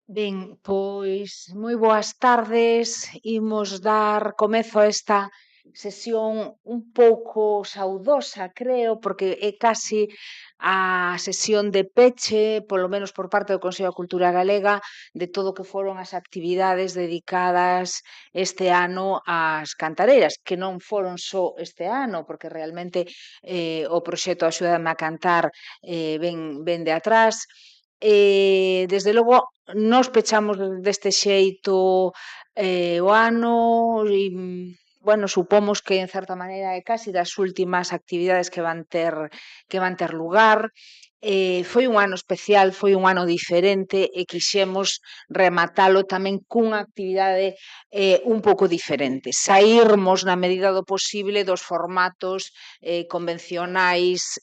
Ben, pois moi boas tardes. Imos dar comezo a esta sesión un pouco saudosa, creo, porque é case a sesión de peche, polo menos por parte do Consello de Cultura Galega, de todo o que foron as actividades dedicadas este ano ás cantareiras, que non foron só este ano, porque realmente o proxecto Axúdame a Cantar ven de atrás. Desde logo, nós pechamos deste xeito o ano e, bueno, supomos que en certa maneira é casi das últimas actividades que van ter lugar. Foi un ano especial, foi un ano diferente e quixemos rematalo tamén cunha actividade un pouco diferente, saírmos na medida do posible dos formatos convencionais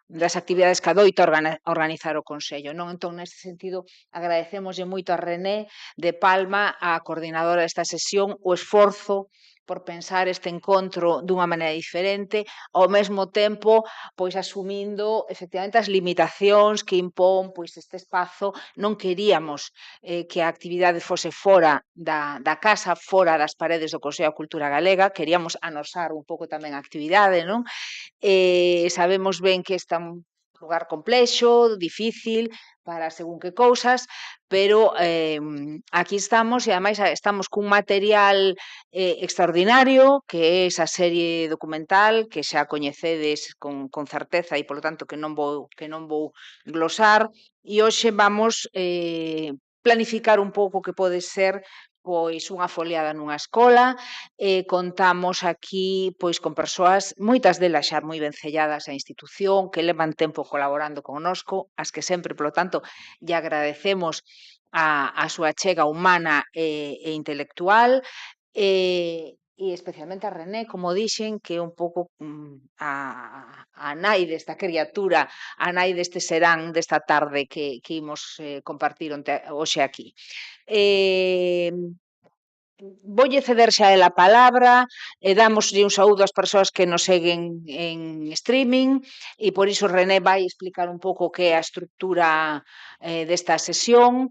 das actividades que adoita organizar o Consello, non? Entón, neste sentido, agradecémoslle moito a René de Palma, a coordinadora desta sesión, o esforzo por pensar este encontro dunha maneira diferente, ao mesmo tempo, pois asumindo efectivamente as limitacións que impón pois este espazo. Non queríamos que a actividade fose fora da casa, fora das paredes do Consello de Cultura Galega, queríamos anosar un pouco tamén a actividade, non? Sabemos ben que este é un lugar complexo, difícil para según que cousas, pero aquí estamos e ademais estamos cun material extraordinario, que é esa serie documental que xa coñecedes con certeza e, polo tanto, que non vou glosar, e hoxe vamos planificar un pouco que pode ser pois unha foliada nunha escola. Contamos aquí pois con persoas, moitas delas xa moi vencelladas á institución, que levan tempo colaborando connosco, as que sempre, polo tanto, lle agradecemos a súa achega humana e intelectual, e especialmente a René, como dixen, que é un pouco a nai desta criatura, a nai deste serán desta tarde que imos compartir hoxe aquí. Voulle ceder xa a ela a palabra, dámoslle un saúdo ás persoas que nos seguen en streaming e por iso René vai explicar un pouco o que é a estrutura desta sesión.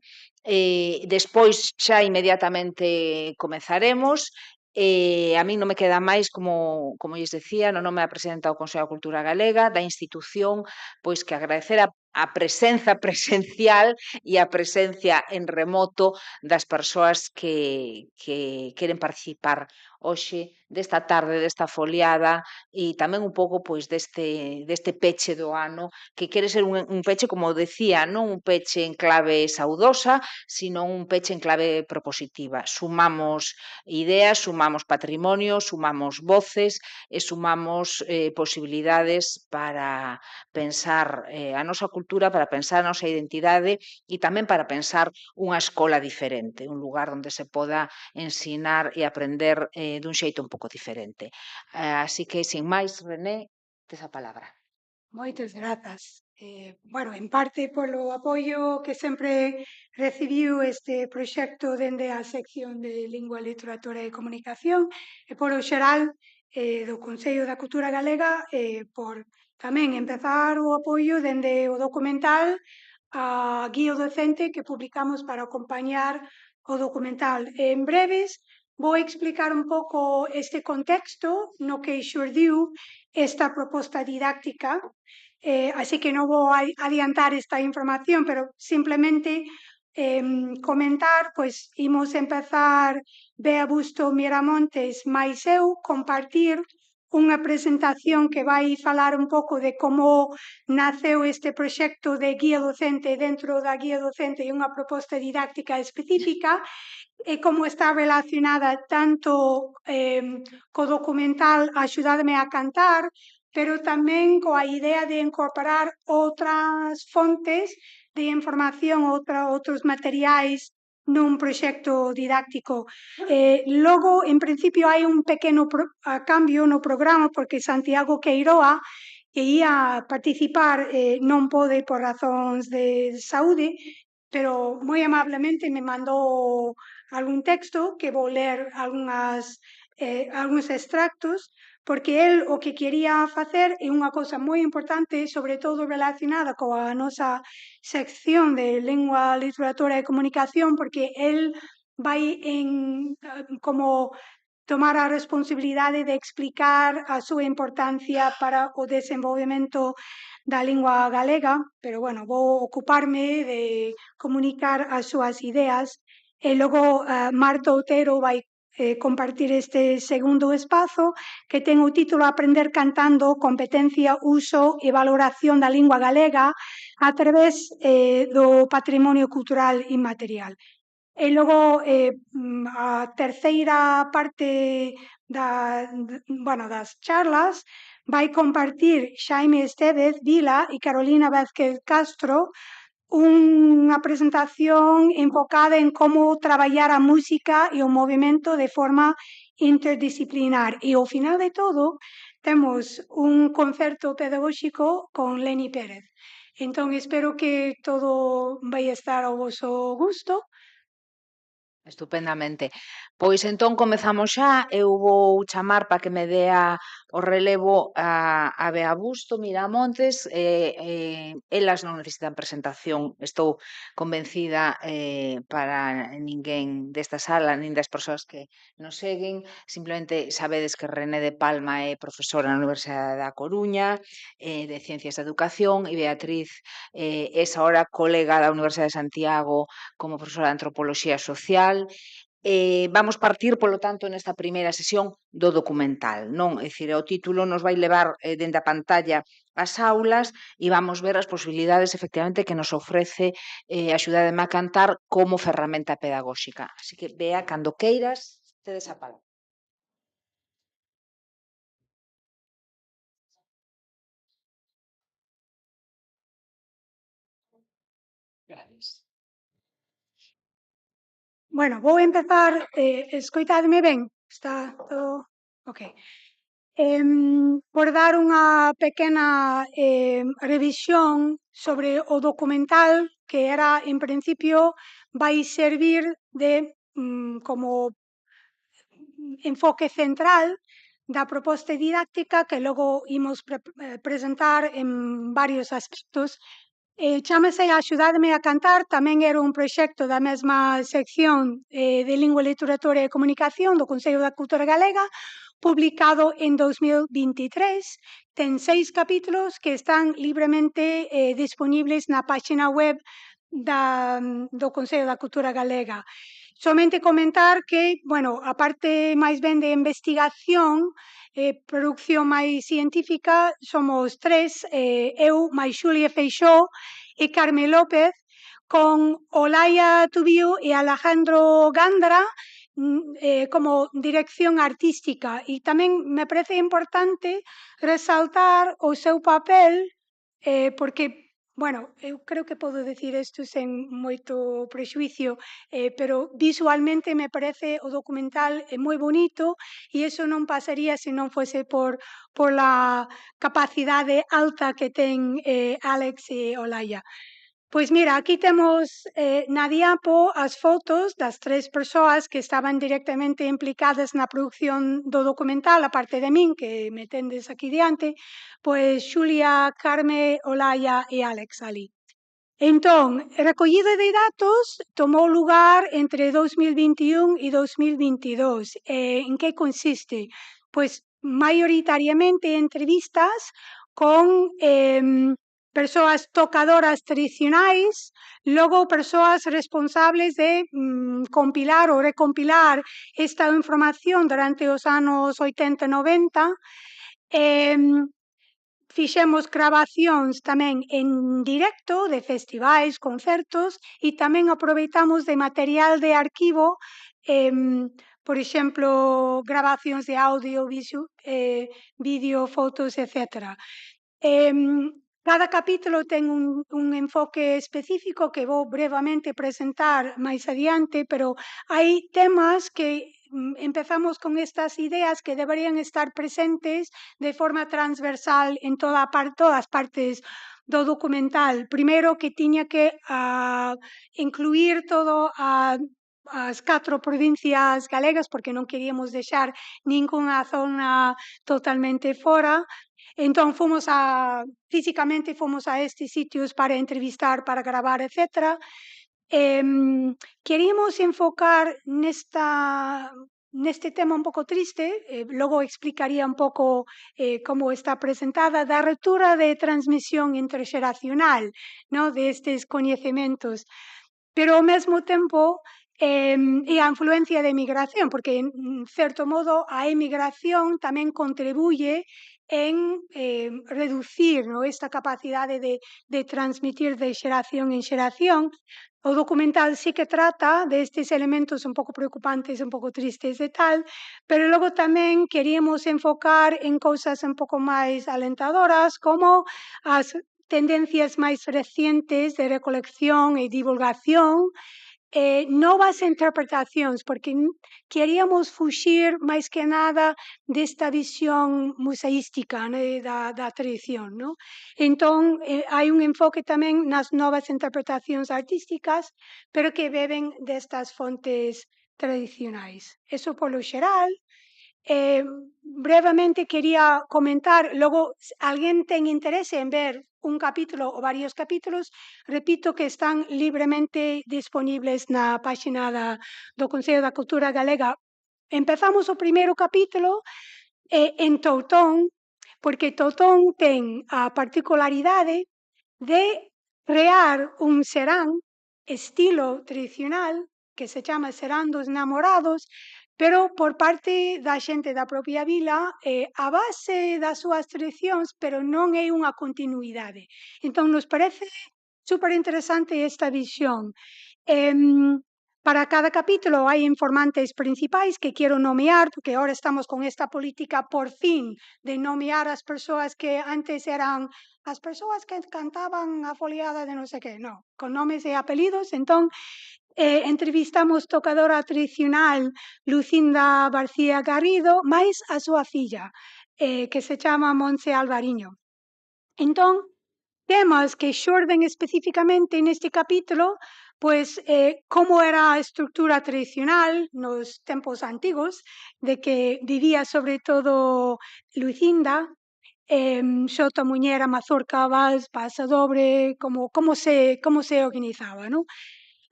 Despois xa inmediatamente comezaremos. A min non me queda máis, como lles decía, no nome da presidenta do Consello de Cultura Galega, da institución, pois que agradecer a presenza presencial e a presencia en remoto das persoas que queren participar hoxe desta tarde, desta foliada e tamén un pouco pois deste peche do ano, que quere ser un peche, como decía, non un peche en clave saudosa, sino un peche en clave propositiva. Sumamos ideas, sumamos patrimonio, sumamos voces e sumamos posibilidades para pensar a nosa cultura, para pensar a nosa identidade e tamén para pensar unha escola diferente, un lugar onde se poda ensinar e aprender dun xeito un pouco diferente. Así que, sin máis, René, tes a palabra. Moitas grazas. Bueno, en parte polo apoio que sempre recibiu este proxecto dende a sección de Lingua, Literatura e Comunicación e polo xeral do Consello da Cultura Galega por tamén empezar o apoio dende o documental a guía docente que publicamos para acompañar o documental. En breves vou explicar un pouco este contexto no que xurdiu esta proposta didáctica, así que non vou adiantar esta información, pero simplemente comentar, pois imos empezar Bea Busto Miramontes máis eu compartir unha presentación que vai falar un pouco de como naceu este proxecto de guía docente dentro da guía docente e unha proposta didáctica específica e como está relacionada tanto co documental Axudadme a Cantar, pero tamén coa idea de incorporar outras fontes de información, outros materiais nun proxecto didáctico. Logo, en principio, hai un pequeno cambio no programa porque Santiago Queiroa, que ia participar, non pode por razóns de saúde, pero moi amablemente me mandou algún texto que vou ler algúns extractos porque el o que quería facer é unha cousa moi importante, sobre todo relacionada coa nosa sección de Lingua, Literatura e Comunicación, porque el vai como tomar a responsabilidade de explicar a súa importancia para o desenvolvemento da lingua galega, pero, bueno, vou ocuparme de comunicar as súas ideas e logo Marta Otero vai compartir este segundo espazo que ten o título Aprender cantando, competencia, uso e valoración da lingua galega a través do patrimonio cultural inmaterial. E logo a terceira parte das charlas vai compartir Xaime Estévez Vila e Carolina Vázquez Castro unha presentación enfocada en como traballar a música e o movimento de forma interdisciplinar. E ao final de todo temos un concerto pedagóxico con Leni Pérez. Entón, espero que todo vai estar ao voso gusto. Estupendamente. Pois entón comezamos xa, eu vou chamar para que me dea o relevo a Bea Busto Miramontes, elas non necesitan presentación, estou convencida para ninguén desta sala, nin das persoas que nos seguen, simplemente sabedes que René de Palma é profesora na Universidade da Coruña, de Ciencias da Educación, e Beatriz é ahora colega da Universidade de Santiago como profesora de Antropoloxía Social. Vamos partir, polo tanto, nesta primeira sesión do documental, non? É dicir, o título nos vai levar dende a pantalla ás aulas e vamos ver as posibilidades, efectivamente, que nos ofrece Axudademe a Cantar como ferramenta pedagóxica. Así que, Bea, cando queiras, tedes a palabra. Gracias. Bueno, vou empezar, escoitadme ben? Está todo... Ok. Por dar unha pequena revisión sobre o documental que era, en principio, vai servir de como enfoque central da proposta didáctica que logo imos presentar en varios aspectos. Chámase Axudademe a Cantar, tamén era un proxecto da mesma sección de Lingua, Literatura e Comunicación do Consello da Cultura Galega, publicado en 2023. Ten 6 capítulos que están libremente disponibles na página web do Consello da Cultura Galega. Somente comentar que, bueno, a parte máis ben de investigación, produción máis científica, somos 3, eu, máis Xulia Feixó e Carme López, con Olaya Tubío e Alejandro Gándara como dirección artística. E tamén me parece importante resaltar o seu papel, porque, bueno, eu creo que podo decir isto sen moito prexuicio, pero visualmente me parece o documental moi bonito e iso non pasaría se non fose por la capacidade alta que ten Alex e Olaya. Pois mira, aquí temos na diapo as fotos das 3 persoas que estaban directamente implicadas na produción do documental, a parte de min, que me tendes aquí diante, pois Xulia, Carme, Olaya e Alex ali. Entón, recollida de datos tomou lugar entre 2021 e 2022. En que consiste? Pois maioritariamente entrevistas con persoas tocadoras tradicionais, logo persoas responsables de compilar ou recompilar esta información durante os anos 80 e 90. Fixemos gravacións tamén en directo de festivais, concertos e tamén aproveitamos de material de arquivo, por exemplo, gravacións de audio, vídeo, fotos, etc. Cada capítulo ten un enfoque específico que vou brevemente presentar máis adiante, pero hai temas que empezamos con estas ideas que deberían estar presentes de forma transversal en todas as partes do documental. Primeiro, que tiña que incluir todo as 4 provincias galegas, porque non queríamos deixar ningunha zona totalmente fora. Entón, físicamente fomos a estes sitios para entrevistar, para gravar, etcétera. Queríamos enfocar neste tema un pouco triste, logo explicaría un pouco como está presentada, da ruptura de transmisión interxeracional, no, destes coñecementos, pero ao mesmo tempo e a influencia da emigración, porque en certo modo a emigración tamén contribuye en reducir, no, esta capacidade de transmitir de xeración en xeración. O documental sí que trata destes elementos un pouco preocupantes, un pouco tristes e tal, pero logo tamén queríamos enfocar en cousas un pouco máis alentadoras, como as tendencias máis recientes de recolección e divulgación, novas interpretacións, porque queríamos fuxir máis que nada desta visión museística, né, da tradición, no? Entón, hai un enfoque tamén nas novas interpretacións artísticas, pero que beben destas fontes tradicionais. Eso polo xeral. Brevemente quería comentar, logo, se alguén ten interese en ver un capítulo ou varios capítulos, repito que están libremente disponibles na páxina do Consello da Cultura Galega. Empezamos o primeiro capítulo en Toutón, porque Toutón ten a particularidade de crear un serán estilo tradicional que se chama Serán dos Namorados, pero por parte da xente da propia vila, a base das súas tradicións, pero non é unha continuidade. Entón, nos parece superinteresante esta visión. Para cada capítulo hai informantes principais que quero nomear, porque ahora estamos con esta política, por fin, de nomear as persoas que antes eran as persoas que cantaban a foliada de non sei que, non, con nomes e apelidos. Entón, entrevistamos tocadora tradicional Lucinda García Garrido, máis a súa filla, que se chama Montse Alvariño. Entón, temas que xorden especificamente neste capítulo, pois como era a estructura tradicional nos tempos antigos, de que vivía sobre todo Lucinda, Xota, Muñera, Mazorca, Vals, Pasadobre, como se organizaba, non?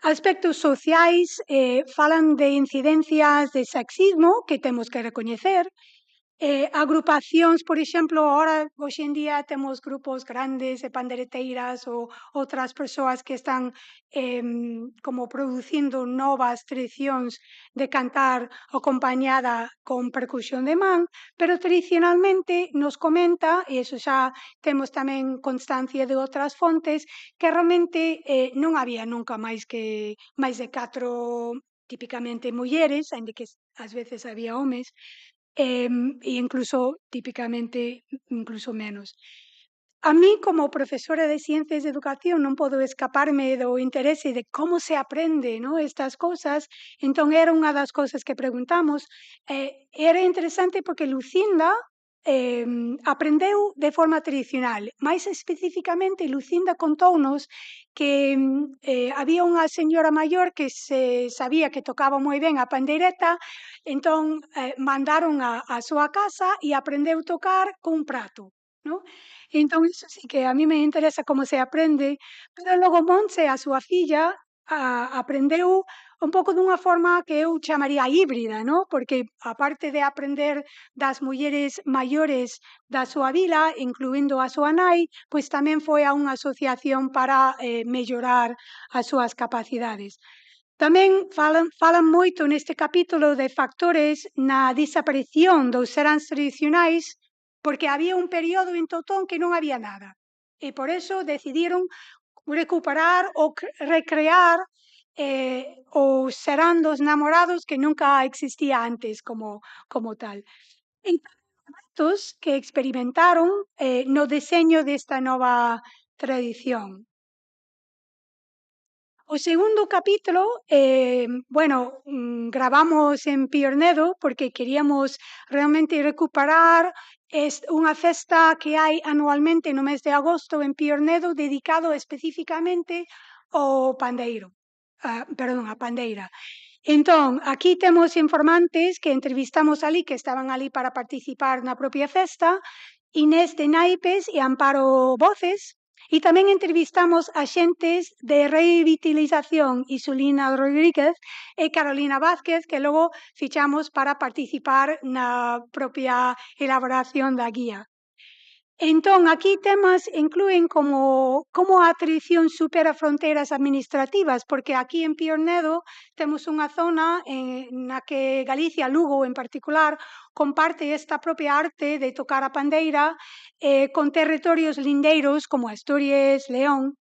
Aspectos sociais, falan de incidencias de sexismo que temos que recoñecer, agrupacións, por exemplo, ahora, hoxe en día, temos grupos grandes de pandereteiras ou outras persoas que están como producindo novas tradicións de cantar acompañada con percusión de man, pero tradicionalmente nos comenta, e iso xa temos tamén constancia de outras fontes, que realmente non había nunca máis de 4 típicamente mulleres, aínda que ás veces había homes, e incluso típicamente incluso menos. A mí, como profesora de Ciencias de Educación, non podo escaparme do interese de como se aprende, no, estas cousas. Entón, era unha das cousas que preguntamos. Era interesante porque Lucinda aprendeu de forma tradicional. Mais especificamente, Lucinda contounos que había unha señora maior que se sabía que tocaba moi ben a pandeireta, entón mandaron á súa casa e aprendeu tocar cun prato, no? Entón, iso sí que a mí me interesa como se aprende, pero logo Montse, a súa filla, aprendeu un pouco dunha forma que eu chamaría híbrida, no? Porque aparte de aprender das mulleres maiores da súa vila, incluindo a súa nai, pois tamén foi a unha asociación para mellorar as súas capacidades. Tamén falan moito neste capítulo de factores na desaparición dos seráns tradicionais, porque había un período en Toutón que non había nada. E por eso decidiron recuperar ou recrear os serán dos namorados que nunca existía antes como tal. Entón, retos que experimentaron no deseño desta nova tradición. O segundo capítulo, bueno, gravamos en Piornedo porque queríamos realmente recuperar unha festa que hai anualmente no mes de agosto en Piornedo dedicado especificamente ao pandeiro, perdón, a pandeira. Entón, aquí temos informantes que entrevistamos ali, que estaban ali para participar na propia festa, Inés de Naipes e Amparo Voces, e tamén entrevistamos a xentes de Revitalización, Isulina Rodríguez e Carolina Vázquez, que logo fichamos para participar na propia elaboración da guía. Entón, aquí temas incluen como a tradición supera fronteiras administrativas, porque aquí en Piornedo temos unha zona na que Galicia, Lugo en particular, comparte esta propia arte de tocar a pandeira con territorios lindeiros como Asturias, León.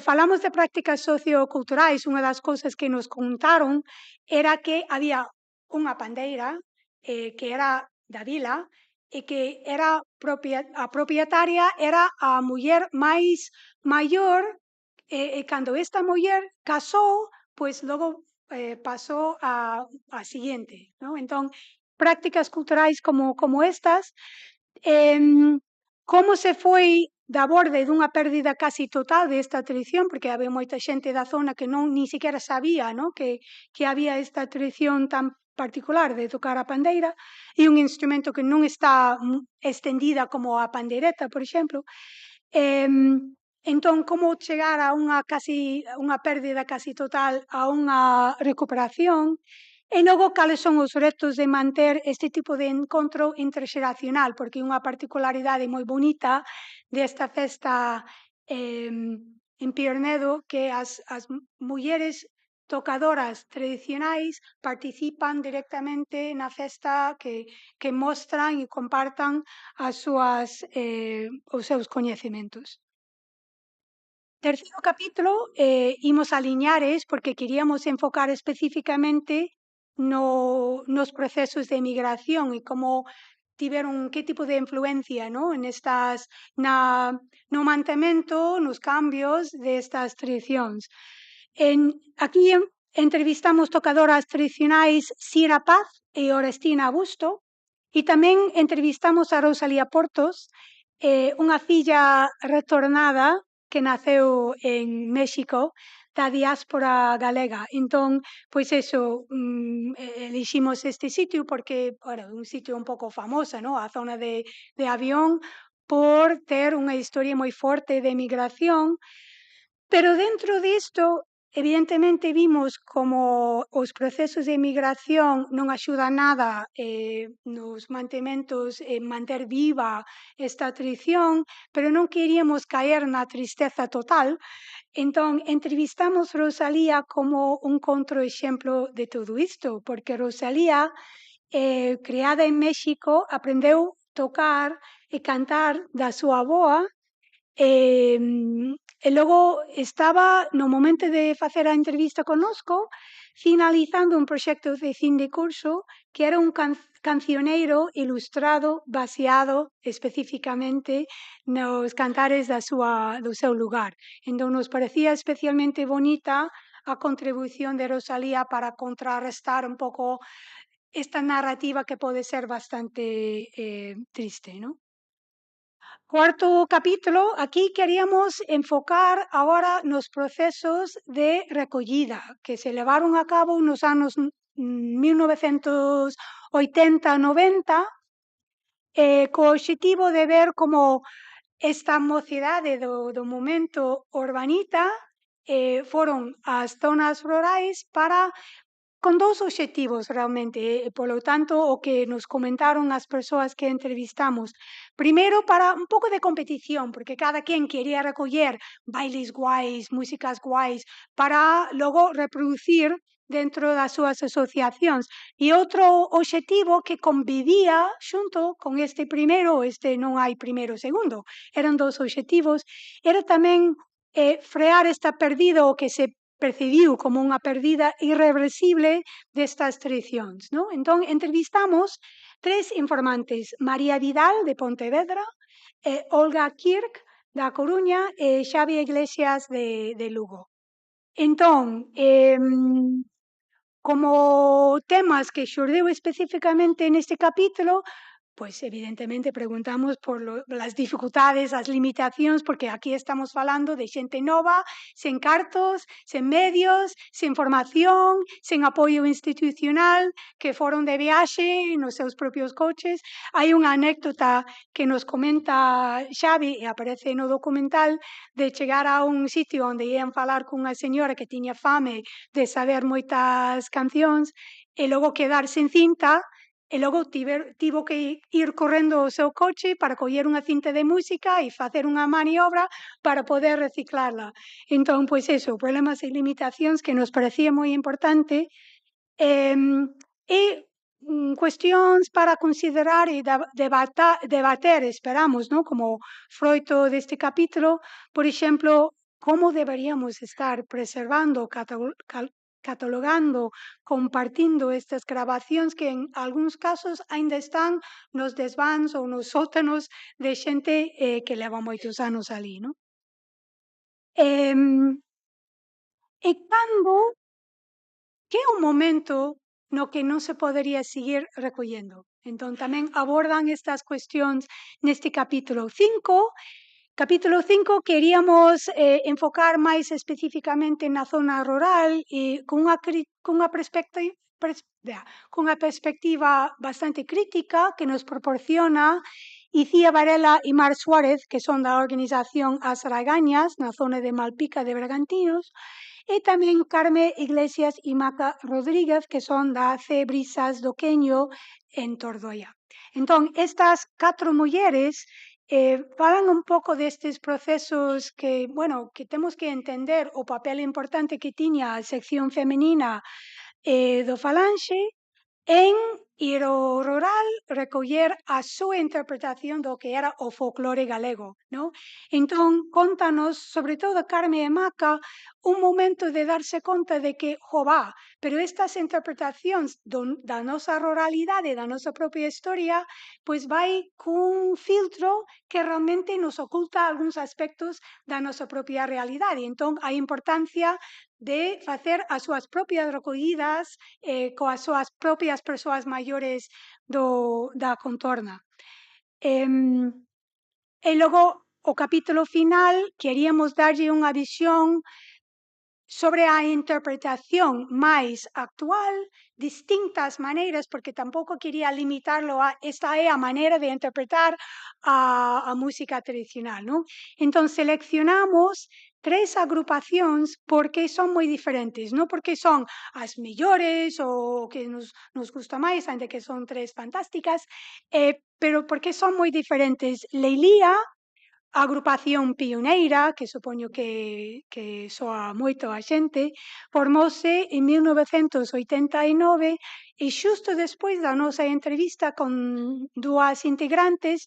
Falamos de prácticas socioculturais, unha das cousas que nos contaron era que había unha pandeira que era da vila e que era a propietaria era a muller máis maior e cando esta muller casou, pois logo pasou a seguinte, ¿no? Entón, prácticas culturais como estas, como se foi da borde dunha pérdida casi total desta tradición, porque había moita xente da zona que non ni siquiera sabía, ¿no? que había esta tradición tan particular de tocar a pandeira e un instrumento que non está estendida como a pandeireta, por exemplo. Entón, como chegar a unha pérdida casi total a unha recuperación e logo cales son os retos de manter este tipo de encontro interxeracional, porque unha particularidade moi bonita desta festa en Piornedo que as mulleres tocadoras tradicionais participan directamente na festa que mostran e compartan os seus coñecementos. Terceiro capítulo, imos a Liñares porque queríamos enfocar especificamente nos procesos de emigración e como tiveron que tipo de influencia, ¿no? No mantemento, nos cambios destas tradicións. Aquí entrevistamos tocadoras tradicionais Sira Paz e Orestina Busto e tamén entrevistamos a Rosalía Portos, unha filla retornada que naceu en México da diáspora galega. Entón, pois eso, eliximos este sitio porque, bueno, é un sitio un pouco famosa, ¿no? A zona de Avión por ter unha historia moi forte de emigración, pero dentro disto, evidentemente vimos como os procesos de emigración non axudan nada nos mantementos, manter viva esta tradición, pero non queríamos caer na tristeza total. Entón, entrevistamos Rosalía como un contraexemplo de todo isto, porque Rosalía, criada en México, aprendeu tocar e cantar da súa avoa. E logo estaba, no momento de facer a entrevista connosco, finalizando un proxecto de fin de curso que era un cancioneiro ilustrado baseado especificamente nos cantares do seu lugar. Entón, nos parecía especialmente bonita a contribución de Rosalía para contrarrestar un pouco esta narrativa que pode ser bastante triste, ¿no? Cuarto capítulo, aquí queríamos enfocar agora nos procesos de recollida que se levaron a cabo nos anos 1980-90 co obxectivo de ver como esta mocidade do momento urbanita foron ás zonas rurais con dous obxectivos realmente, polo tanto, o que nos comentaron as persoas que entrevistamos. Primeiro, para un pouco de competición, porque cada quen quería recoller bailes guais, músicas guais, para logo reproducir dentro das súas asociacións. E outro obxectivo que convivía xunto con este primeiro, non hai primeiro e segundo, eran dous obxectivos, era tamén frear esta perdida o que se percibiu como unha perdida irreversible destas tradicións, ¿no? Entón, entrevistamos 3 informantes, María Vidal, de Pontevedra, Olga Kirk, da Coruña, e Xavi Iglesias, de Lugo. Entón, como temas que xurdeu especificamente neste capítulo, Pois evidentemente preguntamos por as dificultades, as limitacións, porque aquí estamos falando de xente nova, sen cartos, sen medios, sen formación, sen apoio institucional, que foron de viaxe nos seus propios coches. Hai unha anécdota que nos comenta Xavi e aparece no documental de chegar a un sitio onde ían falar cunha señora que tiña fame de saber moitas cancións e logo quedar sen cinta. E logo tivo que ir correndo o seu coche para coller unha cinta de música e facer unha maniobra para poder reciclarla. Entón, pois eso, problemas e limitacións que nos parecía moi importante e cuestións para considerar e debater, esperamos, ¿no? Como froito deste capítulo, por exemplo, como deberíamos estar preservando, catalogando, compartindo estas grabacións que en algúns casos aínda están nos desváns ou nos sótanos de xente que leva moitos anos ali, non? E cando que é un momento no que non se podería seguir recollendo. Entón, tamén abordan estas cuestións neste capítulo 5. Capítulo 5 queríamos enfocar máis especificamente na zona rural e cunha perspectiva bastante crítica que nos proporciona Icía Varela e Mar Suárez, que son da organización As Aragañas, na zona de Malpica de Bergantinos, e tamén Carme Iglesias e Maca Rodríguez, que son da AC Brisas do Queño en Tordoia. Entón, estas 4 mulleres falan un pouco destes procesos que, bueno, que temos que entender o papel importante que tiña a sección femenina do Falanxe en ir ao rural recoller a súa interpretación do que era o folclore galego, non? Entón, contanos, sobre todo Carme e Maca, un momento de darse conta de que, jová, pero estas interpretacións da nosa ruralidade, da nosa propia historia, pois vai cun filtro que realmente nos oculta algúns aspectos da nosa propia realidade. Entón, a importancia de facer as súas propias recollidas coas súas propias persoas maiores da contorna. E logo, o capítulo final, queríamos darlle unha visión sobre a interpretación máis actual, distintas maneiras, porque tampouco quería limitarlo a esta é a maneira de interpretar a música tradicional, non? Entón, seleccionamos 3 agrupacións porque son moi diferentes, non porque son as mellores ou que nos gusta máis, aínda que son 3 fantásticas, pero porque son moi diferentes. Leilía, a agrupación pioneira, que supoño que soa moito a xente, formouse en 1989 e xusto despois da nosa entrevista con 2 integrantes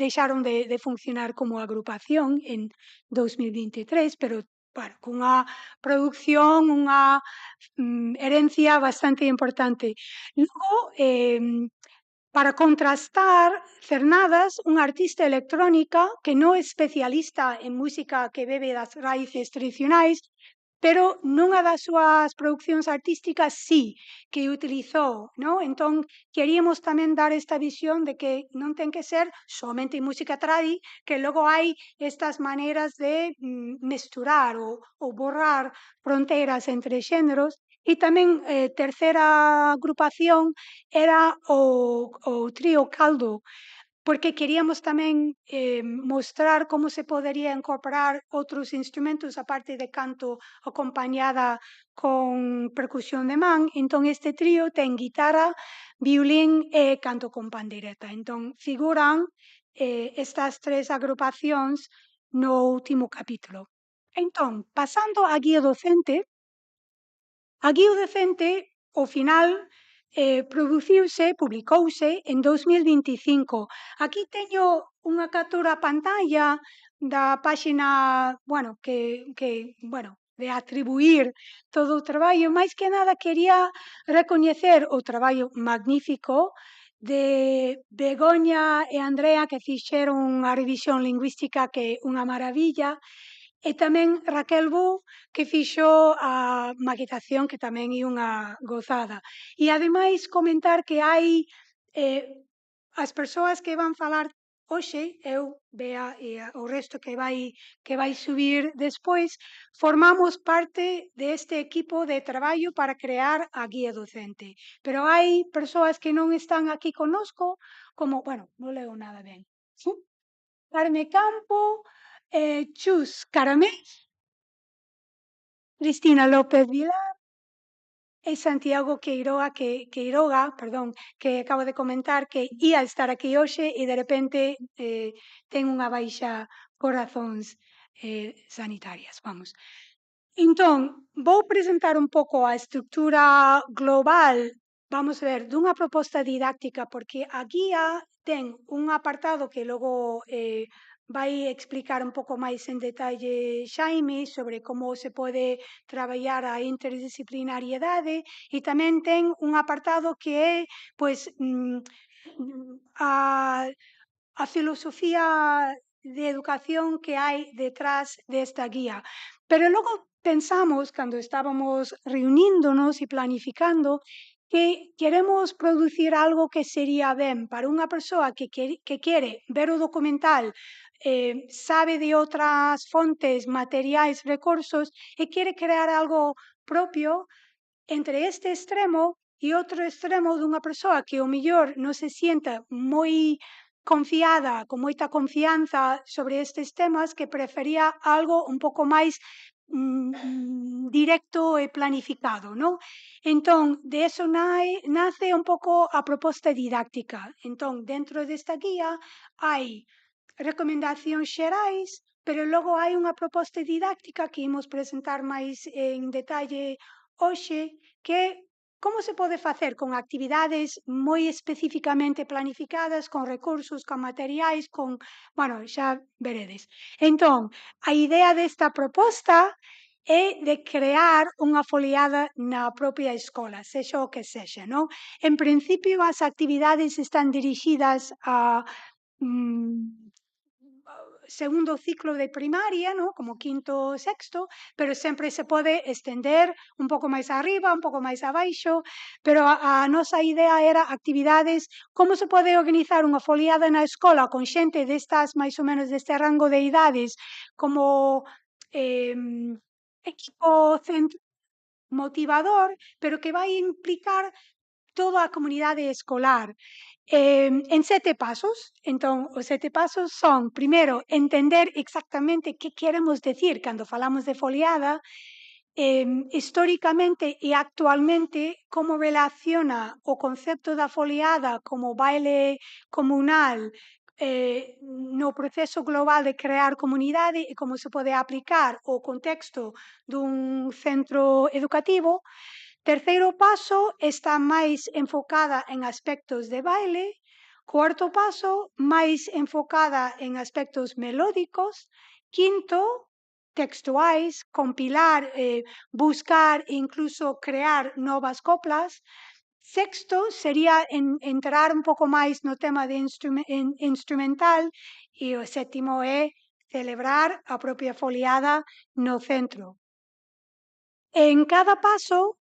deixaron de funcionar como agrupación en 2023, pero bueno, cunha produción, unha herencia bastante importante. Logo, para contrastar, Cernadas, unha artista electrónica que non é especialista en música que bebe das raíces tradicionais, pero nunha das súas producións artísticas sí que utilizou, non? Entón, queríamos tamén dar esta visión de que non ten que ser somente música tradi, que logo hai estas maneiras de mesturar ou borrar fronteiras entre xéneros. E tamén, terceira agrupación era o trío Caldo, porque queríamos tamén mostrar como se podería incorporar outros instrumentos aparte de canto acompañada con percusión de man. Entón, este trío ten guitarra, violín e canto con pandereta. Entón, figuran estas 3 agrupacións no último capítulo. Entón, pasando á guía docente, a guía docente, ao final, publicouse en 2025. Aquí teño unha captura a pantalla da páxina, bueno, bueno, de atribuir todo o traballo. Máis que nada quería recoñecer o traballo magnífico de Begoña e Andrea, que fixeron unha revisión lingüística que é unha maravilla, e tamén Raquel Bou, que fixo a maquetación, que tamén é unha gozada. E ademais comentar que hai as persoas que van falar hoxe, eu, Bea e o resto que vai subir despois, formamos parte deste equipo de traballo para crear a guía docente. Pero hai persoas que non están aquí connosco, como, bueno, non leo nada ben. Carme Campo, Chus Caramés, Cristina López Vilar e Santiago Queiroga, perdón, que acabo de comentar que ía estar aquí hoxe e de repente ten unha baixa por razóns sanitarias, vamos. Entón, vou presentar un pouco a estructura global, vamos ver, dunha proposta didáctica, porque a guía ten un apartado que logo vai explicar un pouco máis en detalle Xaime sobre como se pode traballar a interdisciplinariedade e tamén ten un apartado que é pois a filosofía de educación que hai detrás desta guía. Pero logo pensamos, cando estábamos reuníndonos e planificando, que queremos producir algo que sería ben para unha persoa que quere ver o documental, sabe de outras fontes, materiais, recursos e quere crear algo propio entre este extremo e outro extremo dunha persoa que o mellor non se sienta moi confiada, con moita confianza sobre estes temas, que prefería algo un pouco máis directo e planificado, non? Entón, de eso nace un pouco a proposta didáctica. Entón, dentro desta guía hai recomendacións xerais, pero logo hai unha proposta didáctica que imos presentar máis en detalle hoxe, que é como se pode facer con actividades moi especificamente planificadas, con recursos, con materiais, con, bueno, xa veredes. Entón, a idea desta proposta é de crear unha foliada na propia escola, sexa o que sexa, non? En principio, as actividades están dirixidas a segundo ciclo de primaria, ¿no? Como quinto ou sexto, pero sempre se pode estender un pouco máis arriba, un pouco máis abaixo, pero a nosa idea era actividades, como se pode organizar unha foliada na escola con xente destas, máis ou menos deste rango de idades, como equipo motivador, pero que vai implicar toda a comunidade escolar. En 7 pasos. Entón, os 7 pasos son, primeiro, entender exactamente que queremos decir cando falamos de foliada, históricamente e actualmente, como relaciona o concepto da foliada como baile comunal no proceso global de crear comunidade e como se pode aplicar o contexto dun centro educativo. Terceiro paso está máis enfocada en aspectos de baile. Cuarto paso, máis enfocada en aspectos melódicos. Quinto, textuais, compilar, buscar e incluso crear novas coplas. Sexto sería entrar un pouco máis no tema de instrumental e o sétimo é celebrar a propia foliada no centro. En cada paso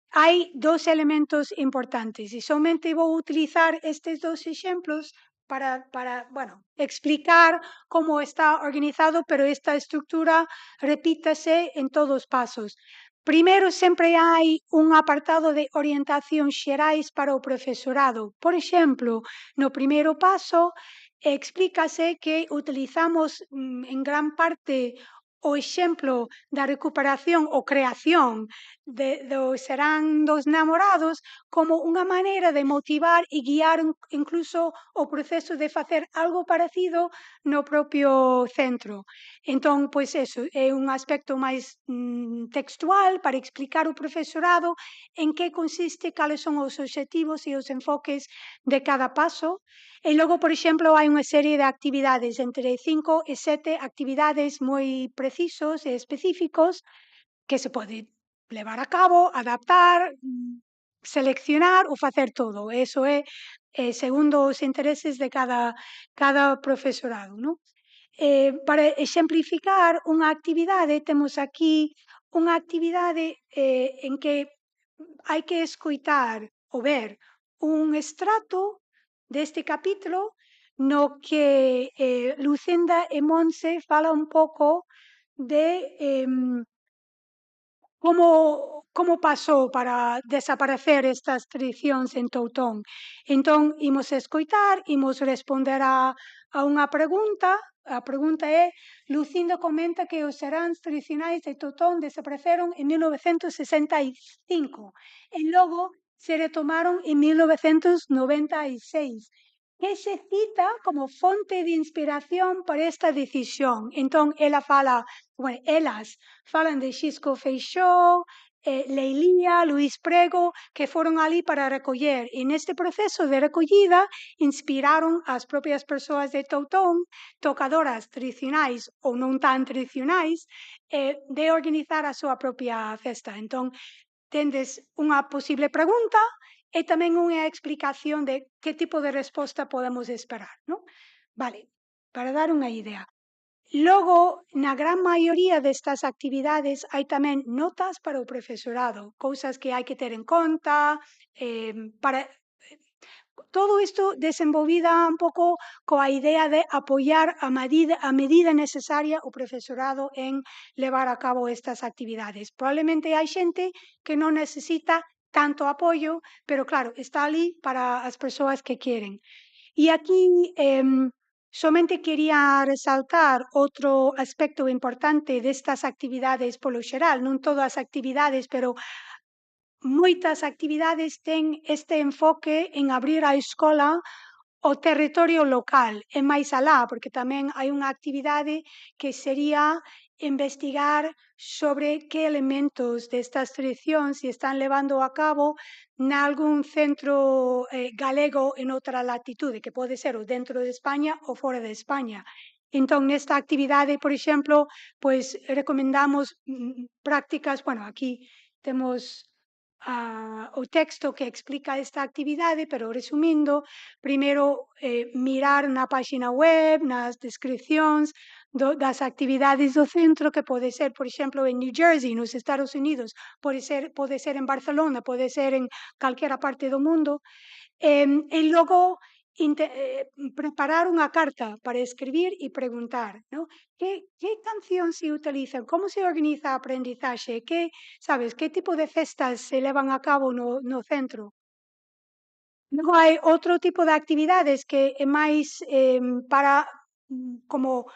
hai dos elementos importantes e somente vou utilizar estes dos exemplos para bueno, explicar como está organizado, pero esta estructura repítase en todos os pasos. Primeiro, sempre hai un apartado de orientación xerais para o profesorado. Por exemplo, no primeiro paso explícase que utilizamos en gran parte o exemplo da recuperación ou creación serán dos namorados como unha maneira de motivar e guiar incluso o proceso de facer algo parecido no propio centro. Entón, pois eso, é un aspecto máis textual para explicar ao profesorado en que consiste, cales son os obxectivos e os enfoques de cada paso. E logo, por exemplo, hai unha serie de actividades, entre 5 e 7 actividades moi precisos e específicos que se pode levar a cabo, adaptar, seleccionar ou facer todo. Eso é segundo os intereses de cada profesorado, non? Para exemplificar unha actividade, temos aquí unha actividade en que hai que escoitar ou ver un extracto deste capítulo no que Lucinda e Monse fala un pouco de como pasou para desaparecer estas tradicións en Toutón. Entón, imos escoitar, imos responder a unha pregunta. A pregunta é: Lucindo comenta que os seráns tradicionais de Toutón desapareceron en 1965 e logo se retomaron en 1996, que se cita como fonte de inspiración para esta decisión. Entón, elas falan de Xisco Feixóo, Leilía, Luís Prego, que foron ali para recoller. E neste proceso de recollida inspiraron as propias persoas de Toutón, tocadoras tradicionais ou non tan tradicionais, de organizar a súa propia festa. Entón, tendes unha posible pregunta e tamén unha explicación de que tipo de resposta podemos esperar, non? Vale, para dar unha idea. Logo, na gran maioría destas actividades hai tamén notas para o profesorado, cousas que hai que ter en conta, para todo isto desenvolvida un pouco coa idea de apoiar a medida necesaria o profesorado en levar a cabo estas actividades. Probablemente hai xente que non necesita tanto apoio, pero claro, está ali para as persoas que queren. E aquí somente quería resaltar outro aspecto importante destas actividades polo xeral, non todas as actividades, pero moitas actividades ten este enfoque en abrir a escola ao territorio local e máis alá, porque tamén hai unha actividade que sería investigar sobre que elementos destas tradicións se están levando a cabo nalgún centro galego en outra latitude, que pode ser ou dentro de España ou fora de España. Entón, nesta actividade, por exemplo, pois recomendamos prácticas, aquí temos o texto que explica esta actividade, pero resumindo, primeiro mirar na páxina web, nas descripcións das actividades do centro, que pode ser, por exemplo, en New Jersey, nos Estados Unidos, pode ser en Barcelona, pode ser en calquera parte do mundo, e logo preparar unha carta para escribir e preguntar, ¿no? Que cancións se utilizan? Como se organiza a aprendizaxe? Que tipo de festas se levan a cabo no centro? Logo hai outro tipo de actividades que é máis para como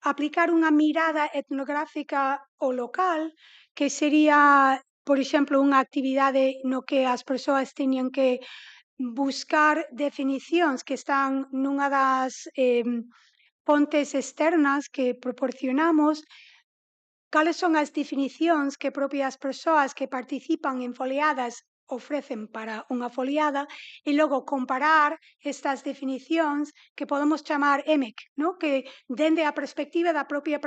aplicar unha mirada etnográfica ao local, que sería, por exemplo, unha actividade no que as persoas teñen que buscar definicións que están nunha das fontes externas que proporcionamos. Cales son as definicións que propias persoas que participan en foliadas ofrecen para unha foliada e logo comparar estas definicións que podemos chamar EMEC, ¿no? Que dende a perspectiva da propia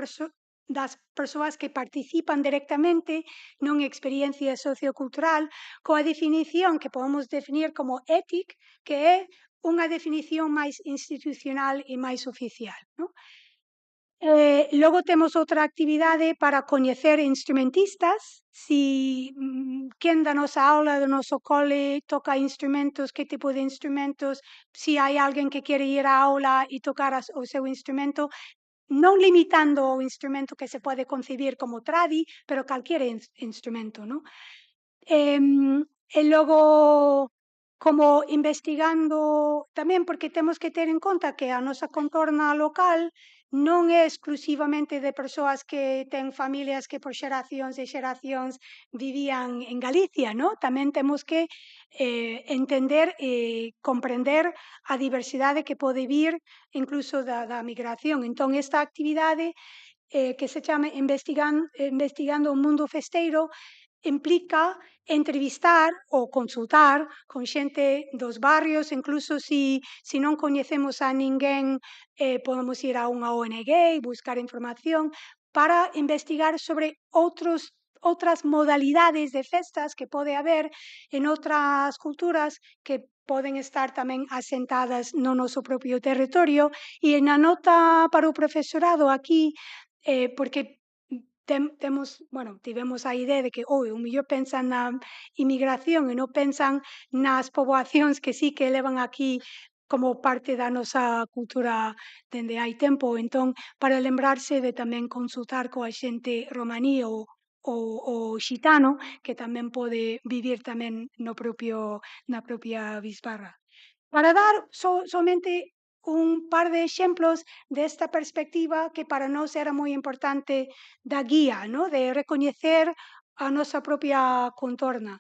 das persoas que participan directamente nunha experiencia sociocultural, coa definición que podemos definir como ETIC, que é unha definición máis institucional e máis oficial, ¿no? Logo temos outra actividade para coñecer instrumentistas. Si quen da nosa aula, do noso cole, toca instrumentos, que tipo de instrumentos, si hai alguén que quere ir á aula e tocar o seu instrumento, non limitando o instrumento que se pode concebir como tradi, pero calquera instrumento, ¿no? E logo, como investigando tamén, porque temos que ter en conta que a nosa contorna local non é exclusivamente de persoas que ten familias que por xeracións e xeracións vivían en Galicia, ¿no? Tamén temos que entender e comprender a diversidade que pode vir incluso da migración. Entón, esta actividade que se chama Investigando o Mundo Festeiro implica entrevistar ou consultar con xente dos barrios, incluso si non coñecemos a ninguén, podemos ir a unha ONG e buscar información para investigar sobre outras modalidades de festas que pode haber en outras culturas que poden estar tamén asentadas no noso propio territorio. E na nota para o profesorado aquí, porque tivemos a idea de que o mellor pensan na inmigración e non pensan nas poboacións que sí que levan aquí como parte da nosa cultura dende hai tempo. Entón, para lembrarse de tamén consultar coa xente romaní ou xitano, que tamén pode vivir tamén na propia bisbarra. Para dar somente un par de exemplos desta perspectiva que para nós era moi importante da guía, ¿no? De recoñecer a nosa propia contorna.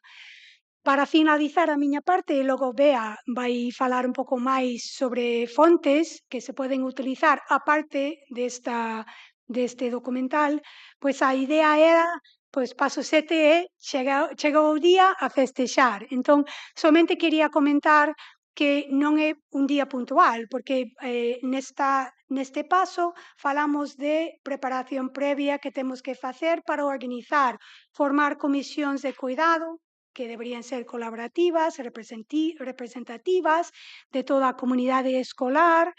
Para finalizar a miña parte, e logo Bea vai falar un pouco máis sobre fontes que se poden utilizar aparte deste documental, pois a idea era, pois paso 7 é chegou o día a festexar. Entón, somente quería comentar que non é un día puntual, porque neste paso falamos de preparación previa que temos que facer para organizar, formar comisións de cuidado, que deberían ser colaborativas, representativas de toda a comunidade escolar,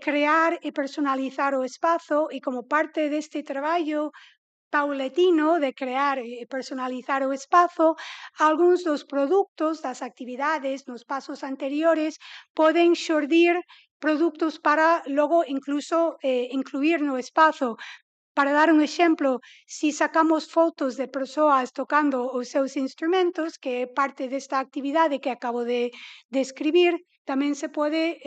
crear e personalizar o espazo e como parte deste traballo paulatino de crear e personalizar o espazo, algúns dos produtos das actividades nos pasos anteriores poden xurdir produtos para logo incluso incluir no espazo. Para dar un exemplo, si sacamos fotos de persoas tocando os seus instrumentos, que é parte desta actividade que acabo de describir, tamén se pode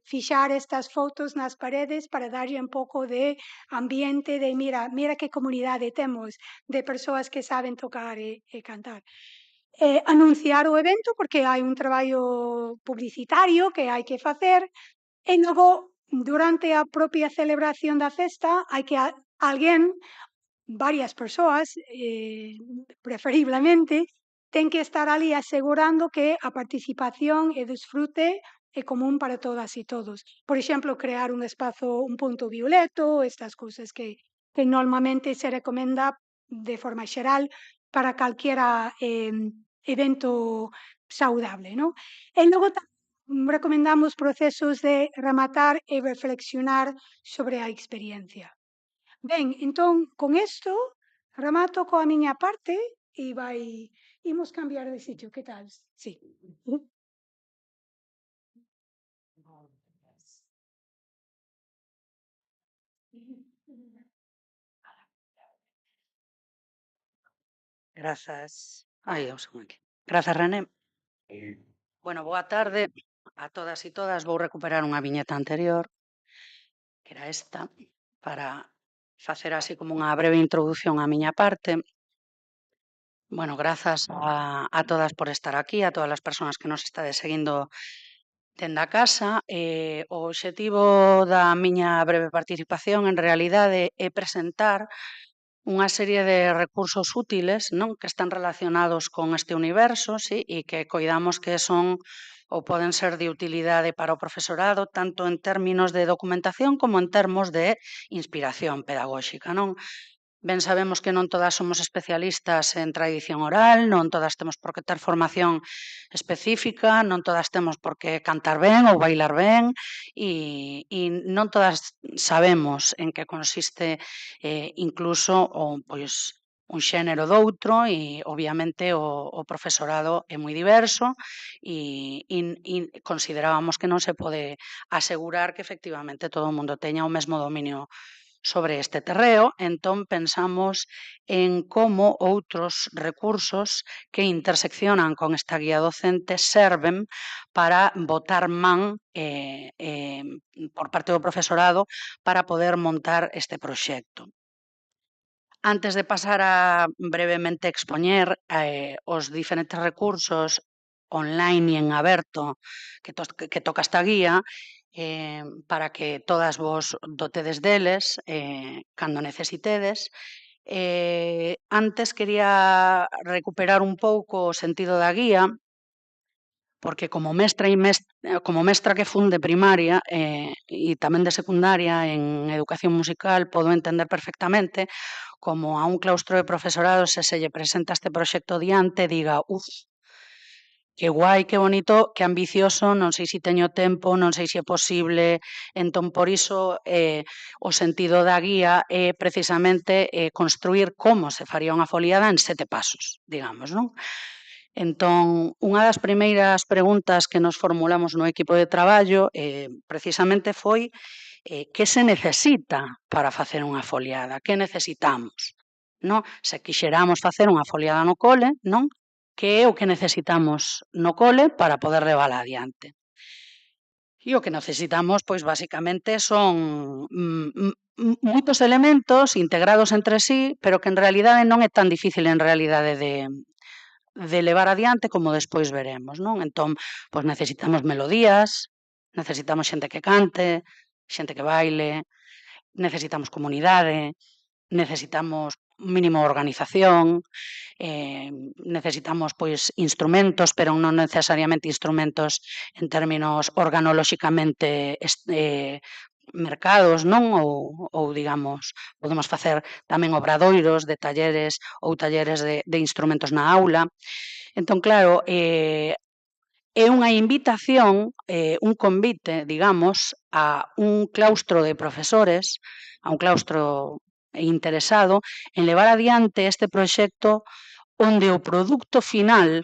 fixar estas fotos nas paredes para darlle un pouco de ambiente de mira que comunidade temos de persoas que saben tocar e cantar. Anunciar o evento porque hai un traballo publicitario que hai que facer e logo durante a propia celebración da festa hai que alguén, varias persoas, preferiblemente, ten que estar ali asegurando que a participación e desfrute é común para todas e todos. Por exemplo, crear un espazo, un punto violeto, estas cousas que normalmente se recomenda de forma xeral para calquera evento saudable, non? E logo recomendamos procesos de rematar e reflexionar sobre a experiencia. Ben, entón, con isto, remato coa miña parte e imos cambiar de sitio, que tal? Sí. Grazas. Ai, un segundo aquí. Grazas, René. Bueno, boa tarde a todas e todas. Vou recuperar unha viñeta anterior, que era esta, para facer así como unha breve introdución á miña parte. Bueno, grazas a todas por estar aquí, a todas as persoas que nos estades seguindo dende a casa. O obxectivo da miña breve participación, en realidade, é presentar unha serie de recursos útiles, non, que están relacionados con este universo, sí, e que coidamos que son ou poden ser de utilidade para o profesorado, tanto en términos de documentación como en termos de inspiración pedagóxica, non? Ben sabemos que non todas somos especialistas en tradición oral, non todas temos por que ter formación específica, non todas temos por que cantar ben ou bailar ben e non todas sabemos en que consiste incluso pois, un xénero doutro e obviamente o profesorado é moi diverso e considerábamos que non se pode asegurar que efectivamente todo o mundo teña o mesmo dominio sobre este terreo, entón pensamos en como outros recursos que interseccionan con esta guía docente serven para botar man por parte do profesorado para poder montar este proxecto. Antes de pasar a brevemente expoñer os diferentes recursos online e en aberto que toca esta guía, para que todas vos dotedes deles cando necesitedes. Antes quería recuperar un pouco o sentido da guía, porque como mestra que fun de primaria e tamén de secundaria en educación musical, podo entender perfectamente como a un claustro de profesorado se lle presenta este proxecto diante diga, que guai, que bonito, que ambicioso, non sei se teño tempo, non sei se é posible. Entón, por iso, o sentido da guía é precisamente construir como se faría unha foliada en 7 pasos, digamos, non? Entón, unha das primeiras preguntas que nos formulamos no equipo de traballo precisamente foi que se necesita para facer unha foliada, que necesitamos, non? Se quixeramos facer unha foliada no cole, non? Que é o que necesitamos no cole para poder levala adiante. E o que necesitamos, pois, basicamente son moitos elementos integrados entre sí, pero que en realidade non é tan difícil en realidade de levar adiante como despois veremos, non? Entón, pois necesitamos melodías, necesitamos xente que cante, xente que baile, necesitamos comunidade, necesitamos mínimo organización, necesitamos pois instrumentos, pero non necesariamente instrumentos en términos organolóxicamente mercados, non? Ou digamos, podemos facer tamén obradoiros de talleres ou talleres de instrumentos na aula. Entón, claro, é unha invitación, un convite, digamos, a un claustro de profesores, a un claustro interesado en levar adiante este proxecto onde o produto final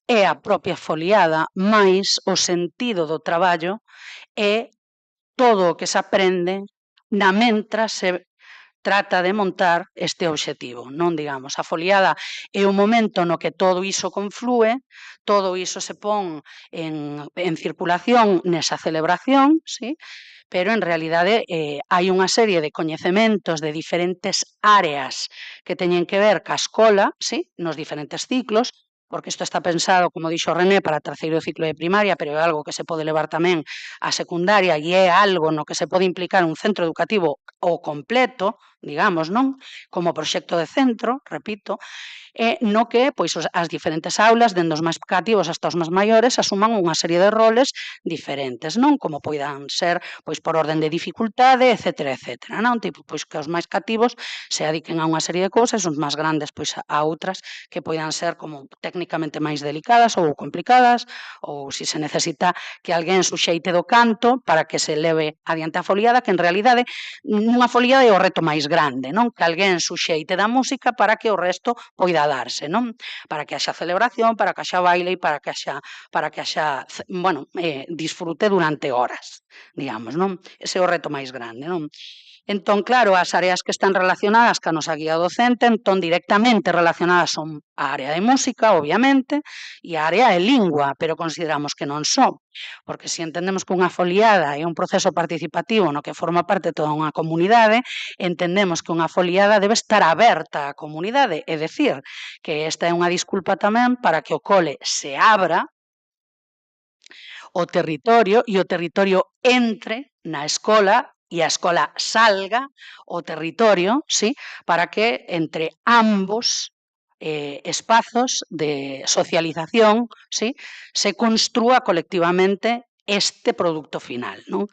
é a propia foliada, máis o sentido do traballo é todo o que se aprende na mentra se trata de montar este obxectivo, non? Digamos, a foliada é o momento no que todo iso conflúe, todo iso se pon en circulación nesa celebración, sí? Pero en realidade hai unha serie de coñecementos de diferentes áreas que teñen que ver ca escola, sí? Nos diferentes ciclos, porque isto está pensado, como dixo René, para terceiro ciclo de primaria, pero é algo que se pode levar tamén á secundaria e é algo no que se pode implicar un centro educativo ao completo, digamos, non? Como proxecto de centro, repito, no que pois as diferentes aulas, dende os máis cativos hasta os máis maiores, asuman unha serie de roles diferentes, non? Como poidan ser pois por orden de dificultade, etcétera, etcétera, non? Tipo, pois que os máis cativos se adiquen a unha serie de cousas, os máis grandes pois a outras que poidan ser como técnicamente máis delicadas ou complicadas, ou se se necesita que alguén suxeite do canto para que se leve adiante a foliada, que en realidade nunha foliada é o reto máis grande, non? Que alguén suxeite da música para que o resto poida darse, non? Para que haxa celebración, para que haxa baile e para que haxa, bueno, disfrute durante horas, digamos, non? Ese é o reto máis grande, non? Entón, claro, as áreas que están relacionadas ca nosa guía docente, entón directamente relacionadas son a área de música, obviamente, e a área de lingua, pero consideramos que non son, porque se entendemos que unha foliada é un proceso participativo no que forma parte toda unha comunidade, entendemos que unha foliada debe estar aberta á comunidade, é dicir, que esta é unha disculpa tamén para que o cole se abra o territorio e o territorio entre na escola e a escola salga ao territorio, sí, para que entre ambos espazos de socialización, sí, se construa colectivamente este produto final, non?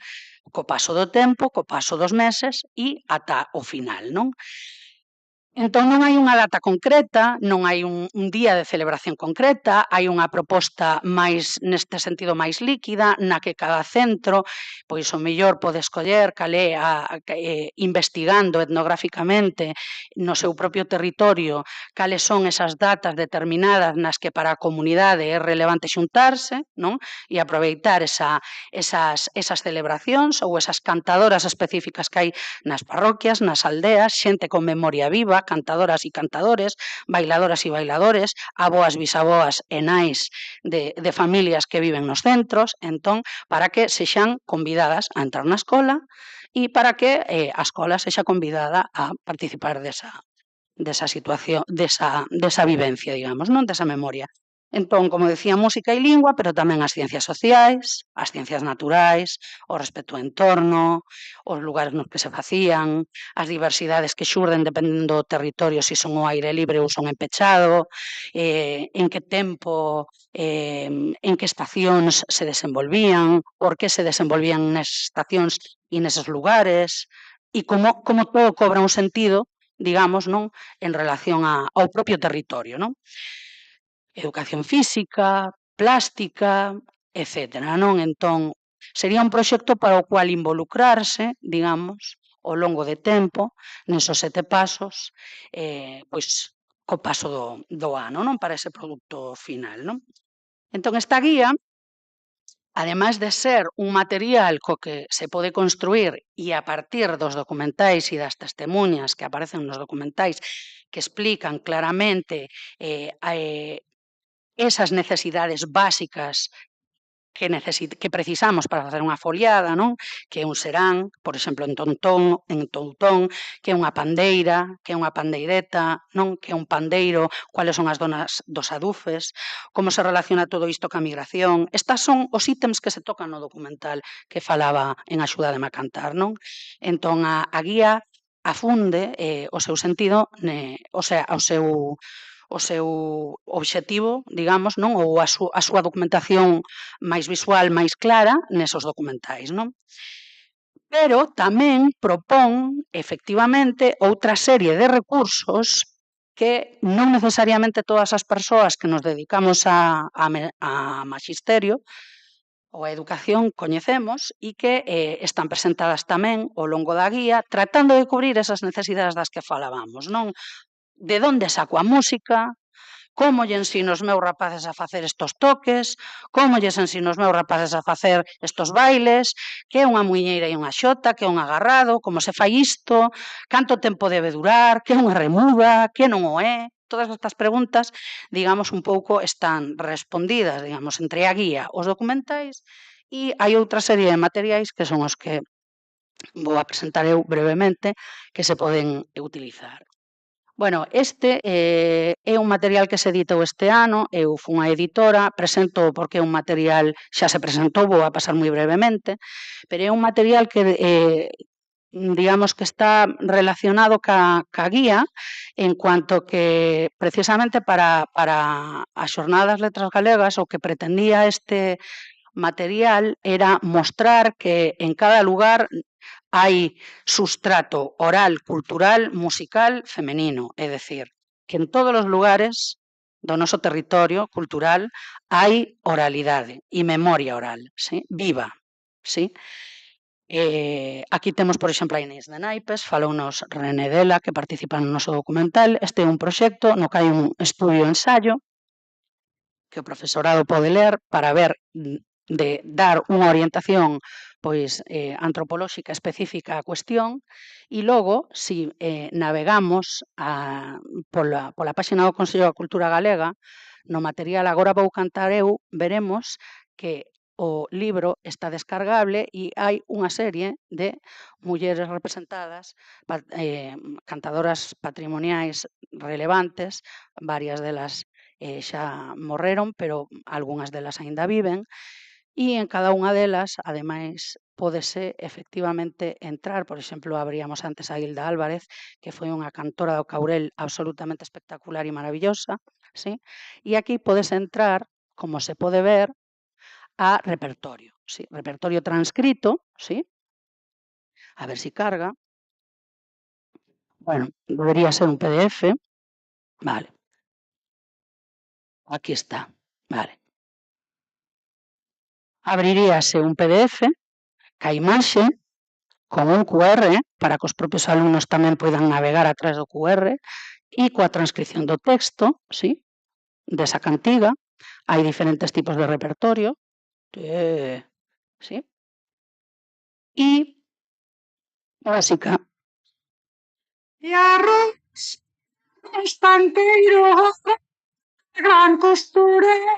Co paso do tempo, co paso dos meses e ata o final, non? Entón non hai unha data concreta, non hai un día de celebración concreta, hai unha proposta máis neste sentido máis líquida, na que cada centro, pois o mellor pode escoller cal é investigando etnográficamente no seu propio territorio cales son esas datas determinadas nas que para a comunidade é relevante xuntarse, non? E aproveitar esas celebracións ou esas cantadoras específicas que hai nas parroquias, nas aldeas, xente con memoria viva, cantadoras e cantadores, bailadoras e bailadores, aboas, bisaboas e nais de familias que viven nos centros, entón, para que sexan convidadas a entrar na escola e para que a escola sexa convidada a participar desa situación, desa vivencia, digamos, non? Desa memoria. Entón, como decía, música e lingua, pero tamén as ciencias sociais, as ciencias naturais, o respecto ao entorno, os lugares nos que se facían, as diversidades que xurden dependendo do territorio, se son ao aire libre ou son en pechado, en que tempo, en que estacións se desenvolvían, por que se desenvolvían nesas estacións e neses lugares, e como todo cobra un sentido, digamos, non, en relación ao propio territorio, non? Educación física, plástica, etcétera, non? Entón, sería un proxecto para o cual involucrarse, digamos, ao longo de tempo, nesos 7 pasos, pois co paso do ano, non, para ese produto final, non? Entón, esta guía, ademais de ser un material co que se pode construir e a partir dos documentais e das testemunhas que aparecen nos documentais que explican claramente esas necesidades básicas que precisamos para facer unha foliada, non? Que é un serán, por exemplo, en Tontón, que é unha pandeira, que é unha pandeireta, non? Que é un pandeiro, cuáles son as zonas dos adufes, como se relaciona todo isto ca migración. Estas son os ítems que se tocan no documental que falaba en Axuda de Macantar, non? Entón, a guía afunde o seu sentido, o seu obxectivo, digamos, non? Ou a súa documentación máis visual, máis clara, nesos documentais, non? Pero tamén propón, efectivamente, outra serie de recursos que non necesariamente todas as persoas que nos dedicamos a maxisterio ou a educación coñecemos e que están presentadas tamén ao longo da guía, tratando de cubrir esas necesidades das que falábamos, non? De onde saco a música, como lle ensino os meus rapaces a facer estos toques, como lles ensino os meus rapaces a facer estos bailes, que é unha muiñeira e unha xota, que é un agarrado, como se fai isto, canto tempo debe durar, que é unha remuda, que non o é. Todas estas preguntas, digamos, un pouco están respondidas, digamos, entre a guía, os documentais, e hai outra serie de materiais que son os que vou a presentar eu brevemente, que se poden utilizar. Bueno, este é un material que se editou este ano, eu fui unha editora, presento porque é un material, xa se presentou, vou a pasar moi brevemente, pero é un material que, digamos que está relacionado ca guía en cuanto que precisamente para as Xornadas das Letras Galegas o que pretendía este material era mostrar que en cada lugar hai sustrato oral, cultural, musical, femenino, é dicir, que en todos os lugares do noso territorio cultural hai oralidade e memoria oral, sí? Viva, sí? Aquí temos, por exemplo, a Inés de Naipes, falounos René Dela, que participa no noso documental. Este é un proxecto no que hai un estudio ensayo que o profesorado pode ler para ver de dar unha orientación pois antropolóxica específica á cuestión e logo, si navegamos pola páxina do Consello da Cultura Galega, no material Agora vou cantar eu, veremos que o libro está descargable e hai unha serie de mulleres representadas, cantadoras patrimoniais relevantes, varias delas xa morreron, pero algunhas delas aínda viven, e en cada unha delas, ademais, pódese efectivamente entrar, por exemplo, abríamos antes a Hilda Álvarez, que foi unha cantora do Caurel absolutamente espectacular e maravillosa, sí? E aquí podes entrar, como se pode ver, a repertorio, sí? Repertorio transcrito, sí? A ver si carga. Bueno, debería ser un PDF. Vale. Aquí está, vale. Abriríase un PDF ca imaxe con un QR para que os propios alumnos tamén poidan navegar a través do QR e coa transcripción do texto, sí, desa cantiga. Hai diferentes tipos de repertorio, sí, e básica. E arroz estanteiro, gran costurera,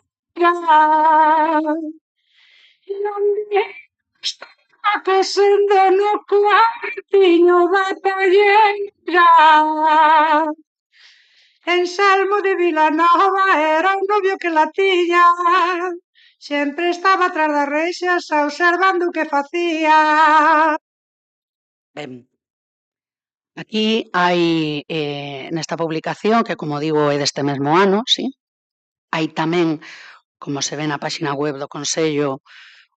e onde está cosendo no cuartiño da talleira. Anselmo de Vilanova era un novio que la tiña, sempre estaba tras das reixas observando o que facía. Ben, aquí hai nesta publicación, que como digo é deste mesmo ano, sí? Hai tamén, como se ve na páxina web do Consello,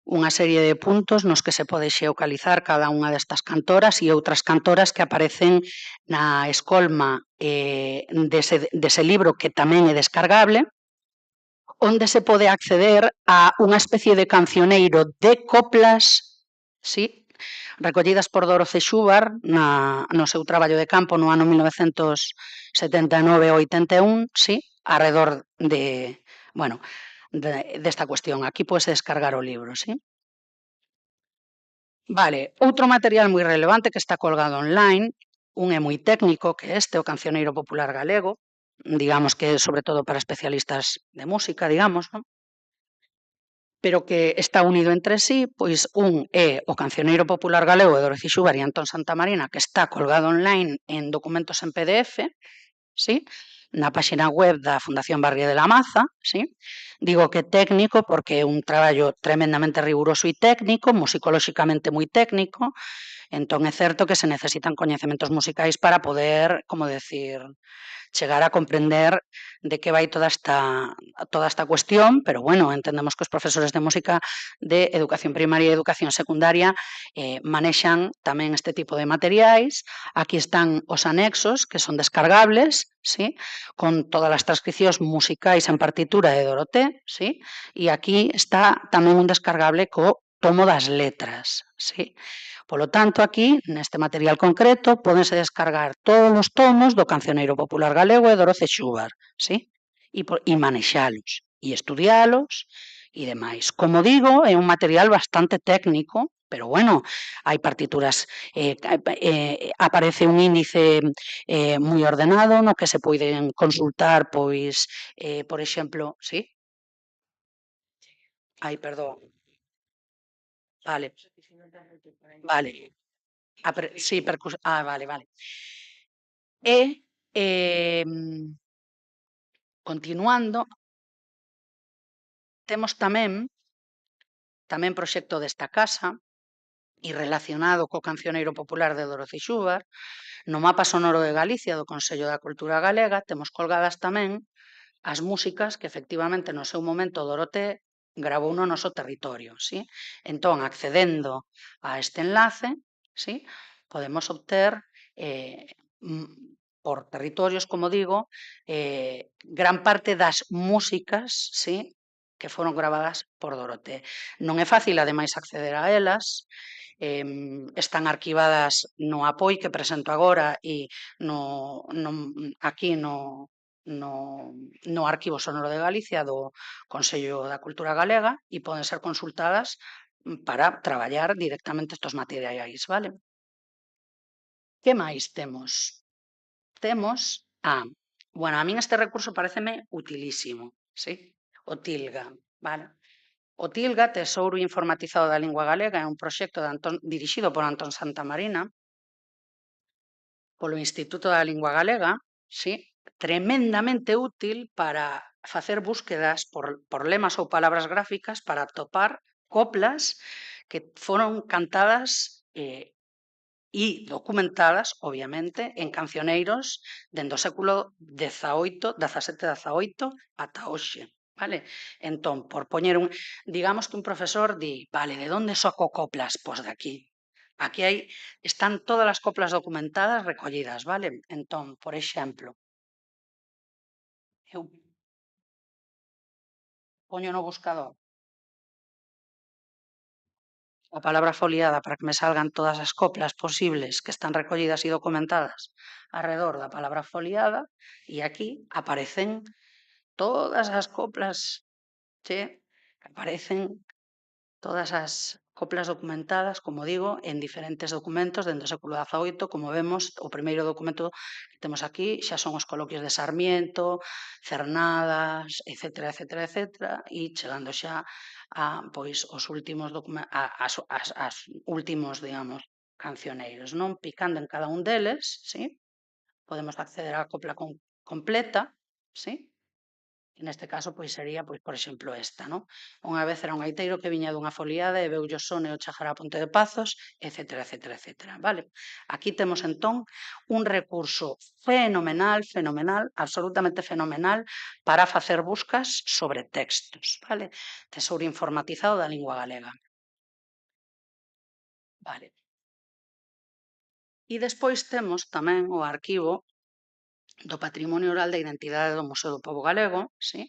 unha serie de puntos nos que se pode xeocalizar cada unha destas cantoras e outras cantoras que aparecen na escolma dese libro que tamén é descargable, onde se pode acceder a unha especie de cancioneiro de coplas, sí, recollidas por Dorothy Schubar no seu traballo de campo no ano 1979 ou 81, sí, arredor de, bueno, desta cuestión. Aquí podes descargar o libro, sí? Vale, outro material moi relevante que está colgado online, un é moi técnico, que este, o Cancioneiro Popular Galego, digamos que é sobre todo para especialistas de música, digamos, non? Pero que está unido entre sí, pois un é o Cancioneiro Popular Galego de Dorothy Schubar e Antón Santamarina, que está colgado online en documentos en PDF, sí? Na páxina web da Fundación Barrio de la Maza, sí? Digo que técnico porque é un traballo tremendamente riguroso e técnico, musicolóxicamente moi técnico, entón é certo que se necesitan coñecementos musicais para poder, como decir, chegar a comprender de que vai toda esta cuestión, pero bueno, entendemos que os profesores de música de educación primaria e educación secundaria manexan tamén este tipo de materiais. Aquí están os anexos, que son descargables, ¿sí? Con todas as transcripcións musicais en partitura de Doroté, ¿sí? E aquí está tamén un descargable co tomo das letras, ¿sí? Polo tanto, aquí, neste material concreto, pódense descargar todos os tomos do Cancioneiro Popular Galego e Dorothy Schubar, sí? E manexalos, e estudialos, e demais. Como digo, é un material bastante técnico, pero bueno, hai partituras, aparece un índice moi ordenado no que se poden consultar, pois, por exemplo, sí? Ai, perdón. Vale. Vale. Sí, vale, vale. E, continuando, temos tamén proxecto desta casa e relacionado co Cancioneiro Popular de Dorothy Schubar, no mapa sonoro de Galicia do Consello da Cultura Galega temos colgadas tamén as músicas que efectivamente no seu momento Doroté gravou no noso territorio, sí? Entón, accedendo a este enlace, sí, podemos obter por territorios, como digo, gran parte das músicas, sí, que foron gravadas por Doroté. Non é fácil, ademais, acceder a elas, están arquivadas no APOI que presento agora e aquí no Arquivo Sonoro de Galicia do Consello da Cultura Galega e poden ser consultadas para traballar directamente estes materiais, vale? Que máis temos? Temos bueno, a min este recurso pareceme utilísimo, sí? O TILGA, vale? O TILGA, Tesouro Informatizado da Lingua Galega, é un proxecto dirixido por Antón Santamarina, polo Instituto da Lingua Galega, sí? Tremendamente útil para facer búsquedas por lemas ou palabras gráficas para atopar coplas que foron cantadas e documentadas, obviamente, en cancioneiros dende o século XVII, XVII ata hoxe. Vale? Entón, por poñer digamos que un profesor di, vale, de onde soco coplas? Pois de aquí. Aquí están todas as coplas documentadas recollidas, vale? Entón, por exemplo, eu poño no buscador a palabra foliada para que me salgan todas as coplas posibles que están recollidas e documentadas alrededor da palabra foliada e aquí aparecen todas as coplas, che, aparecen todas as coplas documentadas, como digo, en diferentes documentos dentro do século XVIII, como vemos, o primeiro documento que temos aquí xa son os coloquios de Sarmiento, Cernadas, etcétera, etcétera, etcétera, e chegando xa a, pois, os últimos as últimos, digamos, cancioneiros, non? Picando en cada un deles, sí? Podemos acceder á copla completa, sí? Neste caso, pois sería, pois, por exemplo, esta, non? Unha vez era un gaiteiro que viña dunha foliada e veulle o sone o chegar a Ponte de Pazos, etcétera, etcétera, etcétera, vale? Aquí temos, entón, un recurso fenomenal, absolutamente fenomenal, para facer buscas sobre textos, vale? Tesouro informatizado da lingua galega. Vale. E despois temos tamén o arquivo do Patrimonio Oral da Identidade do Museo do Pobo Galego, sí?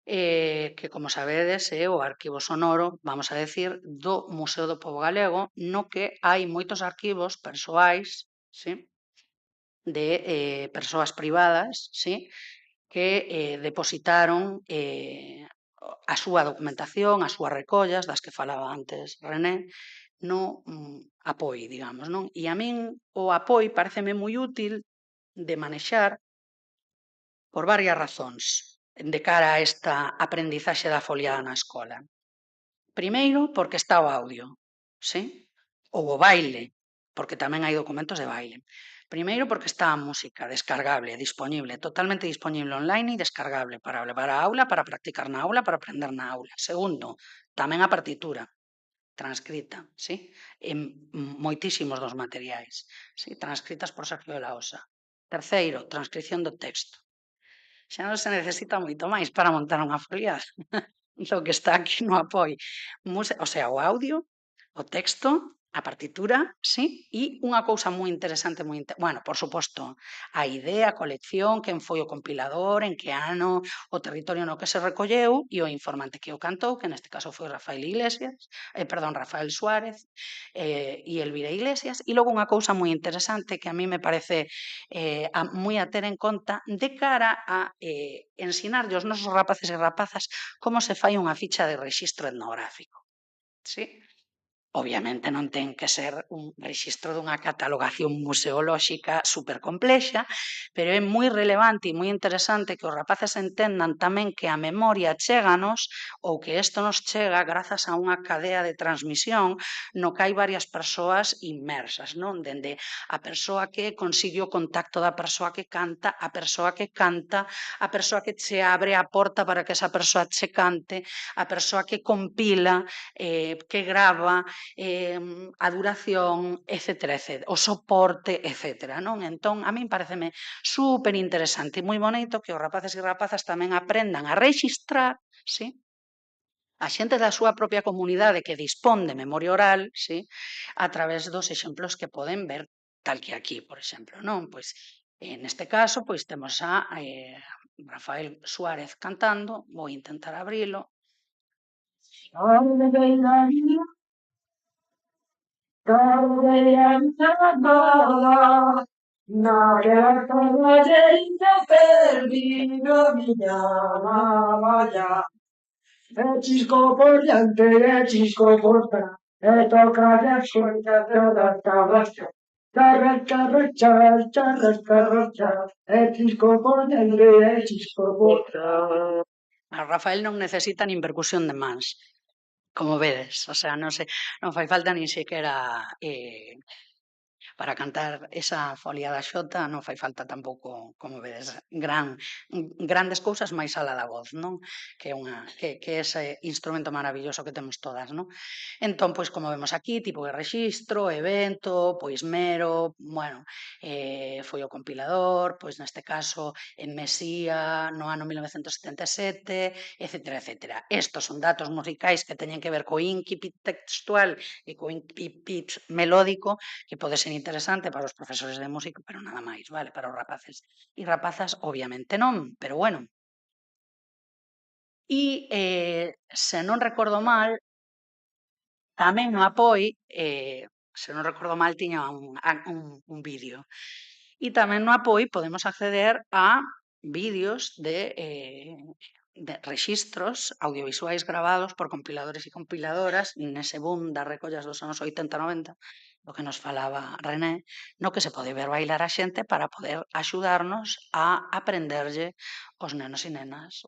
que, como sabedes, é o arquivo sonoro, vamos a decir, do Museo do Pobo Galego, no que hai moitos arquivos persoais, sí, de persoas privadas, sí, que depositaron a súa documentación, as súas recollas, das que falaba antes René, no APOI, digamos, non? E a min o APOI pareceme moi útil de manexar por varias razóns de cara a esta aprendizaxe da foliada na escola. Primeiro, porque está o audio, sí? Ou o baile, porque tamén hai documentos de baile. Primeiro, porque está a música descargable, disponible, totalmente disponible online e descargable para levar a aula, para practicar na aula, para aprender na aula. Segundo, tamén a partitura transcrita, sí? En moitísimos dos materiais, sí? Transcritas por Sergio de la Osa. Terceiro, transcripción do texto. Xa non se necesita moito máis para montar unha foliada do que está aquí no APOI. O sea, o audio, o texto, a partitura, sí, e unha cousa moi interesante, bueno, por suposto, a idea, a colección, quen foi o compilador, en que ano, o territorio no que se recolleu e o informante que o cantou, que neste caso foi Rafael Suárez e Elvira Iglesias, e logo unha cousa moi interesante que a mí me parece moi a ter en conta de cara a ensinarlle aos nosos rapaces e rapazas como se fai unha ficha de rexistro etnográfico. Sí? Obviamente non ten que ser un rexistro dunha catalogación museolóxica supercomplexa, pero é moi relevante e moi interesante que os rapaces entendan tamén que a memoria chéganos ou que isto nos chega grazas a unha cadea de transmisión no que hai varias persoas inmersas, non? Dende a persoa que consigue o contacto da persoa que canta, a persoa que canta, a persoa que che abre a porta para que esa persoa che cante, a persoa que compila, que grava, a duración, etc., o soporte, etc. Non? Entón, a min pareceme super interesante e moi bonito que os rapaces e rapazas tamén aprendan a rexistrar, sí? A xente da súa propia comunidade que dispón de memoria oral, sí? A través dos exemplos que poden ver, tal que aquí, por exemplo, non? Pois, neste caso, pois temos a Rafael Suárez cantando, vou intentar abrilo. Chisco por diante, chisco por atrás, toca de suelta todas cabras. Charra, charra, charra, charra, charra, charra, chisco por diante, chisco por atrás. A Rafael non necesita nin percusión de mans, como vedes, o sea, non fai falta nin sequera para cantar esa foliada xota, non fai falta tampouco, como vedes, grandes cousas máis alá da voz, non? Que é ese instrumento maravilloso que temos todas, non? Entón, pois, como vemos aquí, tipo de rexistro, evento, pois mero, bueno, foi o compilador, pois neste caso en Mesía, no ano 1977, etc. Estos son datos musicais que teñen que ver co incipit textual e co incipit melódico, que pode ser interesante para os profesores de música, pero nada máis, vale? Para os rapaces e rapazas, obviamente non, pero bueno. E, se non recordo mal, tamén no APOI, se non recordo mal, tiña un vídeo. E tamén no APOI podemos acceder a vídeos de rexistros audiovisuais gravados por compiladores e compiladoras nese boom das recollas dos anos 80-90, do que nos falaba René, no que se pode ver bailar a xente para poder axudarnos a aprenderlle os nenos e nenas.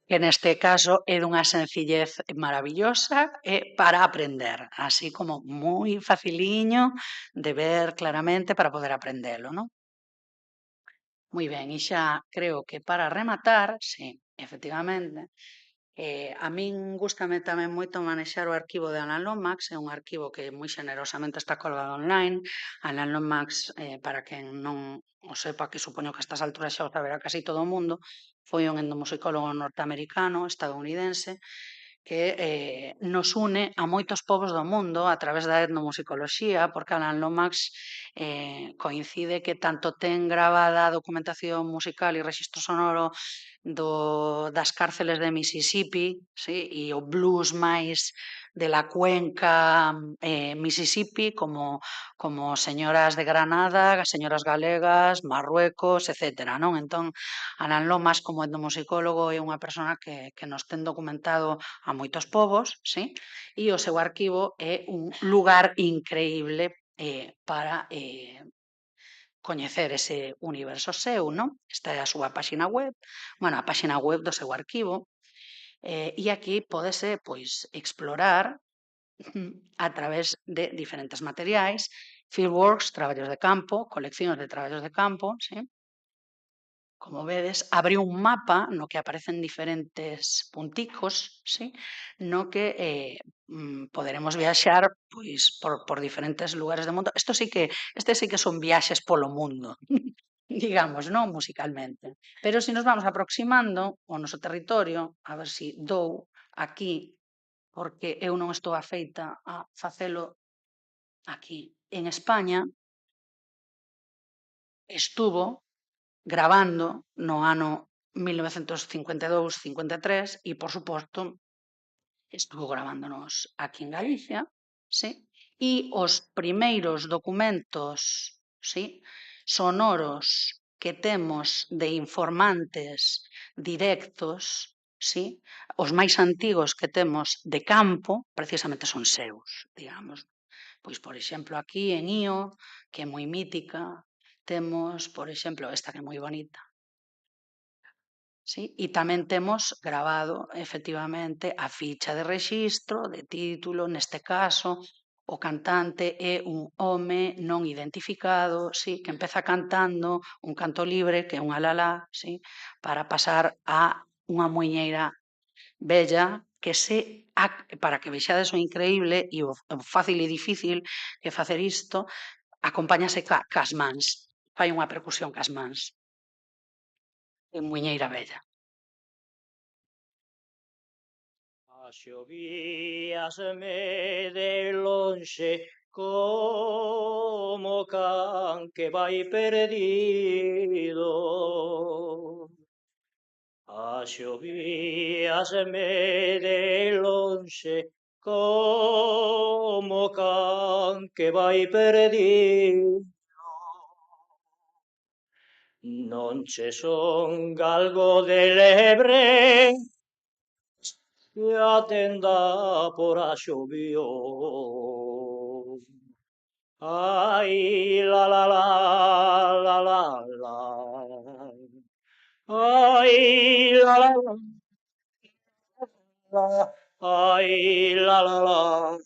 Que neste caso é dunha sencillez maravillosa para aprender, así como moi faciliño de ver claramente para poder aprendelo, non? Moi ben, e xa creo que para rematar, sí, efectivamente. A min gústame tamén moito manexar o arquivo de Alan Lomax, é un arquivo que moi xenerosamente está colgado online. Alan Lomax, para quen non o sepa, que supoño que a estas alturas xa o saberá casi todo o mundo, foi un endomusicólogo norteamericano, estadounidense, que nos une a moitos povos do mundo a través da etnomusicoloxía, porque Alan Lomax coincide que tanto ten gravada a documentación musical e rexistro sonoro das cárceles de Mississippi, sí, e o blues máis de la cuenca Mississippi, como señoras de Granada, señoras galegas, Marruecos, etc. Non? Entón, Alan Lomax, como etnomusicólogo, é unha persona que nos ten documentado a moitos povos, sí? E o seu arquivo é un lugar increíble para coñecer ese universo seu, non? Esta é a súa páxina web, bueno, a páxina web do seu arquivo, e aquí pódese, pois, explorar a través de diferentes materiais, fieldworks, traballos de campo, coleccións de traballos de campo, sí? Como vedes, abriu un mapa no que aparecen diferentes punticos, sí? No que poderemos viaxar pois por diferentes lugares do mundo. Estes sí que son viaxes polo mundo, digamos, non musicalmente. Pero se nos vamos aproximando ao noso territorio, a ver se dou aquí, porque eu non estou afeita a facelo aquí. En España estuvo gravando no ano 1952-53 e, por suposto, estuvo gravándonos aquí en Galicia, sí? E os primeiros documentos, sí, sonoros que temos de informantes directos, sí, os máis antigos que temos de campo, precisamente son seus, digamos. Pois, por exemplo, aquí en Ío, que é moi mítica, temos, por exemplo, esta que é moi bonita. Sí? E tamén temos gravado, efectivamente, a ficha de rexistro, de título, neste caso, o cantante é un home non identificado, sí? Que empeza cantando un canto libre, que é un alalá, sí? Para pasar a unha muiñeira bella para que vexades o increíble e o fácil e difícil que facer isto, acompáñase cas mans, fai unha percusión cas mans, en muiñeira bella. Axovíasme de lonxe como can que vai perdido. Axovíasme de lonxe como can que vai perdido. Non che son galgo de lebre, que a tenda por axovió. Ai, la la la, la la la. Ai, la la la, ai, la la la,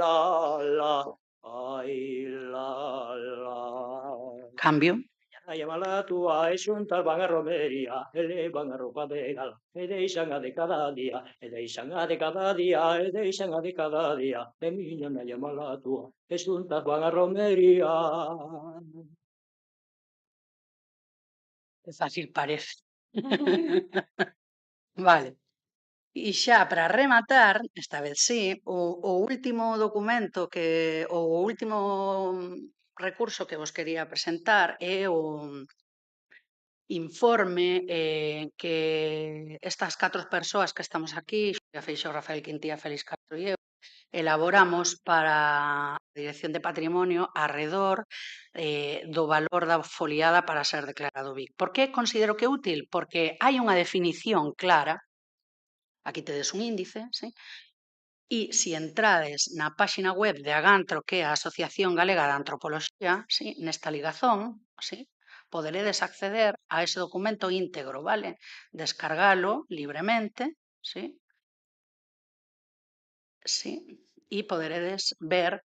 la la, ai, la la. Cambio. A llamala túa e xuntas van a romería, e levan a roupa de gala, e deixan a de cada día, e deixan a de cada día, e deixan a de cada día, e miña na llamala túa, e xuntas van a romería. Que fácil parece. Vale. E xa para rematar, esta vez sí, o último documento o último recurso que vos quería presentar é o informe que estas 4 persoas que estamos aquí, Xulia Feixóo, Rafael Quintía, Félix Castro e eu, elaboramos para a Dirección de Patrimonio arredor do valor da foliada para ser declarado BIC. Por que considero que é útil? Porque hai unha definición clara, aquí tedes un índice, sí? E se entrades na páxina web de Agantro, que é a Asociación Galega de Antropoloxía, sí? Nesta ligazón, sí? Poderedes acceder a ese documento íntegro, vale? Descargalo libremente, sí? Sí, e poderedes ver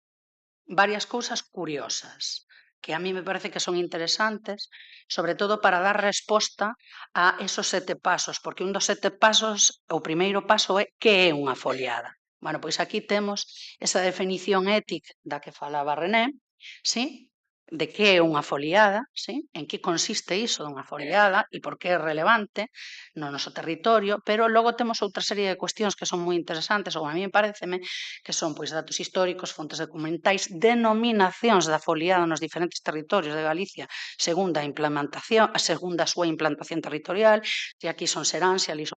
varias cousas curiosas. que a mí me parece que son interesantes, sobre todo para dar resposta a esos 7 pasos, porque un dos 7 pasos, o primeiro paso é que é unha foliada. Bueno, pois aquí temos esa definición ética da que falaba René, sí? De que é unha foliada, sí? En que consiste iso dunha foliada e por que é relevante no noso territorio, pero logo temos outra serie de cuestións que son moi interesantes, ou a mí pareceme, que son pois datos históricos, fontes documentais, denominacións da foliada nos diferentes territorios de Galicia, segunda a súa implantación territorial, se aquí son serán, se ali son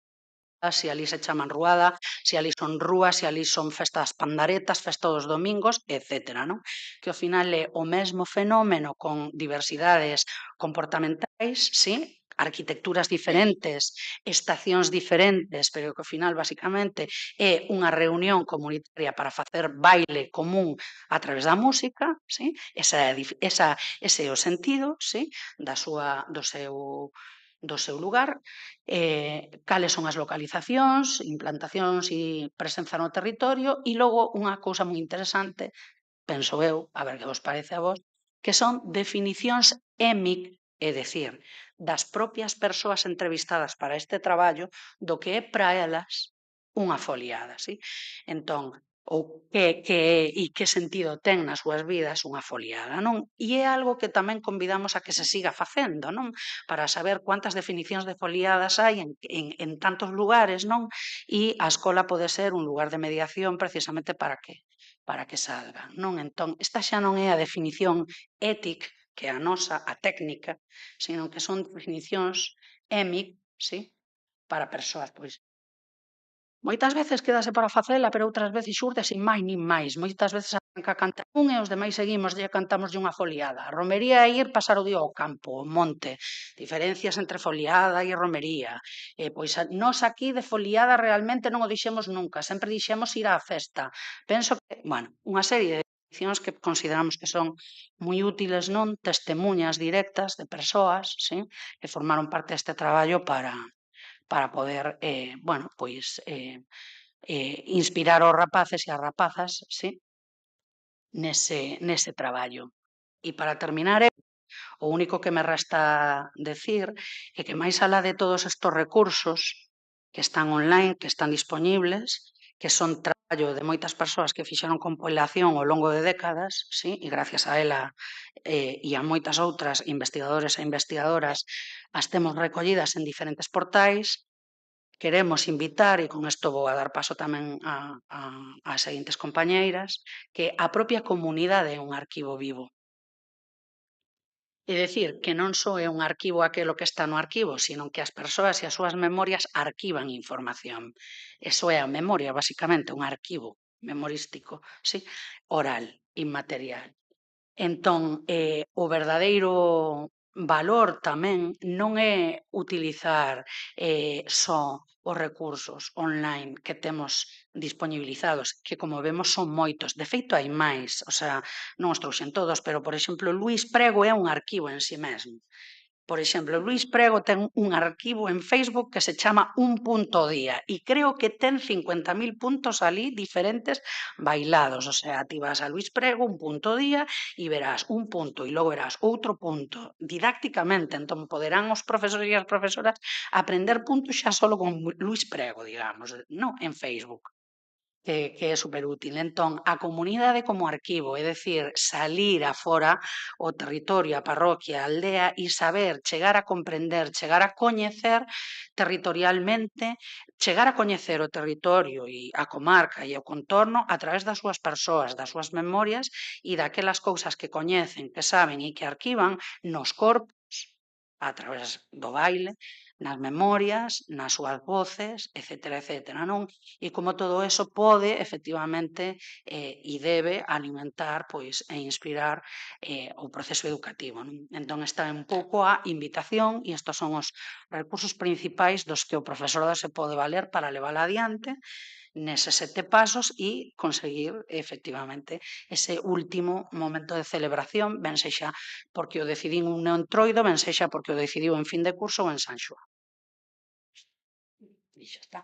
se ali se chaman ruada, se ali son rúas, se ali son festa das pandaretas, festa dos domingos, etc. Non? Que ao final é o mesmo fenómeno con diversidades comportamentais, sí? Arquitecturas diferentes, estacións diferentes, pero que ao final, basicamente, é unha reunión comunitaria para facer baile común a través da música, sí? Ese é o sentido, sí? Do seu lugar, cales son as localizacións, implantacións e presenza no territorio e logo unha cousa moi interesante, penso eu, a ver que vos parece a vos, que son definicións EMIC, é dicir, das propias persoas entrevistadas para este traballo do que é para elas unha foliada, sí? Entón, ou que sentido ten nas súas vidas unha foliada, non? E é algo que tamén convidamos a que se siga facendo, non? Para saber cuántas definicións de foliadas hai en tantos lugares, non? E a escola pode ser un lugar de mediación precisamente para que salgan, non? Entón, esta xa non é a definición ética, que é a nosa, a técnica, sino que son definicións EMIC, sí? Para persoas, pois, moitas veces quédase para facela, pero outras veces xurde sin máis nin máis. Moitas veces arranca a cantar un e os demais seguimos e cantamoslle unha foliada. A romería é ir pasar o día ao campo, ao monte. Diferencias entre foliada e romería. Pois nós aquí de foliada realmente non o dixemos nunca, sempre dixemos ir á festa. Penso que, bueno, unha serie de definicións que consideramos que son moi útiles, non? Testemuñas directas de persoas, sí? Que formaron parte deste traballo para poder, bueno, pois, inspirar aos rapaces e as rapazas, sí? Nese traballo. E para terminar, o único que me resta decir é que máis alá de todos estes recursos que están online, que están dispoñibles, que son traballo de moitas persoas que fixeron compilación ao longo de décadas, sí? E gracias a ela e a moitas outras investigadores e investigadoras as temos recollidas en diferentes portais. Queremos invitar, e con isto vou a dar paso tamén ás seguintes compañeiras, que a propia comunidade é un arquivo vivo. É dicir, que non só é un arquivo aquelo que está no arquivo, sino que as persoas e as súas memorias arquivan información. Eso é a memoria, basicamente, un arquivo memorístico, sí? Oral, inmaterial. Entón, o verdadeiro valor tamén non é utilizar só os recursos online que temos disponibilizados, que como vemos son moitos. De feito, hai máis, o sea, non os trouxen todos, pero, por exemplo, Luís Prego é un arquivo en si mesmo. Por exemplo, Luís Prego ten un arquivo en Facebook que se chama Un punto día e creo que ten 50.000 puntos ali diferentes bailados. O sea, ti vas a Luís Prego, Un punto día e verás un punto e logo verás outro punto didácticamente. Entón, poderán os profesores e as profesoras aprender puntos xa solo con Luís Prego, digamos, non en Facebook. Que é superútil. Entón, a comunidade como arquivo, é dicir, salir afora o territorio, a parroquia, a aldea e saber, chegar a comprender, chegar a coñecer territorialmente, chegar a coñecer o territorio e a comarca e o contorno a través das súas persoas, das súas memorias e daquelas cousas que coñecen, que saben e que arquivan nos corpos, a través do baile, nas memorias, nas súas voces, etcétera, non? E como todo eso pode, efectivamente, e debe alimentar, pois, e inspirar o proceso educativo, non? Entón, está un pouco a invitación e estes son os recursos principais dos que o profesorado se pode valer para levar adiante neses 7 pasos e conseguir, efectivamente, ese último momento de celebración, ben sexa porque o decidín un neontroido, ben sexa porque o decidiu en fin de curso ou en San Xoán. E xa está.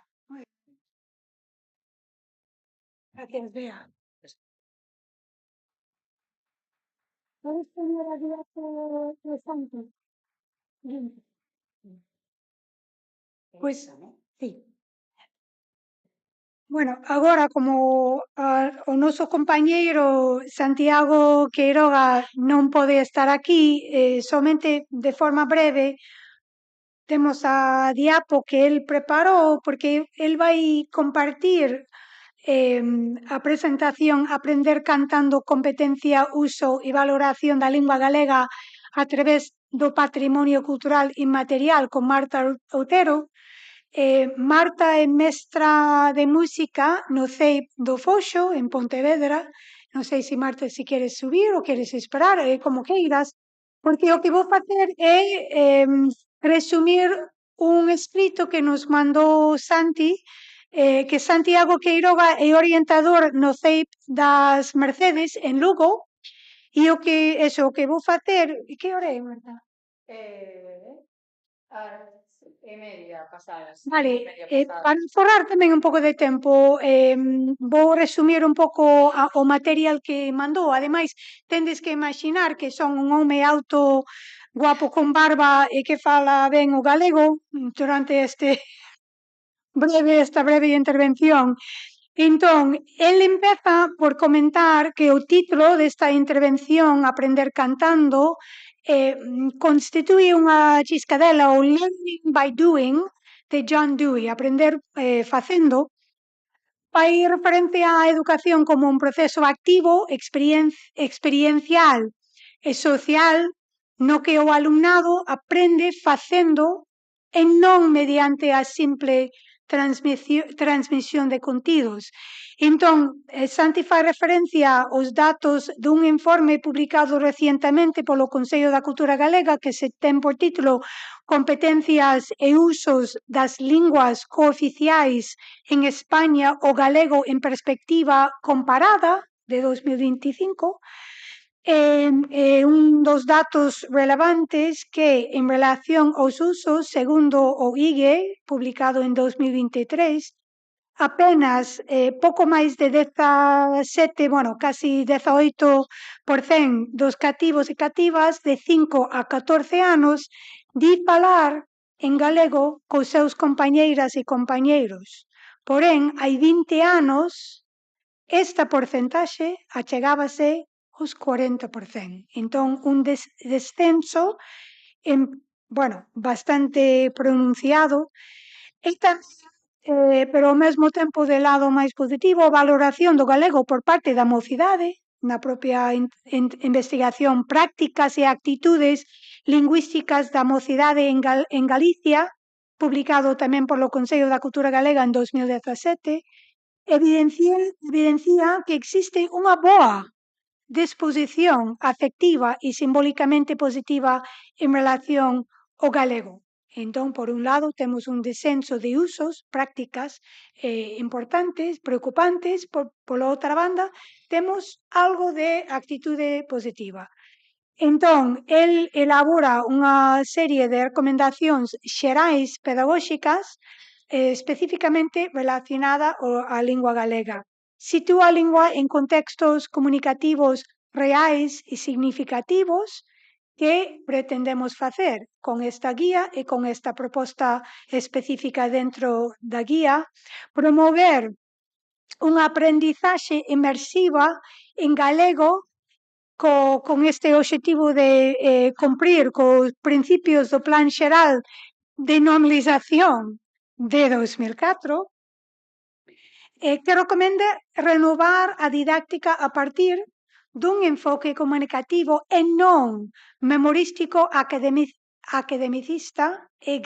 Gracias, Bea. ¿Puedes poner a diapo de Santi? Pois, sí. Bueno, agora como o noso compañeiro Santiago Queiroga non pode estar aquí, somente de forma breve temos a diapo que el preparou porque el vai compartir a presentación Aprender cantando, competencia, uso e valoración da lingua galega a través do patrimonio cultural inmaterial con Marta Outero. Marta é mestra de música no CEIP do Foxo, en Pontevedra. Non sei se Marta se queres subir ou queres esperar, como queiras, porque o que vou facer é resumir un escrito que nos mandou Santi, que Santiago Queiroga é orientador no CEIP das Mercedes en Lugo, e o que vou facer... Que hora é, Marta? Vale, para forrar tamén un pouco de tempo, vou resumir un pouco o material que mandou. Ademais, tendes que imaginar que son un home alto, guapo, con barba e que fala ben o galego durante esta breve intervención. Entón, el empeza por comentar que o título desta intervención, Aprender cantando, constitúe unha chiscadela, o Learning by Doing, de John Dewey, aprender facendo, fai referencia á educación como un proceso activo, experiencial e social no que o alumnado aprende facendo e non mediante a simple transmisión de contidos. Entón, Santi fai referencia aos datos dun informe publicado recientemente polo Consello da Cultura Galega que se ten por título Competencias e usos das linguas cooficiais en España, o galego en perspectiva comparada, de 2025, un dos datos relevantes que en relación aos usos, segundo o IGE, publicado en 2023, apenas pouco máis de 17, casi 18% dos cativos e cativas de 5 a 14 anos di falar en galego cos seus compañeiras e compañeiros. Porén, hai 20 anos, esta porcentaxe achegábase aos 40%. Entón, un descenso bastante pronunciado e tamén, pero ao mesmo tempo de lado máis positivo, a valoración do galego por parte da mocidade na propia investigación prácticas e actitudes lingüísticas da mocidade en Galicia, publicado tamén polo Consello da Cultura Galega en 2017, evidencia que existe unha boa disposición afectiva e simbólicamente positiva en relación ao galego. Entón, por un lado, temos un descenso de usos, prácticas importantes, preocupantes, pola outra banda, temos algo de actitude positiva. Entón, el elabora unha serie de recomendacións xerais pedagóxicas especificamente relacionada á lingua galega. Sitúa a lingua en contextos comunicativos reais e significativos que pretendemos facer con esta guía e con esta proposta específica dentro da guía, promover unha aprendizaxe inmersiva en galego con este obxectivo de cumprir cos principios do Plan Xeral de Normalización de 2004, que recomenda renovar a didáctica a partir dun enfoque comunicativo e non memorístico academicista e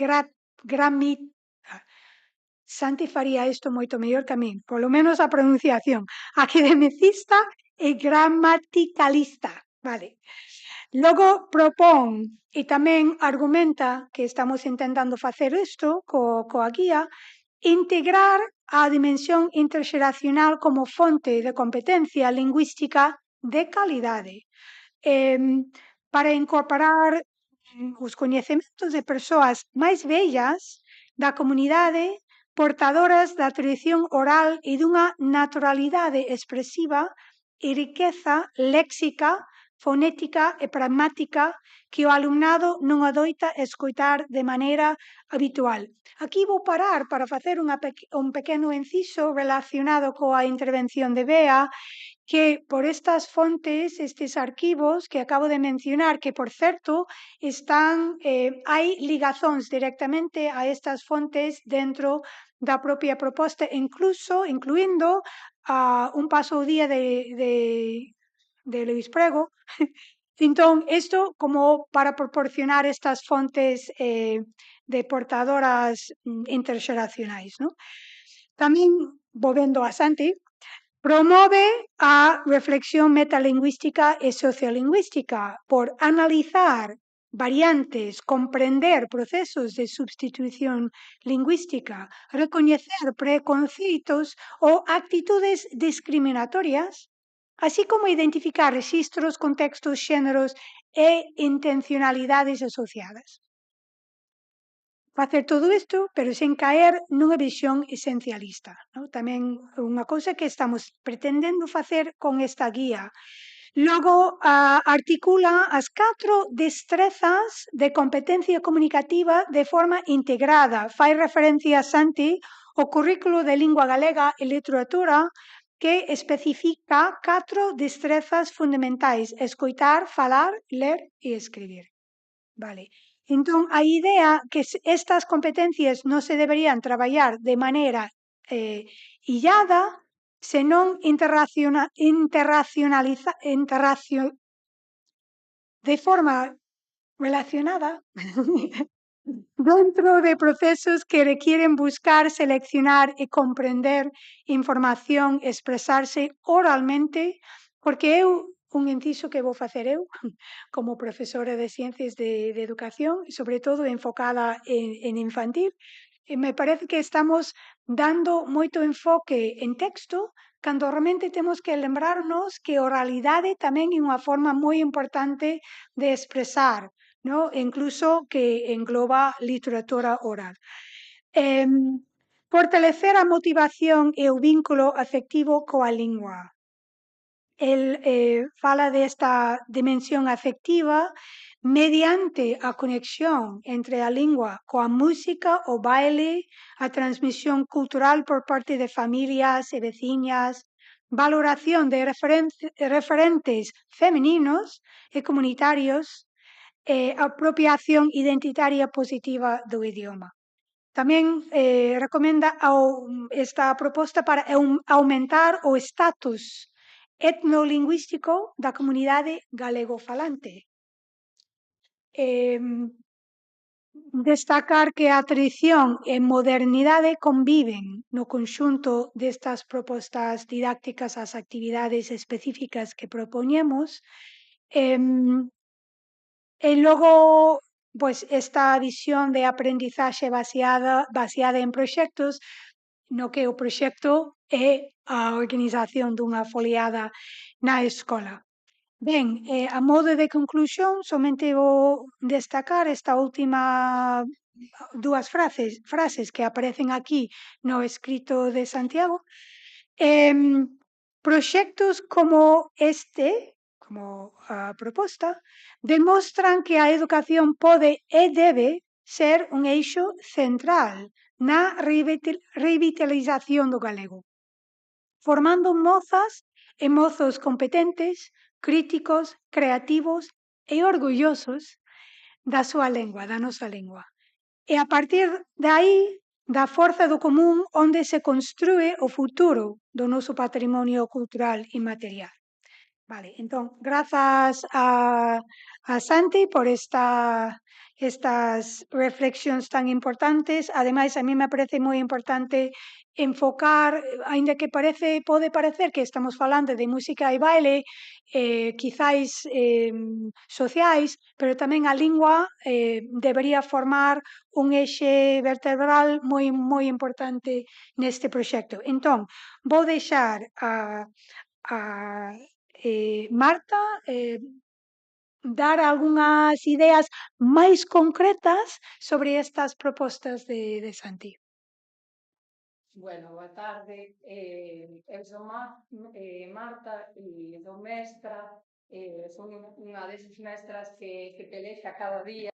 Santi faría isto moito mellor que a min, polo menos a pronunciación, academicista e gramaticalista, vale. Logo propón e tamén argumenta que estamos intentando facer isto coa guía, integrar a dimensión interxeracional como fonte de competencia lingüística de calidade para incorporar os coñecementos de persoas máis vellas da comunidade, portadoras da tradición oral e dunha naturalidade expresiva e riqueza léxica fonética e pragmática que o alumnado non adoita escoitar de maneira habitual. Aquí vou parar para facer un pequeno inciso relacionado coa intervención de Bea, que por estas fontes, estes arquivos que acabo de mencionar, que por certo hai ligazóns directamente a estas fontes dentro da propia proposta, incluindo un paso ao día de Luís Prego. Entón, isto como para proporcionar estas fontes de portadoras interxeracionais, non? Tamén, volvendo a Santi, promove a reflexión metalingüística e sociolingüística por analizar variantes, comprender procesos de substitución lingüística, recoñecer preconceitos ou actitudes discriminatorias, así como identificar rexistros, contextos, xéneros e intencionalidades asociadas. Facer todo isto, pero sen caer nunha visión esencialista, non? Tamén unha cousa que estamos pretendendo facer con esta guía. Logo, articula as 4 destrezas de competencia comunicativa de forma integrada. Fai referencia a Santi o currículo de lingua galega e literatura que especifica 4 destrezas fundamentais: escoitar, falar, ler e escribir. Vale. Entón, a idea que estas competencias non se deberían traballar de maneira illada, senón de forma relacionada dentro de procesos que requieren buscar, seleccionar e comprender información, expresarse oralmente, porque un inciso que vou facer eu, como profesora de Ciencias de Educación, sobre todo enfocada en infantil, me parece que estamos dando moito enfoque en texto, cando realmente temos que lembrarnos que a oralidade tamén é unha forma moi importante de expresar, ¿no? Incluso que engloba literatura oral. Fortalecer a motivación e o vínculo afectivo coa lingua. El fala desta dimensión afectiva mediante a conexión entre a lingua coa música, o baile, a transmisión cultural por parte de familias e veciñas, valoración de referentes femininos e comunitarios, apropiación identitaria positiva do idioma. Tamén recomenda esta proposta para aumentar o estatus etnolingüístico da comunidade galegofalante. Destacar que a tradición e modernidade conviven no conxunto destas propostas didácticas, as actividades específicas que propoñemos, e logo pois esta visión de aprendizaxe baseada en proxectos, no que o proxecto é a organización dunha foliada na escola. Ben, a modo de conclusión, somente vou destacar esta última dúas frases que aparecen aquí no escrito de Santiago. Proxectos como este, como a proposta, demostran que a educación pode e debe ser un eixo central na revitalización do galego, formando mozas e mozos competentes, críticos, creativos e orgullosos da súa lengua, da nosa lengua. E a partir de aí, da forza do común, onde se construe o futuro do noso patrimonio cultural inmaterial. Vale, entón, grazas a Santi por estas reflexións tan importantes. Ademais, a mí me parece moi importante enfocar, aínda que pode parecer que estamos falando de música e baile, quizáis sociais, pero tamén a lingua debería formar un eixe vertebral moi importante neste proxecto. Entón, vou deixar a Marta dar algunhas ideas máis concretas sobre estas propostas de Santi. Bueno, boa tarde. Eu son Marta e son mestra Son unha desas mestras que pelexa cada día.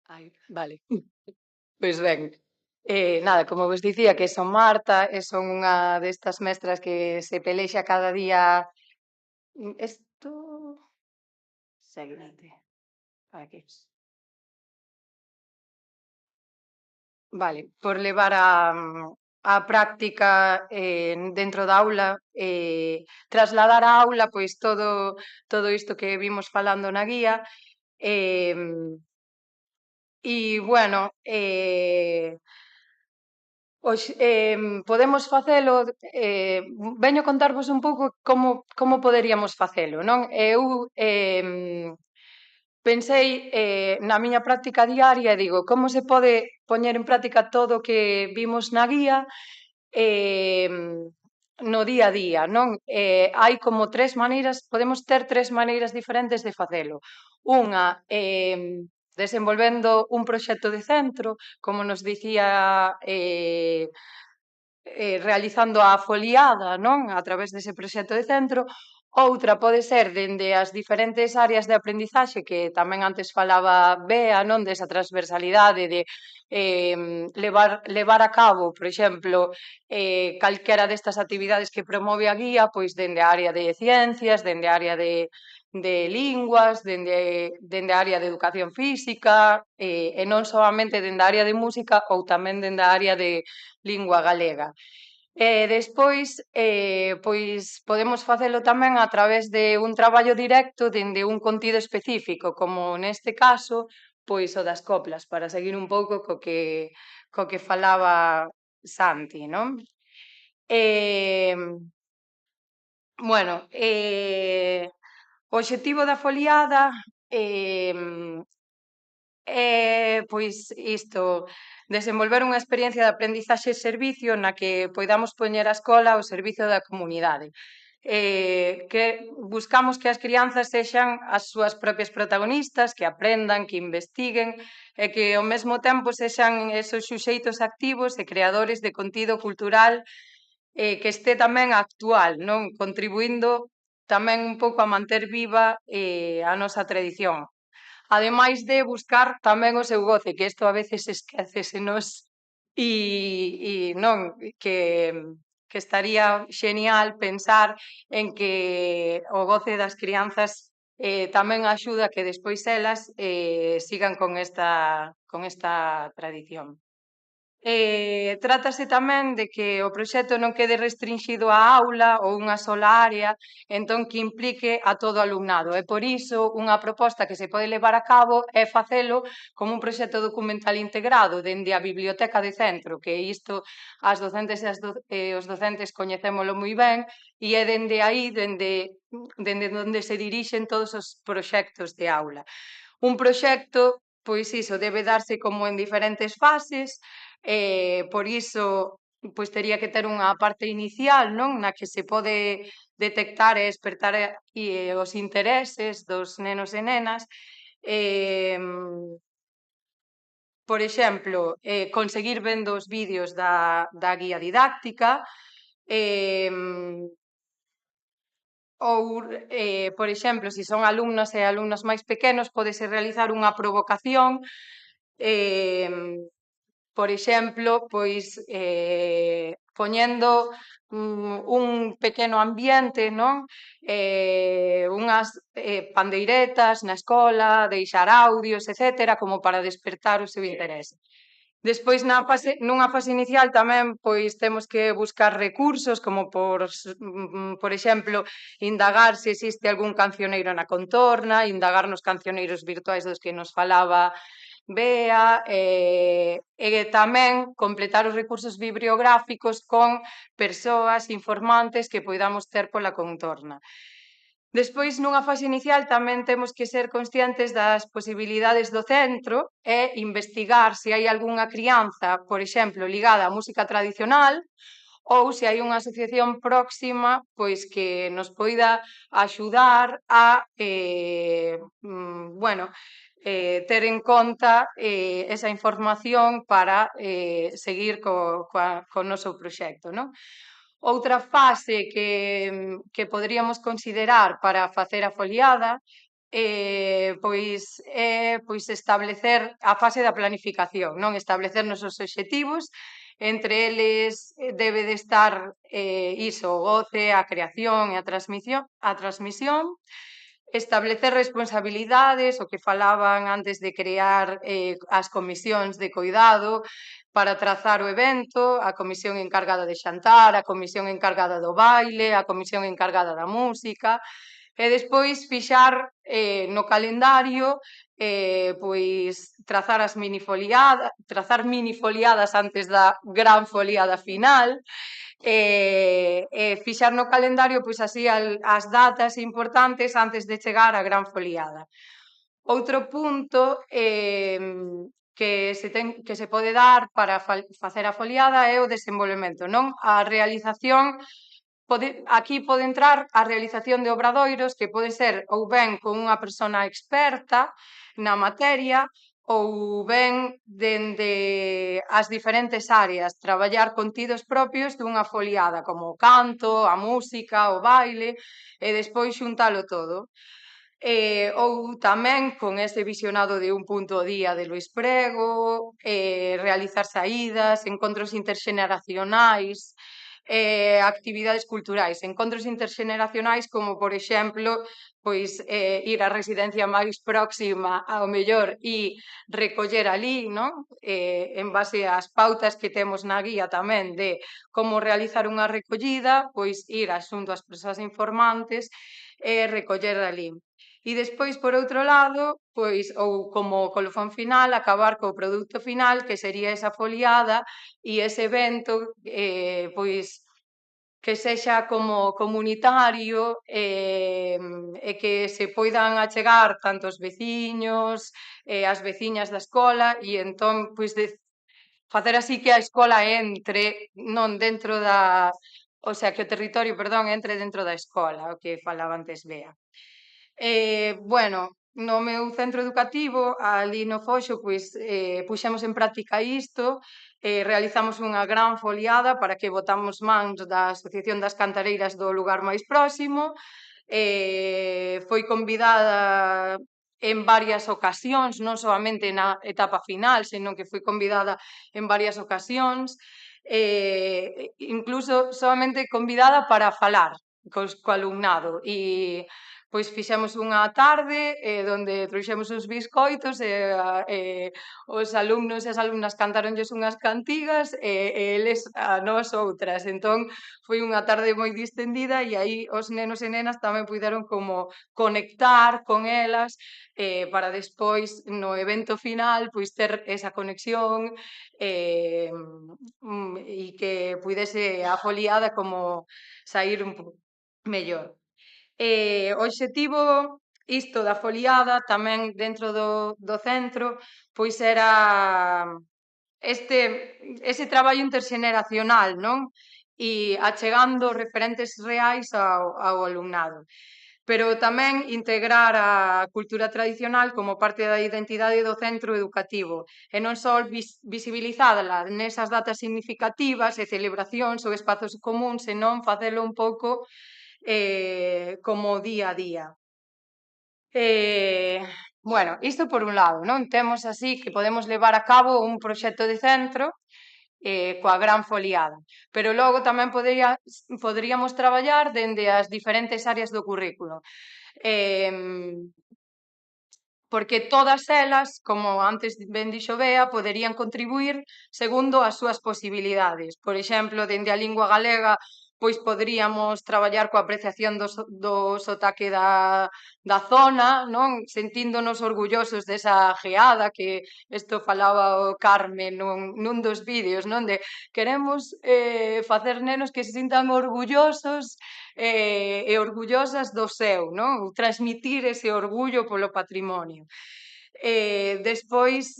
Ai, vale. Pois ben, nada, como vos dicía, que son Marta e son unha destas mestras que se pelexa cada día. Isto... Seguinte. Aquí. Vale, por levar a práctica dentro da aula, trasladar á aula pois todo isto que vimos falando na guía. E, bueno, podemos facelo, veño contarvos un pouco como poderíamos facelo, non? Eu pensei na miña práctica diaria e digo, como se pode poñer en práctica todo o que vimos na guía no día a día, non? Hai como podemos ter tres maneiras diferentes de facelo. Unha, desenvolvendo un proxecto de centro, como nos dicía, realizando a foliada, non? A través dese proxecto de centro. Outra pode ser dende as diferentes áreas de aprendizaxe que tamén antes falaba Bea, non? Desa transversalidade de levar a cabo, por exemplo, calquera destas actividades que promove a guía, pois dende a área de ciencias, dende a área de linguas, dende a área de educación física, e non solamente dende a área de música ou tamén dende a área de lingua galega. Despois, pois podemos facelo tamén a través de un traballo directo dende un contido específico, como neste caso, pois o das coplas, para seguir un pouco co que falaba Santi, non? Bueno, o obxectivo da foliada pois isto, desenvolver unha experiencia de aprendizaxe e servicio na que poidamos poñer a escola ao servizo da comunidade. Que buscamos que as crianzas sexan as súas propias protagonistas, que aprendan, que investiguen e que ao mesmo tempo sexan esos suxeitos activos e creadores de contido cultural que este tamén actual, non? Contribuindo tamén un pouco a manter viva a nosa tradición. Ademais de buscar tamén o seu goce, que isto a veces esquécesenos non, que estaría xenial pensar en que o goce das crianzas tamén axuda que despois elas sigan con esta tradición. Trátase tamén de que o proxecto non quede restringido á aula ou unha sola área, entón que implique a todo o alumnado. E por iso, unha proposta que se pode levar a cabo é facelo como un proxecto documental integrado dende a biblioteca de centro, que isto as docentes e os docentes coñecémolo moi ben, e é dende aí, dende onde se dirixen todos os proxectos de aula. Un proxecto, pois iso, debe darse como en diferentes fases, por iso pois tería que ter unha parte inicial, non? Na que se pode detectar e despertar os intereses dos nenos e nenas. Por exemplo, conseguir vendo os vídeos da guía didáctica, ou, por exemplo, se son alumnas e alumnos máis pequenos, pódese realizar unha provocación, por exemplo, pois poñendo un pequeno ambiente, non? Unhas pandeiretas na escola, deixar audios, etcétera, como para despertar o seu interese. Despois, nunha fase inicial tamén pois temos que buscar recursos como por exemplo, indagar se existe algún cancioneiro na contorna, indagar nos cancioneiros virtuais dos que nos falaba Bea, e tamén completar os recursos bibliográficos con persoas informantes que poidamos ter pola contorna. Despois, nunha fase inicial, tamén temos que ser conscientes das posibilidades do centro e investigar se hai algunha crianza, por exemplo, ligada á música tradicional ou se hai unha asociación próxima pois que nos poida axudar a ter en conta esa información para seguir co noso proxecto, non? Outra fase que poderíamos considerar para facer a foliada pois establecer a fase da planificación, non? Establecernos os obxectivos, entre eles debe de estar iso, o goce, a creación e a transmisión, establecer responsabilidades, o que falaban antes de crear as comisións de coidado para trazar o evento, a comisión encargada de xantar, a comisión encargada do baile, a comisión encargada da música, e despois fixar no calendario pois trazar mini foliadas antes da gran foliada final, fixar no calendario pois así as datas importantes antes de chegar á gran foliada. Outro punto que se pode dar para facer a foliada é o desenvolvemento, non? A realización aquí pode entrar a realización de obradoiros que pode ser ou ben con unha persona experta na materia ou ben dende as diferentes áreas, traballar contidos propios dunha foliada, como o canto, a música, o baile, e despois xuntalo todo. Ou tamén con ese visionado de un punto ao día de Luís Prego, realizar saídas, encontros interxeneracionais, actividades culturais, encontros interxeneracionais como, por exemplo, pois ir á residencia máis próxima ao mellor e recoller ali, non? En base ás pautas que temos na guía tamén de como realizar unha recollida, pois ir xunto ás persoas informantes e recoller ali. E despois, por outro lado, pois, ou como colofón final, acabar co produto final, que sería esa foliada e ese evento, pois, que sexa como comunitario e que se poidan achegar tanto os veciños, as veciñas da escola e entón, pois, facer así que a escola entre non dentro da... O sea, que o territorio, perdón, entre dentro da escola, o que falaba antes Bea. Bueno, no meu centro educativo, ali no Foxo, pois puxemos en práctica isto, realizamos unha gran foliada para que botamos mans da Asociación das Cantareiras do lugar máis próximo, foi convidada en varias ocasións, non solamente na etapa final, senón que foi convidada en varias ocasións, incluso solamente convidada para falar co alumnado e pois fixemos unha tarde onde trouxemos uns biscoitos e os alumnos e as alumnas cantáronlles unhas cantigas e eles a nós outras. Entón, foi unha tarde moi distendida e aí os nenos e nenas tamén puideron como conectar con elas para despois, no evento final, pois ter esa conexión e que puidese a foliada como sair un pouco mellor. O obxectivo isto da foliada tamén dentro do centro pois era ese traballo interxeneracional, non? E achegando referentes reais ao alumnado. Pero tamén integrar a cultura tradicional como parte da identidade do centro educativo e non só visibilizadala nesas datas significativas e celebracións ou espazos comuns, senón facelo un pouco como día a día. Bueno, isto por un lado, non? Temos así que podemos levar a cabo un proxecto de centro coa gran foliada, pero logo tamén poderíamos traballar dende as diferentes áreas do currículo, porque todas elas, como antes ben dixo Bea, poderían contribuir segundo as súas posibilidades. Por exemplo, dende a lingua galega, pois poderíamos traballar coa apreciación do sotaque da zona, non? Sentíndonos orgullosos desa geada, que isto falaba o Carme nun dos vídeos, non? De queremos facer nenos que se sintan orgullosos e orgullosas do seu, non? Transmitir ese orgullo polo patrimonio. Despois,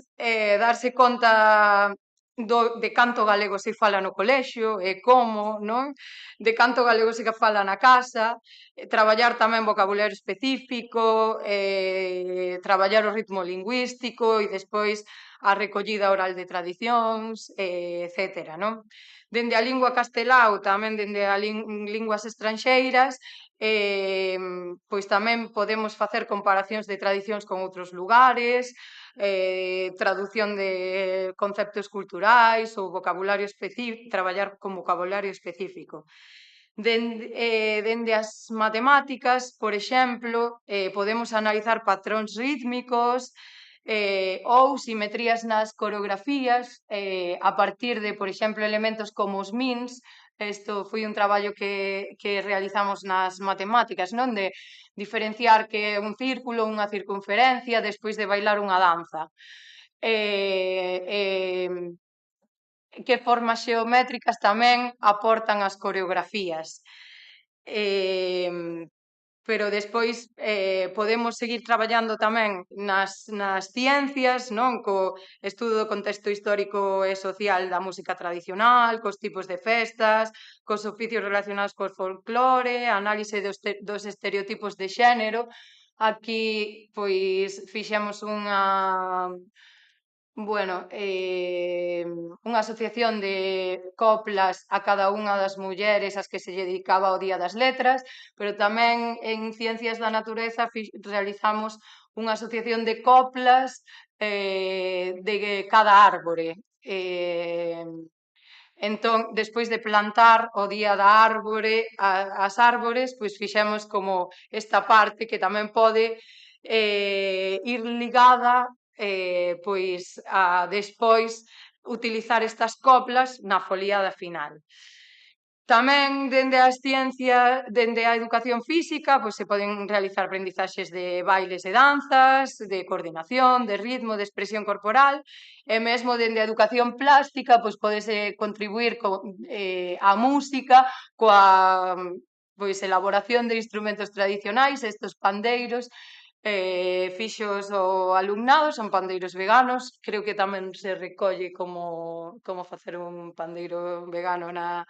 darse conta de canto galego se fala no colexio e como, non? De canto galego se fala na casa, traballar tamén vocabulario específico, traballar o ritmo lingüístico e despois a recollida oral de tradicións, etcétera, non? Dende a lingua castelá ou tamén dende a linguas estranxeiras, pois tamén podemos facer comparacións de tradicións con outros lugares, traducción de conceptos culturais ou vocabulario específico, traballar con vocabulario específico. Dende as matemáticas, por exemplo, podemos analizar patróns rítmicos ou simetrías nas coreografías a partir de, por exemplo, elementos como os mins. Isto foi un traballo que realizamos nas matemáticas, non? De diferenciar que é un círculo, unha circunferencia, despois de bailar unha danza. Que formas xeométricas tamén aportan as coreografías. Pero despois podemos seguir traballando tamén nas ciencias, non? Co estudo do contexto histórico e social da música tradicional, cos tipos de festas, cos oficios relacionados cos folclore, análise dos estereotipos de xénero. Aquí, pois, fixemos unha asociación de coplas a cada unha das mulleres ás que se lle dedicaba o Día das Letras, pero tamén en Ciencias da Natureza realizamos unha asociación de coplas de cada árbore. Entón, despois de plantar o Día da Árbore, as árbores, pois fixemos como esta parte que tamén pode ir ligada pois a despois utilizar estas coplas na foliada final. Tamén dende as ciencias, dende a educación física, pois se poden realizar aprendizaxes de bailes e danzas, de coordinación, de ritmo, de expresión corporal, e mesmo dende a educación plástica, pois podese contribuir a música coa pois elaboración de instrumentos tradicionais, estes pandeiros, fixos o alumnado, son pandeiros veganos, creo que tamén se recolle como facer un pandeiro vegano na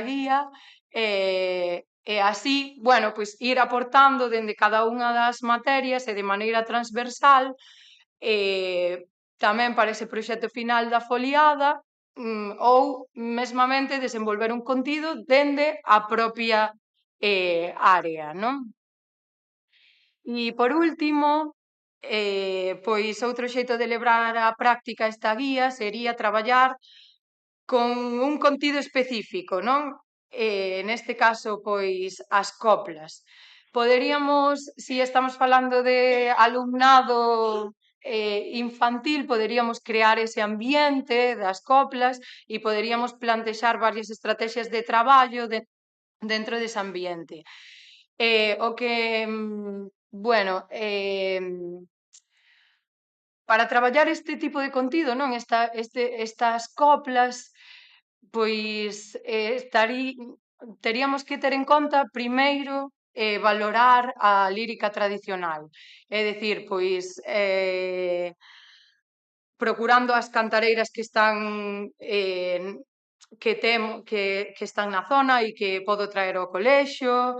guía, e así, pois ir aportando dende cada unha das materias e de maneira transversal, tamén para ese proxecto final da foliada, ou mesmamente desenvolver un contido dende a propia área, non? E por último, pois outro xeito de levar á práctica esta guía sería traballar con un contido específico, non? Neste caso, pois, as coplas. Poderíamos, se estamos falando de alumnado infantil, poderíamos crear ese ambiente das coplas e poderíamos plantexar varias estrategias de traballo dentro dese ambiente. O que, para traballar este tipo de contido, non? Estas coplas, pois teríamos que ter en conta primeiro valorar a lírica tradicional, é dicir, pois procurando as cantareiras que están que están na zona e que podo traer ao colexio,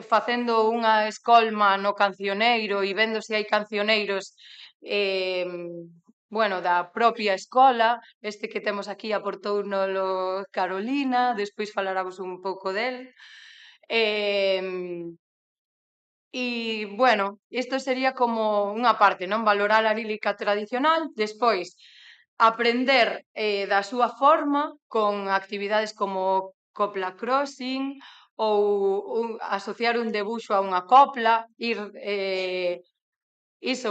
facendo unha escolma no cancioneiro e vendo se hai cancioneiros da propia escola. Este que temos aquí aportounolo Carolina, despois falaramos un pouco del. Isto sería como unha parte, non? Valorar a lírica tradicional, despois aprender da súa forma con actividades como copla crossing ou asociar un debuxo a unha copla,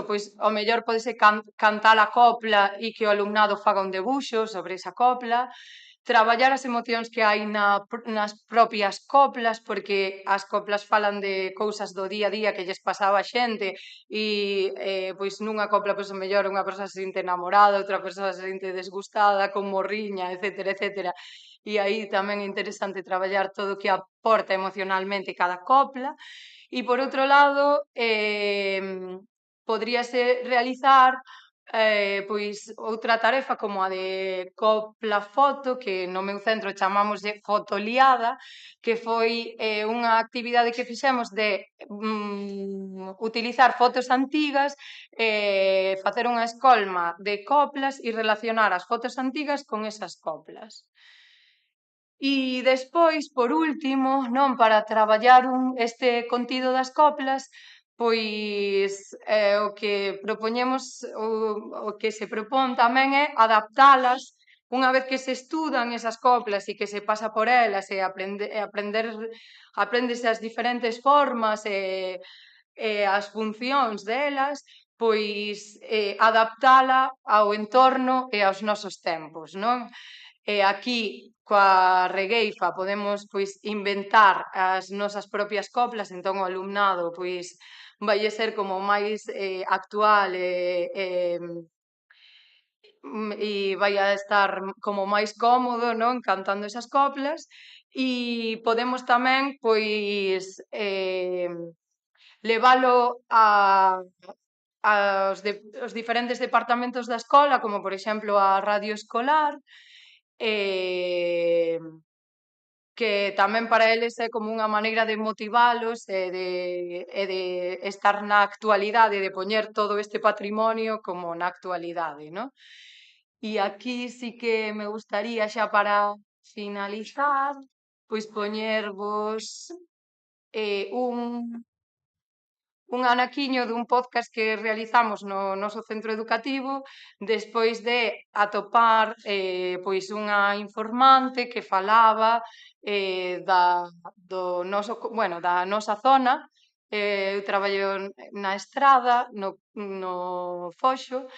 pois o mellor podese cantar a copla e que o alumnado faga un debuxo sobre esa copla, traballar as emocións que hai nas propias coplas, porque as coplas falan de cousas do día a día que lles pasaba a xente e pois nunha copla pois o mellor unha persoa se sinte enamorada, outra persoa se sinte desgustada, con morriña, etcétera, etcétera. E aí tamén é interesante traballar todo o que aporta emocionalmente cada copla. E por outro lado, poderíase realizar pois outra tarefa como a de copla foto, que no meu centro chamámoslle fotoliada, que foi unha actividade que fixemos de utilizar fotos antigas, facer unha escolma de coplas e relacionar as fotos antigas con esas coplas. E despois, por último, non, para traballar este contido das coplas, pois o que propoñemos, o que se propón tamén é adaptalas unha vez que se estudan esas coplas e que se pasa por elas e apréndese as diferentes formas e as funcións delas, pois adaptala ao entorno e aos nosos tempos, non? E aquí, coa regueifa, podemos pois inventar as nosas propias coplas, entón o alumnado pois vaille ser como máis actual e vai a estar como máis cómodo, non, cantando esas coplas. E podemos tamén pois levalo aos diferentes departamentos da escola, como por exemplo a radio escolar, que tamén para eles é como unha maneira de motivalos e de estar na actualidade, de poñer todo este patrimonio como na actualidade, non? E aquí sí que me gustaría xa para finalizar, pois poñervos un anaquiño dun podcast que realizamos no noso centro educativo despois de atopar pois unha informante que falaba da nosa zona. Eu traballo na Estrada, no Foxo,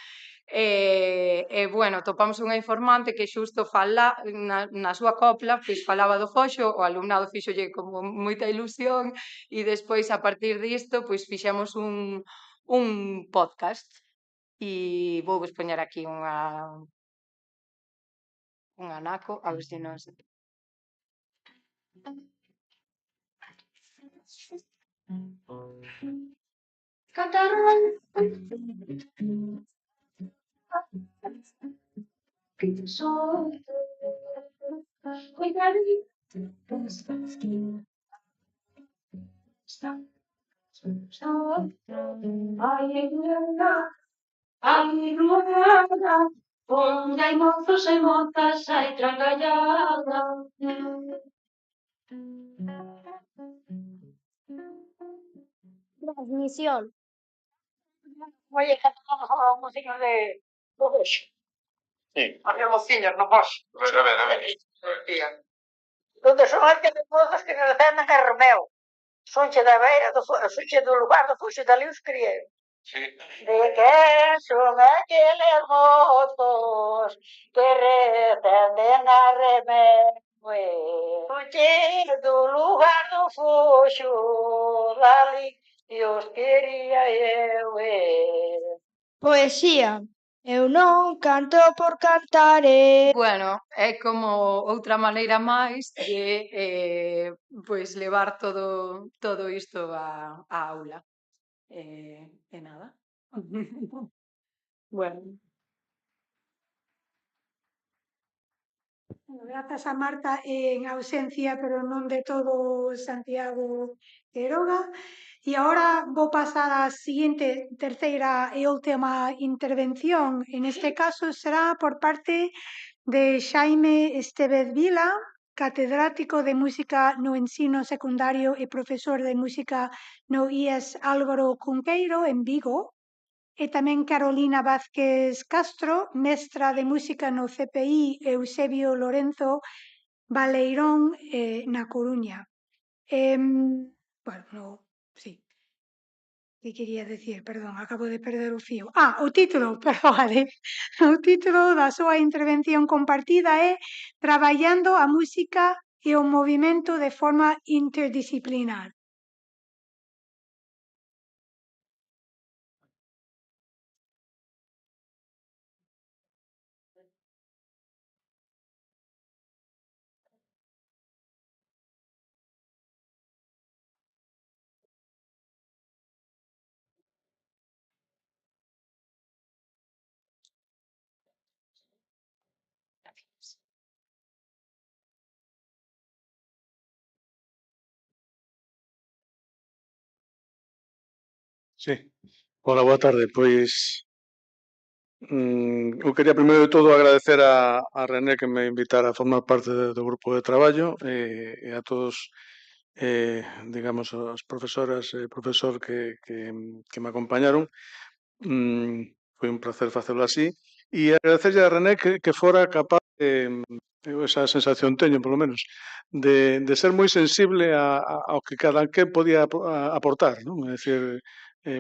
bueno, topamos unha informante que xusto na súa copla, pois falaba do Foxo, o alumnado fíxolle como moita ilusión e despois a partir disto pois fixemos un podcast e vouvos poñer aquí un anaco, a ver se non se... Cantarán que soy cuidadito ai, ai, rueda, onde hai mozos e mozas hai trangallada. Transmisión. Oye, cantamos a un mociño do Boxo. Sí. Había mociños no Boxo. A ver. Donde son aqueles mozos que descenden a Romeo. Sonche da beira, sonche do lugar do Foxo, dali os criei. Sí. De que son aqueles mozos que recenden a Remeo. Sonche do lugar do Foxo, dali e os quería eu. Poesía. Eu non canto por cantar. Bueno, é como outra maneira máis de pois levar todo isto á aula. E nada. Bueno. Grazas a Marta en ausencia, pero non de todo Santiago Quiroga. E agora vou pasar á seguinte, terceira e última intervención. En este caso será por parte de Xaime Estevez Vila, catedrático de música no ensino secundario e profesor de música no IES Álvaro Cunqueiro, en Vigo, e tamén Carolina Vázquez Castro, mestra de música no CPI Eusebio Lorenzo Baleirón, na Coruña. Bueno, no, sí. Que quería decir? Perdón, acabo de perder o fío. O título, perdóade. O título da súa intervención compartida é Traballando a música e o movimento de forma interdisciplinar. Sí. Hola, boa tarde. Pois eu quería primeiro de todo agradecer a René que me invitara a formar parte do grupo de traballo e a todos, digamos, as profesoras e profesor que me acompañaron. Foi un placer facelo así. E agradecerlle a René que fora capaz eu esa sensación teño, polo menos, de ser moi sensible ao que cada quen podía aportar, non? É dicir,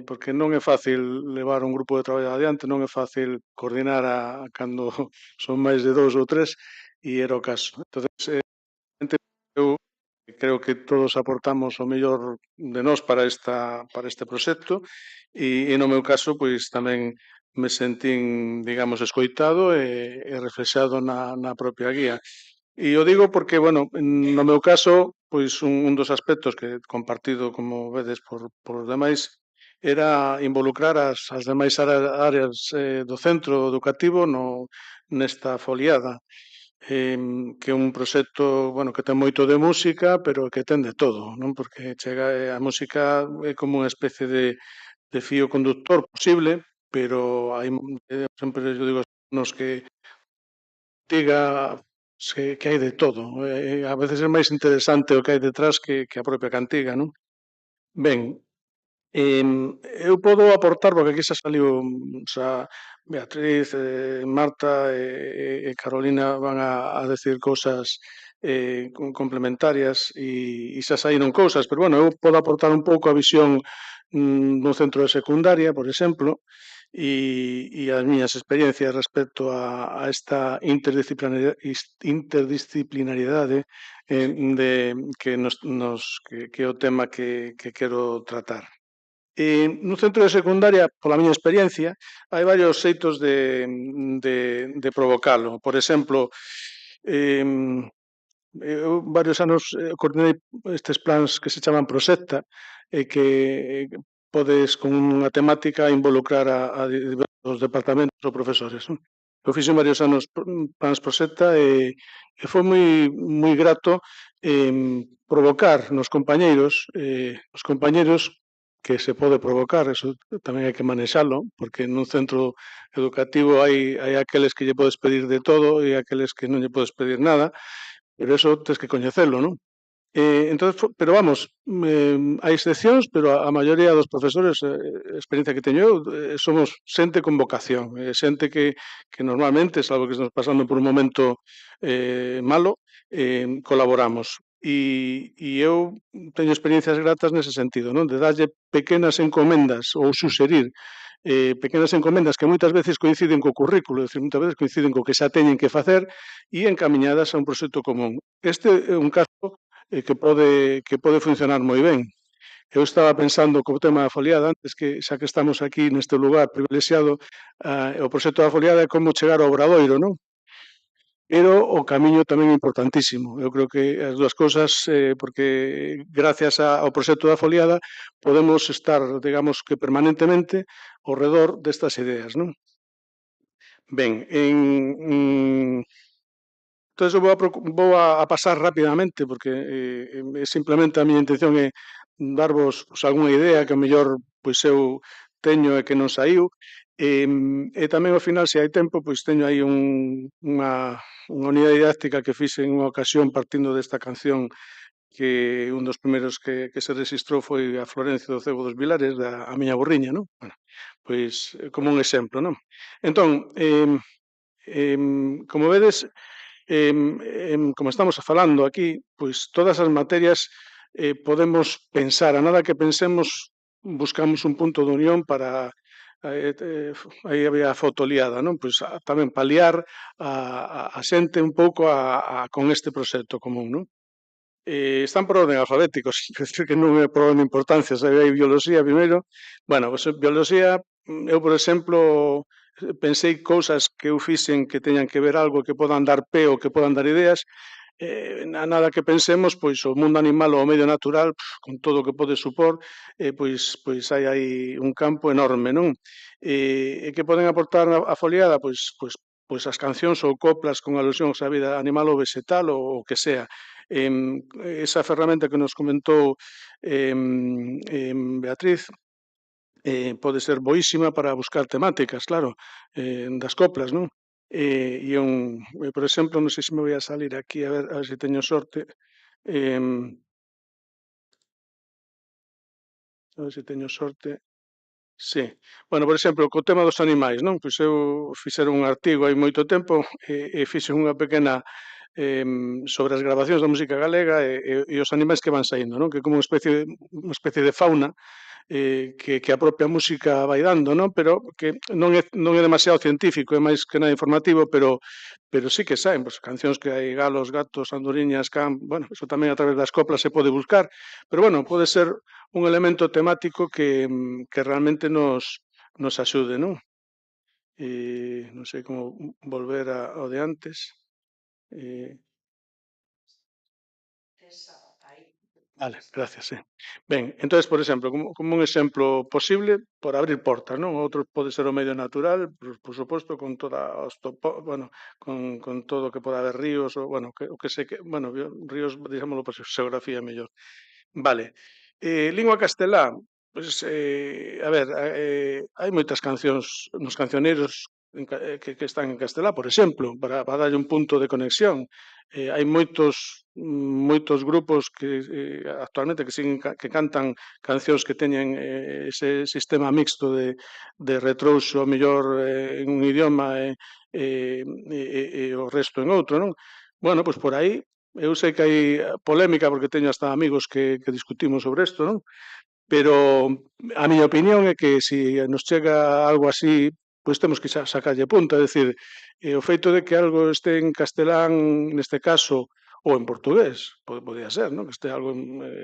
porque non é fácil levar un grupo de traballo adiante, non é fácil coordinar cando son máis de 2 ou 3, e era o caso. Entonces, eu creo que todos aportamos o mellor de nós para este proxecto e no meu caso, pois tamén me sentín, digamos, escoitado e reflexado na propia guía. E o digo porque, bueno, no meu caso, pois un dos aspectos que compartido, como vedes, por os demais, era involucrar as demais áreas do centro educativo nesta foliada, que é un proxecto, bueno, que ten moito de música, pero que ten de todo, non? Porque a música é como unha especie de fío conductor posible, pero hai, sempre eu digo nos que diga que hai de todo. A veces é máis interesante o que hai detrás que a propia cantiga, non? Ben, eu podo aportar, porque aquí xa saliu xa Beatriz, Marta e Carolina van a decir cousas complementarias e xa saíron cousas, pero bueno, eu podo aportar un pouco a visión dun centro de secundaria, por exemplo, e as miñas experiencias respecto a esta interdisciplinariedade que é o tema que quero tratar. No centro de secundaria, pola miña experiencia, hai varios xeitos de provocalo. Por exemplo, eu varios anos coordinei estes plans que se chaman Proxecta e que podes con unha temática involucrar a diversos departamentos ou profesores. Eu fixen varios anos plans Proxecta e foi moi grato provocar nos compañeiros, os compañeiros que se pode provocar, eso tamén hai que manexalo, porque nun centro educativo hai aqueles que lle podes pedir de todo e aqueles que non lle podes pedir nada, pero eso tens que coñecelo, non? Entonces, pero vamos, hai excepcións, pero a maioría dos profesores, a experiencia que teño eu, somos xente con vocación, xente que normalmente, salvo que estamos pasando por un momento malo, colaboramos. E eu teño experiencias gratas nese sentido, non? De darlle pequenas encomendas ou suxerir pequenas encomendas que moitas veces coinciden co currículo, é dicir, moitas veces coinciden co que xa teñen que facer e encamiñadas a un proxecto común. Este é un caso que pode funcionar moi ben. Eu estaba pensando co tema da foliada antes, que xa que estamos aquí neste lugar privilexiado, o proxecto da foliada é como chegar ao Obradoiro, non? Pero o camiño tamén é importantísimo. Eu creo que as dúas cousas, porque gracias ao proxecto da foliada podemos estar, digamos que permanentemente ao redor destas ideas, non? Ben, entonces eu vou a pasar rapidamente porque simplemente a miña intención é darvos algunha idea que a mellor pois eu teño e que non saiu e tamén ao final, se hai tempo, pois teño aí unha unidade didáctica que fixe en unha ocasión partindo desta canción que un dos primeiros que se registrou foi a Florencia do Cebo dos Vilares, a miña burriña, non? Bueno, pois como un exemplo, non? Entón, como vedes, como estamos falando aquí, pois todas as materias podemos pensar, a nada que pensemos buscamos un punto de unión para aí había a foto liada, non? Pois tamén paliar a xente un pouco con este proxecto común, non? Están por orden alfabético, que non é por orden de importancia, sabe, hai bioloxía primeiro. Bueno, pois bioloxía, eu, por exemplo, pensei cousas que eu fixen que teñan que ver algo que podan dar pé ou que podan dar ideas, nada que pensemos, pois o mundo animal ou o medio natural, con todo o que pode supor, pois hai aí un campo enorme, non? E que poden aportar a foliada? Pois as cancións ou coplas con alusións á vida animal ou vegetal ou o que sea. Esa ferramenta que nos comentou Beatriz, pode ser boísima para buscar temáticas, claro, das coplas, non? Por exemplo, non sei se me vai a salir aquí, a ver se teño sorte, a ver se teño sorte. Sí. Bueno, por exemplo, co tema dos animais, non? Pois eu fixera un artigo hai moito tempo e fixen unha pequena sobre as grabacións da música galega e os animais que van saindo, non? Que é como unha especie de fauna que a propia música vai dando, non? Pero que non é demasiado científico, é máis que nada informativo, pero sí que saen, pois, cancións que hai galos, gatos, andoriñas, bueno, eso tamén a través das coplas se pode buscar, pero bueno, pode ser un elemento temático que realmente nos axude, non? Non sei como volver ao de antes. Vale, gracias, sí. Ben, entonces, por exemplo, como un exemplo posible, por abrir portas, non? Outro pode ser o medio natural, por suposto, con toda os bueno, con todo o que poda haber ríos, ou, bueno, o que sei que, bueno, ríos, digámoslo, por xeografía mellor. Vale. Lingua castelá, pois, a ver, hai moitas cancións nos cancioneiros que están en castelá, por exemplo, para darlle un punto de conexión. Hai moitos grupos que actualmente que cantan cancións que teñen ese sistema mixto de retrouso, mellor en un idioma e o resto en outro, non? Bueno, pois por aí eu sei que hai polémica porque teño hasta amigos que discutimos sobre isto, non? Pero a miña opinión é que se nos chega algo así, pois temos que sacarlle punta, é dicir, o feito de que algo este en castelán, neste caso, ou en portugués, podía ser, non? Que este algo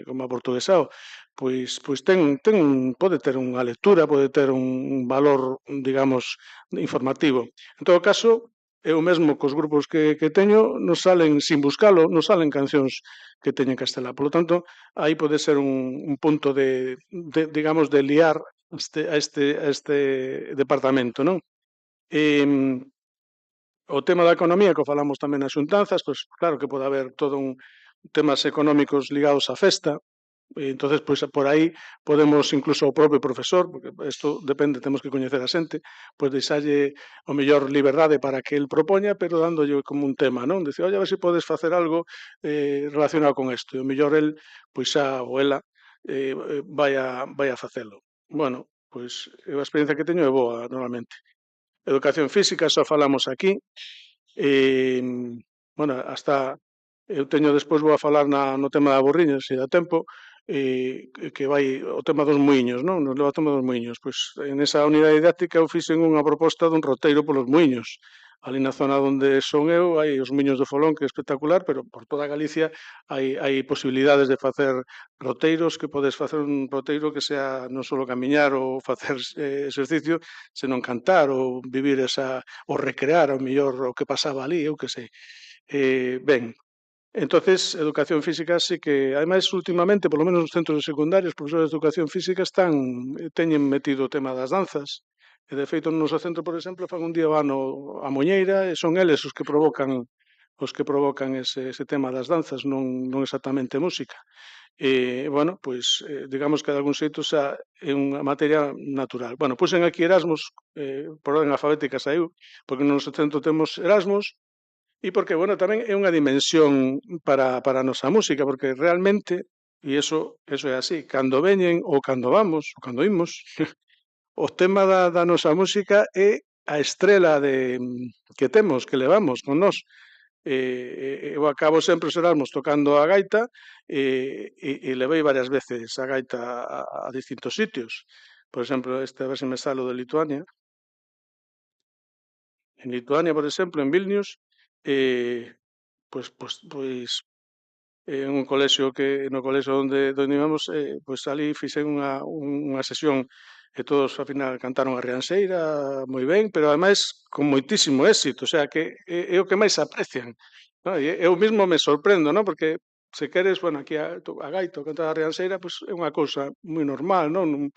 como aportuguesado, pois pode ter unha lectura, pode ter un valor, digamos, informativo. En todo caso, eu mesmo cos grupos que teño nos salen, sin buscalo, nos salen cancións que teñen castelá. Por lo tanto, aí pode ser un punto digamos, de liar a este departamento, non? O tema da economía, que falamos tamén nas xuntanzas, pois claro que pode haber todo temas económicos ligados á festa, entonces, pois, por aí podemos incluso o propio profesor, porque isto depende, temos que coñecer a xente, pois deixarlle o mellor liberdade para que el propoña, pero dándolle como un tema, non? Dicir, a ver se podes facer algo relacionado con isto, e o mellor el, pois xa, ou ela, vai a facelo. Bueno, pois a experiencia que teño é boa, normalmente. Educación física, só falamos aquí, bueno, hasta eu teño despois vou a falar no tema da borriña, se dá tempo, que vai o tema dos muiños, non? Nos leva o tema dos muiños. Pois en esa unidade didáctica eu fixen unha proposta dun roteiro polos muiños. Ali na zona onde son eu hai os muiños do Folón, que é espectacular, pero por toda Galicia hai posibilidades de facer roteiros, que podes facer un roteiro que sea non só camiñar ou facer exercicio, senón cantar ou vivir ou recrear ao mellor o que pasaba ali, eu que sei. Ben, entonces, educación física sí que, ademais, últimamente, polo menos nos centros secundarios, os profesores de educación física teñen metido o tema das danzas, e de feito no noso centro, por exemplo, fan un día ao ano a moñeira, e son eles os que provocan ese tema das danzas, non exactamente música. Bueno, pois, digamos que de algún xeito xa é unha materia natural. Bueno, puxen aquí Erasmus, por orden alfabética saiu, porque no noso centro temos Erasmus, e porque, bueno, tamén é unha dimensión para a nosa música, porque realmente, e iso é así, cando veñen ou cando vamos, ou cando imos, o tema da nosa música é a estrela que temos, que levamos con nós. Eu acabo sempre os Erasmus tocando a gaita e levei varias veces a gaita a distintos sitios. Por exemplo, a ver se me salo de Lituania. En Lituania, por exemplo, en Vilnius, pois en un colexio no colexio onde íbamos, pois ali fixen unha sesión e todos ao final cantaron a rianxeira moi ben, pero ademais con moitísimo éxito, o sea que é o que máis aprecian, non? E eu mesmo me sorprendo, non? Porque se queres, bueno, aquí a gaita, cantar a rianxeira, pois é unha cousa moi normal, non?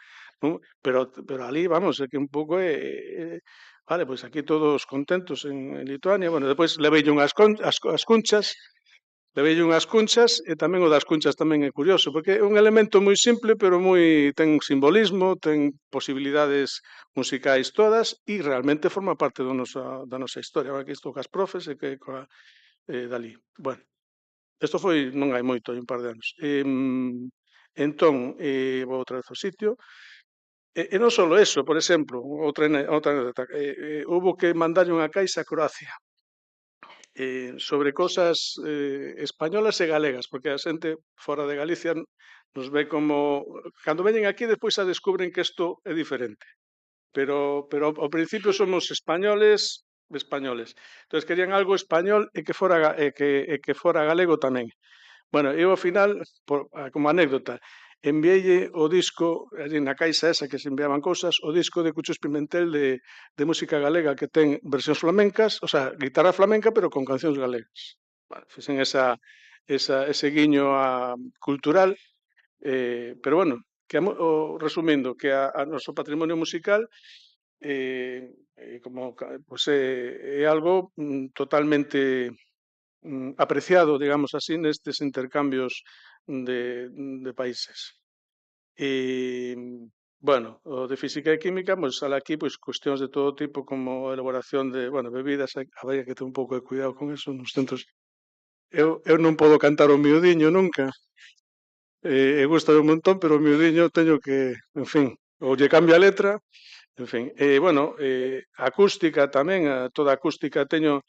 Pero ali, vamos, é que un pouco vale, pois aquí todos contentos en Lituania. Bueno, depois leveille unhas as cunchas, Levei unhas cunchas e tamén o das cunchas tamén é curioso, porque é un elemento moi simple, pero ten simbolismo, ten posibilidades musicais todas e realmente forma parte da nosa historia. Aquí estou cas profes e que dali. Bueno, isto foi non hai moito, hai un par de anos. Entón, vou outra vez ao sitio. E non só eso, por exemplo, outra anécdota, houbo que mandarlle unha caixa a Croacia sobre cosas españolas e galegas, porque a xente fora de Galicia nos ve como... Cando veñen aquí, despois a descubren que isto é diferente. Pero ao principio somos españoles. Entón, querían algo español e que fora galego tamén. Bueno, eu ao final, como anécdota, enviei o disco, allí na caixa esa que se enviaban cousas, o disco de Cuchus Pimentel de música galega que ten versións flamencas, o sea, guitarra flamenca, pero con cancións galegas. Bueno, fixen ese guiño cultural, pero bueno, resumindo, que a noso patrimonio musical pues é algo totalmente apreciado, digamos así, nestes intercambios de países. Bueno, o de física e química, pues sale aquí cuestións de todo tipo, como elaboración de, bebidas, habría que ter un pouco de cuidado con eso nos centros. Eu non podo cantar o miudiño nunca, gusta un montón, pero o miudiño teño que, en fin, ou lle cambia a letra, en fin. Bueno, acústica tamén, toda acústica teño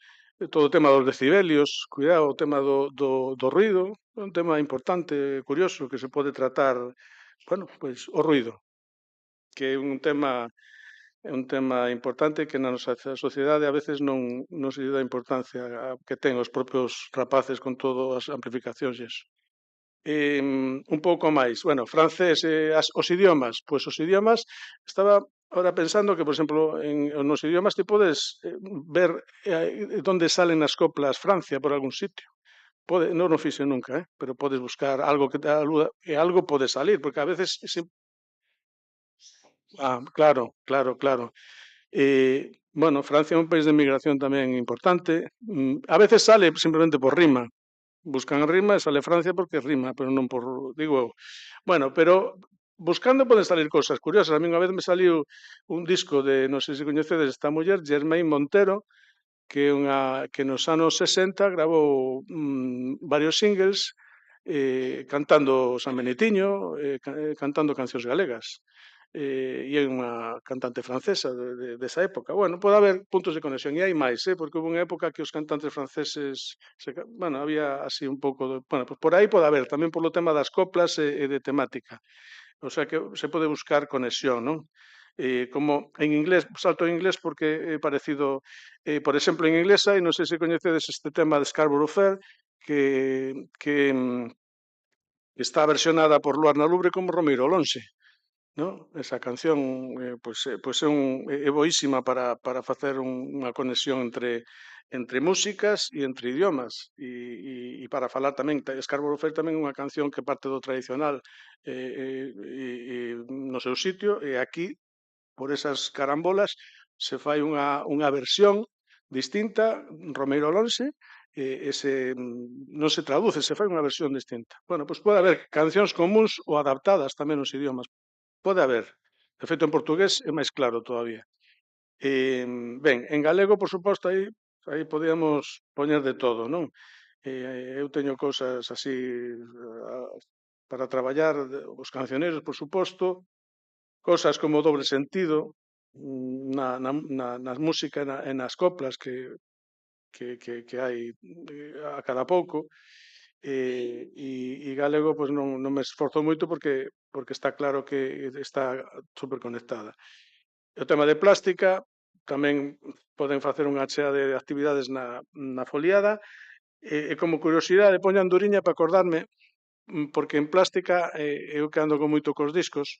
todo o tema dos decibelios, cuidado, o tema do ruido, é un tema importante, curioso, que se pode tratar, bueno, pois o ruido, que é un tema importante que na nosa sociedade a veces non se dá importancia que ten os propios rapaces con todas as amplificacións e iso. Un pouco máis, bueno, francés, os idiomas, pois os idiomas, estaba ahora pensando que, por exemplo, nos idiomas te podes ver onde salen as coplas Francia por algún sitio. Non o fixen nunca, pero podes buscar algo que e algo pode salir, porque a veces... Claro. Bueno, Francia é un país de migración tamén importante. A veces sale simplemente por rima. Buscan rima e sale Francia porque rima, pero non por... digo eu. Bueno, pero buscando poden salir cosas curiosas. A mí unha vez me saliu un disco de, non sei se coñecedes esta muller, Germaine Montero, que nos anos 60 gravou varios singles cantando San Benitiño, cantando cancións galegas. E é unha cantante francesa desa época. Bueno, pode haber puntos de conexión, e hai máis, porque houve unha época que os cantantes franceses, había así un pouco de... Bueno, pues por aí pode haber, tamén polo tema das coplas e de temática. O sea que se pode buscar conexión, non? Como en inglés, salto en inglés porque é parecido, por exemplo, en inglés hai, non sei se coñecedes este tema de Scarborough Fair, que está versionada por Luarna Lubre como Romeiro Olonxe, non? Esa canción é boísima para facer unha conexión entre músicas e entre idiomas e para falar tamén. Scarborough Fair tamén é unha canción que parte do tradicional no seu sitio, e aquí por esas carambolas se fai unha versión distinta, Romeiro Olonxe, non se traduce, se fai unha versión distinta. Bueno, pois pode haber cancións comuns ou adaptadas tamén nos idiomas. Pode haber. De feito, en portugués é máis claro todavía. Ben, en galego, por suposto, aí podíamos poñer de todo, non? Eu teño cousas así para traballar, os cancioneiros, por suposto, cosas como o dobre sentido nas músicas e nas coplas que hai a cada pouco, e galego pois non me esforzo moito porque está claro que está superconectada. O tema de plástica, tamén poden facer unha chea de actividades na foliada, e como curiosidade poño Anduriña para acordarme, porque en plástica eu que ando con moito cos discos,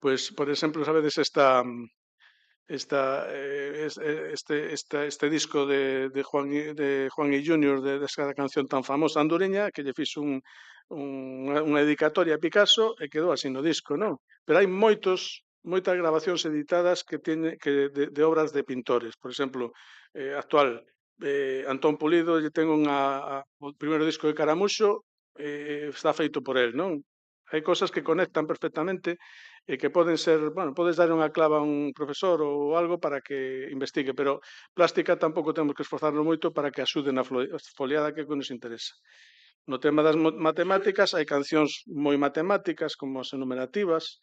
pois, por exemplo, sabedes este disco de Juan I Junior, desa canción tan famosa Anduriña, que lle fixo unha dedicatoria a Picasso e quedou así no disco, non? Pero hai moitas grabacións editadas de obras de pintores. Por exemplo, actual, Antón Pulido lle ten o primeiro disco de Caramuxo, está feito por el, non? Hai cosas que conectan perfectamente e que poden ser, bueno, podes dar unha clava a un profesor ou algo para que investigue, pero plástica tampouco temos que esforzarnos moito para que axude na foliada que nos interesa. No tema das matemáticas hai cancións moi matemáticas como as enumerativas,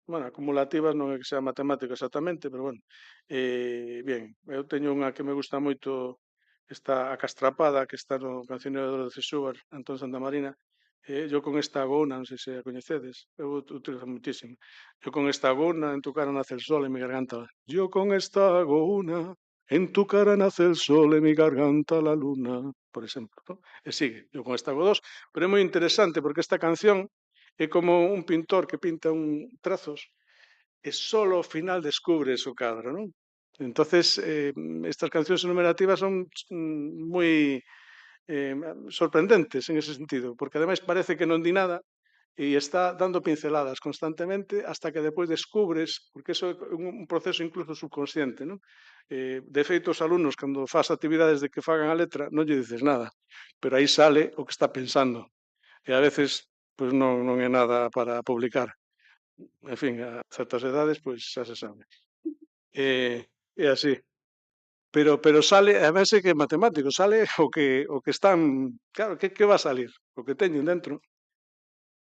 bueno, acumulativas non é que sea matemática exactamente, pero bueno, bien, eu teño unha que me gusta moito, está a Castrapada, que está no cancionero de Schubert, Antón Santamarina, yo con esta hago una, non sei se a coñecedes, eu utilizo muitísimo. Yo con esta hago una, en tu cara nace el sol, en mi garganta. Yo con esta hago una, en tu cara nace el sol, en mi garganta la luna, por exemplo, ¿no? E sigue, yo con esta hago dos, pero é moi interesante porque esta canción é como un pintor que pinta trazos e solo ao final descubres o cadro, non? Entonces, estas cancións enumerativas son moi sorprendentes en ese sentido, porque ademais parece que non di nada e está dando pinceladas constantemente hasta que depois descubres, porque eso é un proceso incluso subconsciente, non? De feito, os alumnos, cando faz actividades de que fagan a letra, non lle dices nada, pero aí sale o que está pensando. E a veces pois non é nada para publicar. En fin, a certas edades, pois xa se sabe. É así. Pero sale, ademais é que é matemático, sale o que están, claro, que va a salir? O que teñen dentro.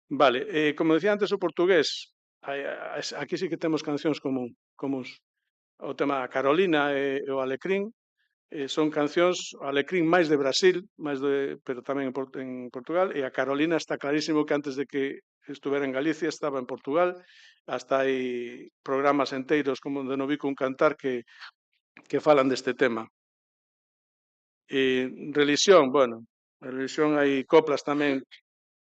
Vale, como decía antes o portugués, aquí sí que temos cancións comuns. O tema Carolina e o Alecrín, son cancións, o Alecrín máis de Brasil, pero tamén en Portugal, e a Carolina está clarísimo que antes de que estuvera en Galicia estaba en Portugal, hasta hai programas enteiros como onde non vi cun cantar que falan deste tema. Religión, bueno, a religión hai coplas tamén,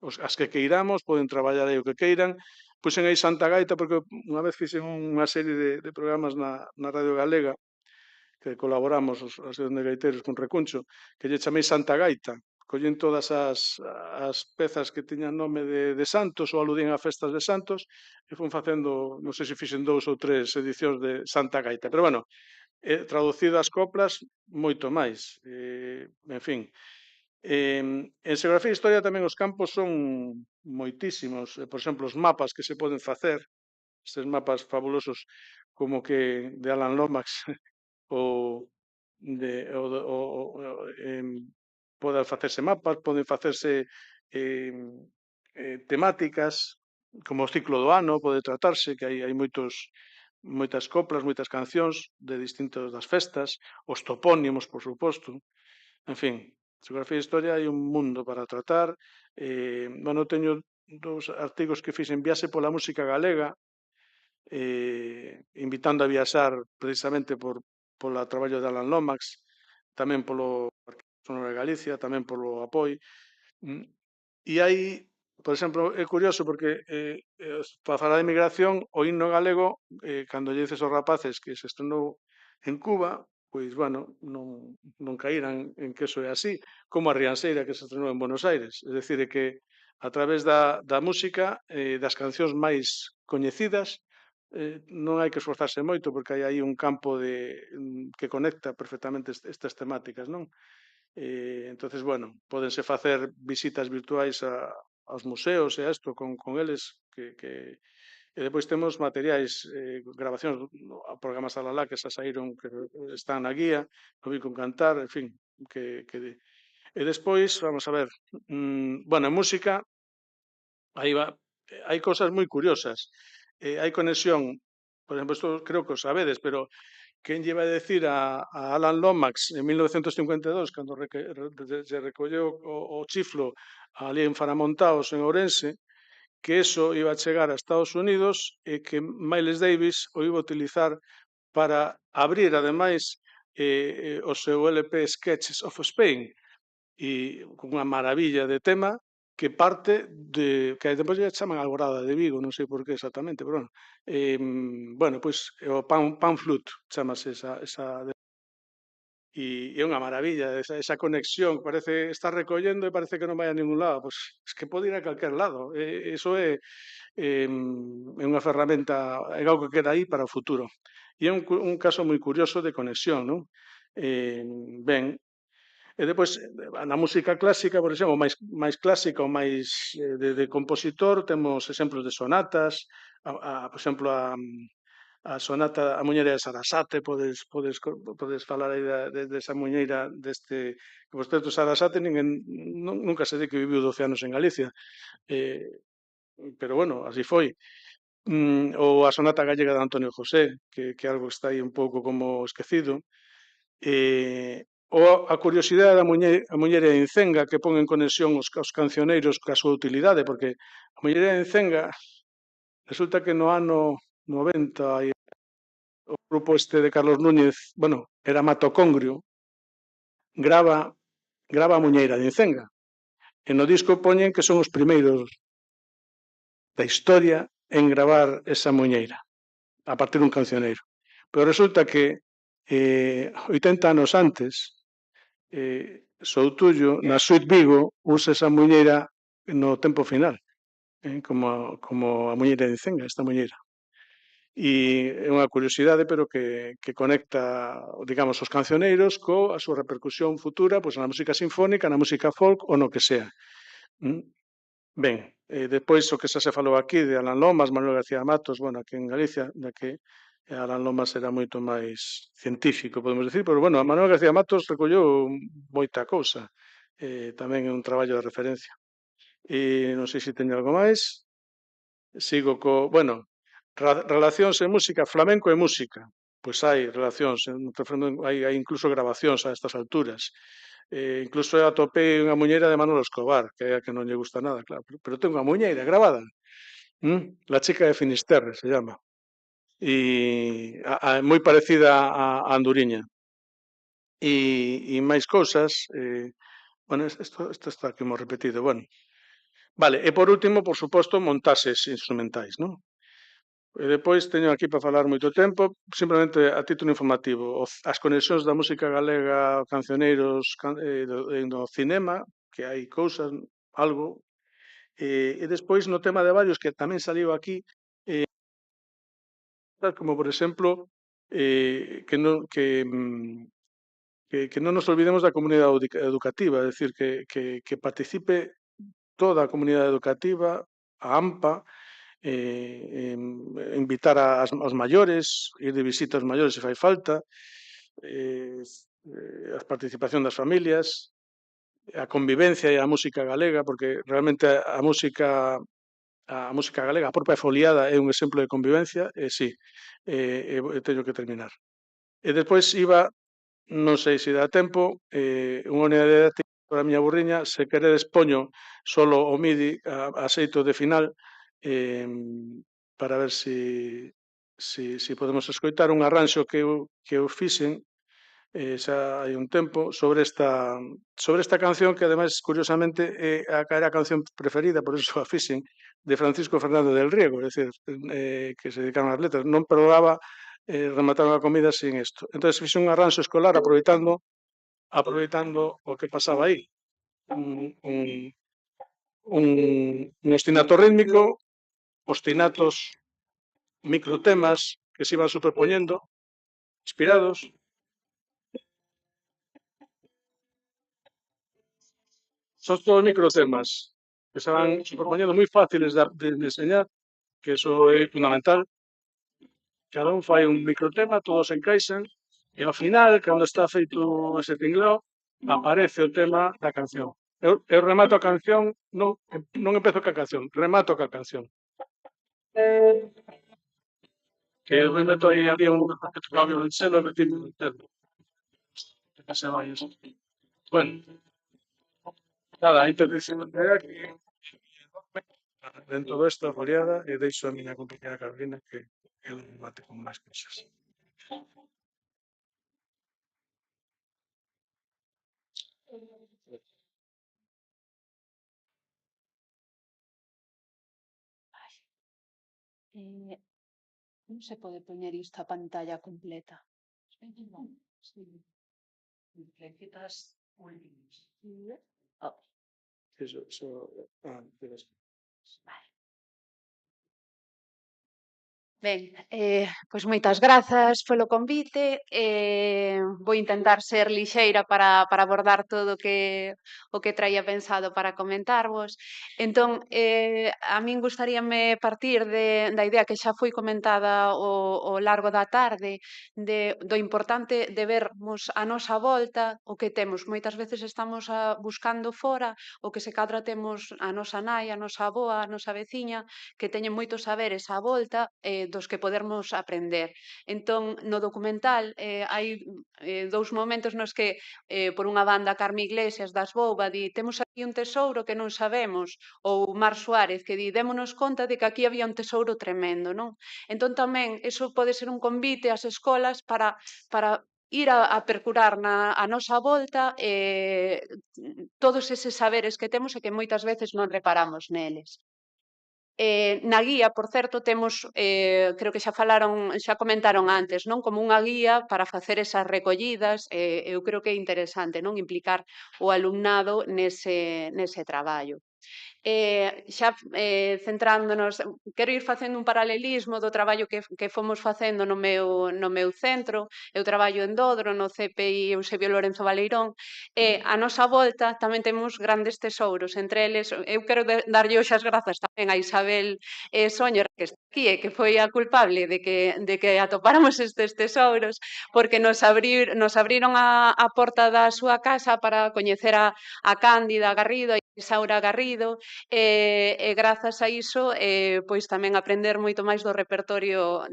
as que queiramos, poden traballar aí o que queiran, puxen aí Santa Gaita porque unha vez fixen unha serie de programas na Radio Galega que colaboramos os Asociación de Gaiteiros con Recuncho, que lle chamei Santa Gaita. Collen todas as pezas que tiñan nome de santos ou aludían a festas de santos e fun facendo, non sei se fixen 2 ou 3 edicións de Santa Gaita. Pero bueno, traducido as coplas, moito máis. En fin, en xeografía e historia tamén os campos son moitísimos. Por exemplo, os mapas que se poden facer, estes mapas fabulosos como que de Alan Lomax poden facerse mapas, poden facerse temáticas, como o ciclo do ano pode tratarse, que hai moitas coplas, moitas cancións de distintas das festas, os topónimos, por suposto, en fin, xeografía e historia hai un mundo para tratar. Bueno, teño 2 artigos que fixen Viaxe pola música galega, invitando a viaxar precisamente polo traballo de Alan Lomax, tamén polo Sonora de Galicia, tamén polo Apoi. E hai, por exemplo, é curioso porque para falar de migración, o himno galego, cando lle dices aos rapaces que se estrenou en Cuba, pois, bueno, non caíran en que eso é así, como a Rianseira que se estrenou en Buenos Aires. É dicir, que a través da música, das cancións máis coñecidas, non hai que esforzarse moito porque hai aí un campo que conecta perfectamente estas temáticas, non? Entonces, bueno, pódense facer visitas virtuais aos museos e a isto con eles, e depois temos materiais, grabacións, programas alalá que xa saíron, que están na guía, non vi con cantar, en fin, e despois, vamos a ver, bueno, en música, hai cosas moi curiosas, hai conexión, por exemplo, isto creo que o sabedes, pero quen lle vai decir a Alan Lomax en 1952, cando se recolleu o chiflo ali en Faramontaos, en Ourense, que eso iba a chegar a Estados Unidos e que Miles Davis o iba a utilizar para abrir, ademais, o seu LP Sketches of Spain, e con unha maravilla de tema que parte que depois lle chaman Alborada de Vigo, non sei por que exactamente, pero bueno, bueno, pois o Pan Flute chamase esa e é unha maravilla esa conexión, parece estar recollendo e parece que non vai a ningún lado, pois es que pode ir a calquer lado, iso é unha ferramenta, é algo que queda aí para o futuro. E é un caso moi curioso de conexión, non? Ben, e depois, na música clásica, por exemplo, máis clásica ou máis de compositor, temos exemplos de sonatas, por exemplo, a sonata A muñeira de Sarasate, podes falar aí desa muñeira deste, que por certo Sarasate nunca se di que viviu 12 anos en Galicia, pero bueno, así foi. Ou a sonata gallega de Antonio José, que algo está aí un pouco como esquecido. Ou a curiosidade da muñeira de Encenga, que pon en conexión os cancioneiros coa súa utilidade, porque a muñeira de Encenga resulta que no ano 90 o grupo este de Carlos Núñez, bueno, era Matocongrio, grava a muñeira de Encenga. E no disco poñen que son os primeiros da historia en gravar esa muñeira, a partir dun cancioneiro. Pero resulta que 80 anos antes, Soutullo, na Suite Vigo, usa esa muñeira no tempo final, como a muñeira de Encenga, esta muñeira. E é unha curiosidade, pero que conecta, digamos, os cancioneiros coa súa repercusión futura, pois na música sinfónica, na música folk ou no que sea. Ben, depois o que xa se falou aquí de Alan Lomas, Manuel García Matos, bueno, aquí en Galicia, da que Alan Lomas era moito máis científico, podemos decir, pero bueno, a Manuel García Matos recolleu moita cousa, tamén é un traballo de referencia. E non sei se teño algo máis. Sigo bueno, relacións en música, flamenco e música. Pois hai relacións, hai incluso grabacións a estas alturas. Incluso atopei unha muñeira de Manolo Escobar, que é a que non lle gusta nada, claro, pero ten unha muñeira grabada. La chica de Finisterre se llama. E moi parecida a Anduriña. E máis cousas, bueno, isto está aquí moi repetido, bueno. Vale, e por último, por suposto, montaxes instrumentais, non? E depois teño aquí para falar moito tempo, simplemente a título informativo, as conexións da música galega, cancioneiros no cinema, que hai cousas, algo, e despois no tema de varios que tamén saliu aquí, como por exemplo, que non nos olvidemos da comunidade educativa, é dicir, que participe toda a comunidade educativa, a AMPA, invitar aos maiores, ir de visita aos maiores se fai falta, a participación das familias, a convivencia e a música galega, porque realmente a música galega, a propia foliada, é un exemplo de convivencia, e sí, teño que terminar. E despois iba, non sei se dá tempo, unha unidade didáctica para a miña burriña, se queredes poño solo o MIDI a xeito de final, para ver se podemos escoitar un arranxo que eu fixen xa hai un tempo sobre esta canción que ademais curiosamente era a canción preferida, por iso a fixen, de Francisco Fernández del Riego, é dicir, que se dedicaron ás letras, non perdoaba rematar unha comida sin isto. Entón fixen un arranxo escolar aproveitando o que pasaba aí. Un ostinato rítmico, ostinatos, microtemas que se iban superpoñendo, inspirados. Son todos microtemas que se van superpoñendo moi fáciles de enseñar, que iso é fundamental. Cada un fai un microtema, todos encaixan, e ao final, cando está feito ese tinglao, aparece o tema da canción. Eu remato a canción, non empezo ca canción, remato ca canción. Que eu meto aí, había un que tocaba o violoncelo e metí o entero. Que se vai eso. Bueno, nada, a intención é aquí, dentro desta foliada, e deixo a miña compañera Carolina que eu mate con máis cousas. Non se pode poñer isto a pantalla completa. Sí. Le quitas últimos. Eso, Vale. Ben, pois moitas grazas polo convite. Vou intentar ser lixeira para abordar todo o que traía pensado para comentarvos. Entón, a min gustaríame partir da idea que xa foi comentada ao largo da tarde do importante de vermos a nosa volta, o que temos. Moitas veces estamos buscando fora o que se cadra temos a nosa nai, a nosa avoa, a nosa veciña, que teñen moitos saberes á volta dos que podermos aprender. Entón, no documental hai dous momentos nos que, por unha banda, Carme Iglesias das Bouba di temos aquí un tesouro que non sabemos, ou Mar Suárez que di démonos conta de que aquí había un tesouro tremendo, non? Entón tamén, iso pode ser un convite ás escolas para ir a percurar a nosa volta todos eses saberes que temos e que moitas veces non reparamos neles. Na guía, por certo, temos, creo que xa comentaron antes, non? Como unha guía para facer esas recollidas, eu creo que é interesante, non? Implicar o alumnado nese traballo. Xa centrándonos, quero ir facendo un paralelismo do traballo que fomos facendo no meu centro. Eu traballo en Dodro, no CPI Eusebio Lorenzo Baleirón, e a nosa volta tamén temos grandes tesouros, entre eles, eu quero darlle hoxe as grazas tamén a Isabel Soñer, que está aquí e que foi a culpable de que atopáramos estes tesouros, porque nos abriron a porta da súa casa para coñecer a Cándida Garrido, a Isaura Garrido, e grazas a iso pois tamén aprender moito máis do repertorio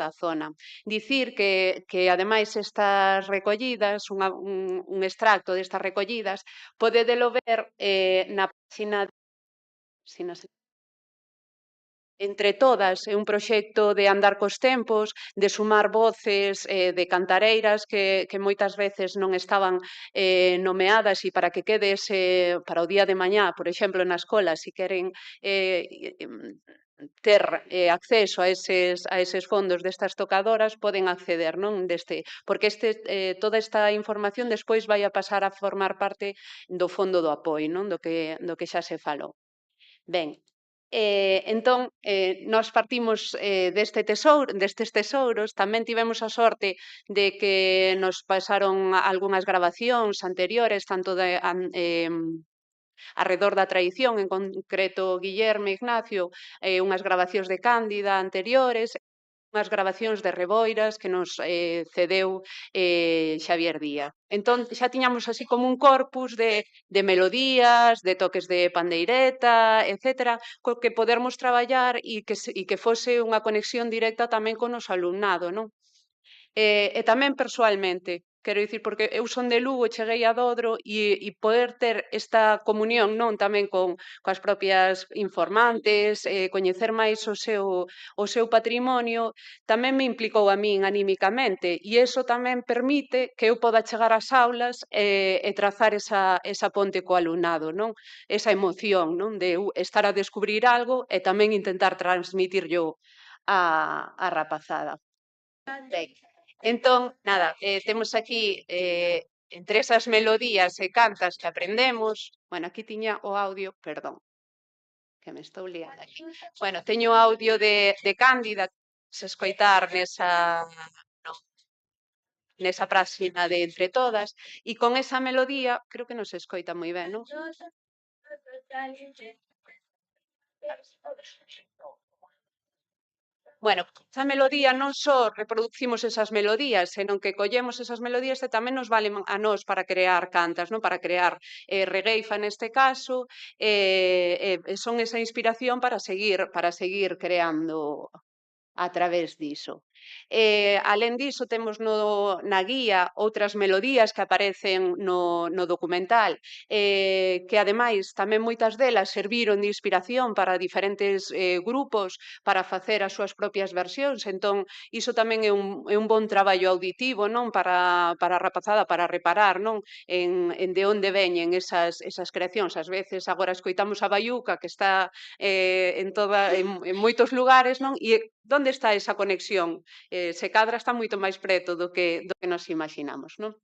da zona. Dicir que ademais estas recollidas, un extracto destas recollidas, podedelo ver na páxina Entre Todas, é un proxecto de andar cos tempos, de sumar voces de cantareiras que moitas veces non estaban nomeadas e para que quede para o día de mañá, por exemplo, na escola, se queren ter acceso a eses fondos destas tocadoras, poden acceder, non? Porque toda esta información despois vai a pasar a formar parte do fondo do apoio, non? Do que xa se falou. Ben, entón, nós partimos destes tesouros, tamén tivemos a sorte de que nos pasaron algunhas gravacións anteriores, tanto arredor da tradición, en concreto Guillerme Ignacio, unhas grabacións de Cándida anteriores, unhas grabacións de Reboiras que nos cedeu Xavier Díaz. Entón, xa tiñamos así como un corpus de melodías, de toques de pandeireta, etcétera, co que podermos traballar e que fose unha conexión directa tamén con o noso alumnado, non? E tamén persoalmente, quero dicir, porque eu son de Lugo, cheguei a Dodro e poder ter esta comunión non tamén coas propias informantes, coñecer máis o seu patrimonio, tamén me implicou a min anímicamente e iso tamén permite que eu poda chegar ás aulas e trazar esa ponte co alumnado, non? Esa emoción, non? De estar a descubrir algo e tamén intentar transmitirllo á rapazada. Ben. Entón, nada, temos aquí entre esas melodías e cantas que aprendemos, bueno, aquí tiña o audio, perdón, que me estou liando aquí. Bueno, teño o audio de Cándida, se escoitar nesa páxina de Entre Todas, e con esa melodía, creo que non se escoita moi ben, non? Bueno, esa melodía non só reproducimos esas melodías, senón que collemos esas melodías e tamén nos valen a nós para crear cantas, non? Para crear regueifa neste caso, son esa inspiración para seguir creando a través diso. Alén diso, temos na guía outras melodías que aparecen no documental, que ademais tamén moitas delas serviron de inspiración para diferentes grupos para facer as súas propias versións, entón iso tamén é un bon traballo auditivo, non? Para a rapazada, para reparar, non? En de onde veñen esas creacións. Ás veces agora escoitamos a baiuca que está en moitos lugares, non? E onde está esa conexión? Se cadra está moito máis preto do que nos imaginamos, non?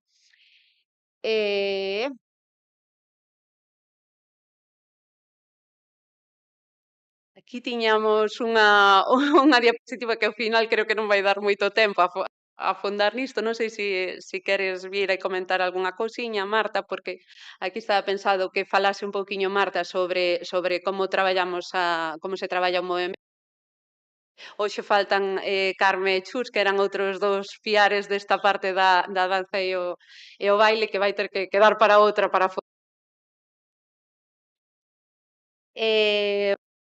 aquí tiñamos unha diapositiva que ao final creo que non vai dar moito tempo a afondar nisto. Non sei se queres vir e comentar algunha cousiña, Marta, porque aquí estaba pensado que falase un pouquiño Marta sobre como traballamos como se traballa o movemento. Hoxe faltan Carme e Chus, que eran outros dos piares desta parte da danza e o baile, que vai ter que quedar para outra para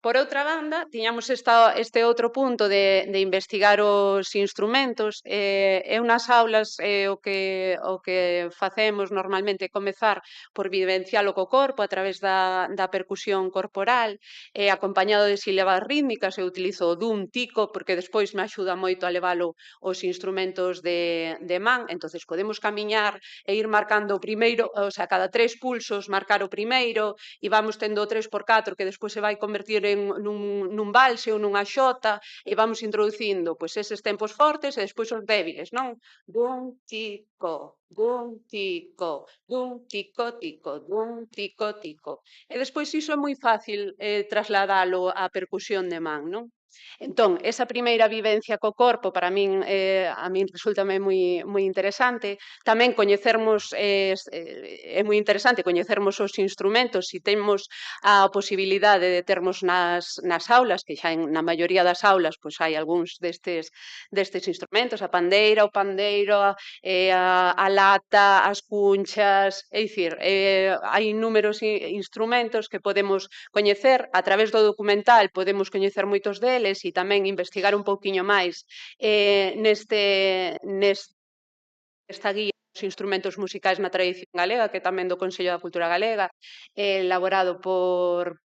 por outra banda, tiñamos este outro punto de investigar os instrumentos. Eu nas aulas o que facemos normalmente é comezar por vivencialo co corpo a través da percusión corporal, acompañado de sílabas rítmicas. Eu utilizo o dum, tico, porque despois me axuda moito a levalo os instrumentos de man. Entonces podemos camiñar e ir marcando o primeiro, o sea, cada 3 pulsos marcar o primeiro, e vamos tendo o 3x4 que despois se vai convertir nun valse ou nunha xota, e vamos introducindo pois eses tempos fortes e despois os débiles, non? Dun, tico, dun, tico, dun, tico, tico, dun, tico, tico. E despois iso é moi fácil trasladalo á percusión de man, non? Entón, esa primeira vivencia co corpo para min resultame moi interesante. Tamén coñecermos, é moi interesante coñecermos os instrumentos, se temos a posibilidade de termos nas aulas, que xa na maioría das aulas pois hai algúns destes instrumentos, a pandeira, o pandeiro, a lata, as cunchas, é dicir, hai inúmeros instrumentos que podemos coñecer. A través do documental podemos coñecer moitos deles e tamén investigar un pouquiño máis nesta guía dos instrumentos musicais na tradición galega, que tamén do Consello da Cultura Galega, elaborado por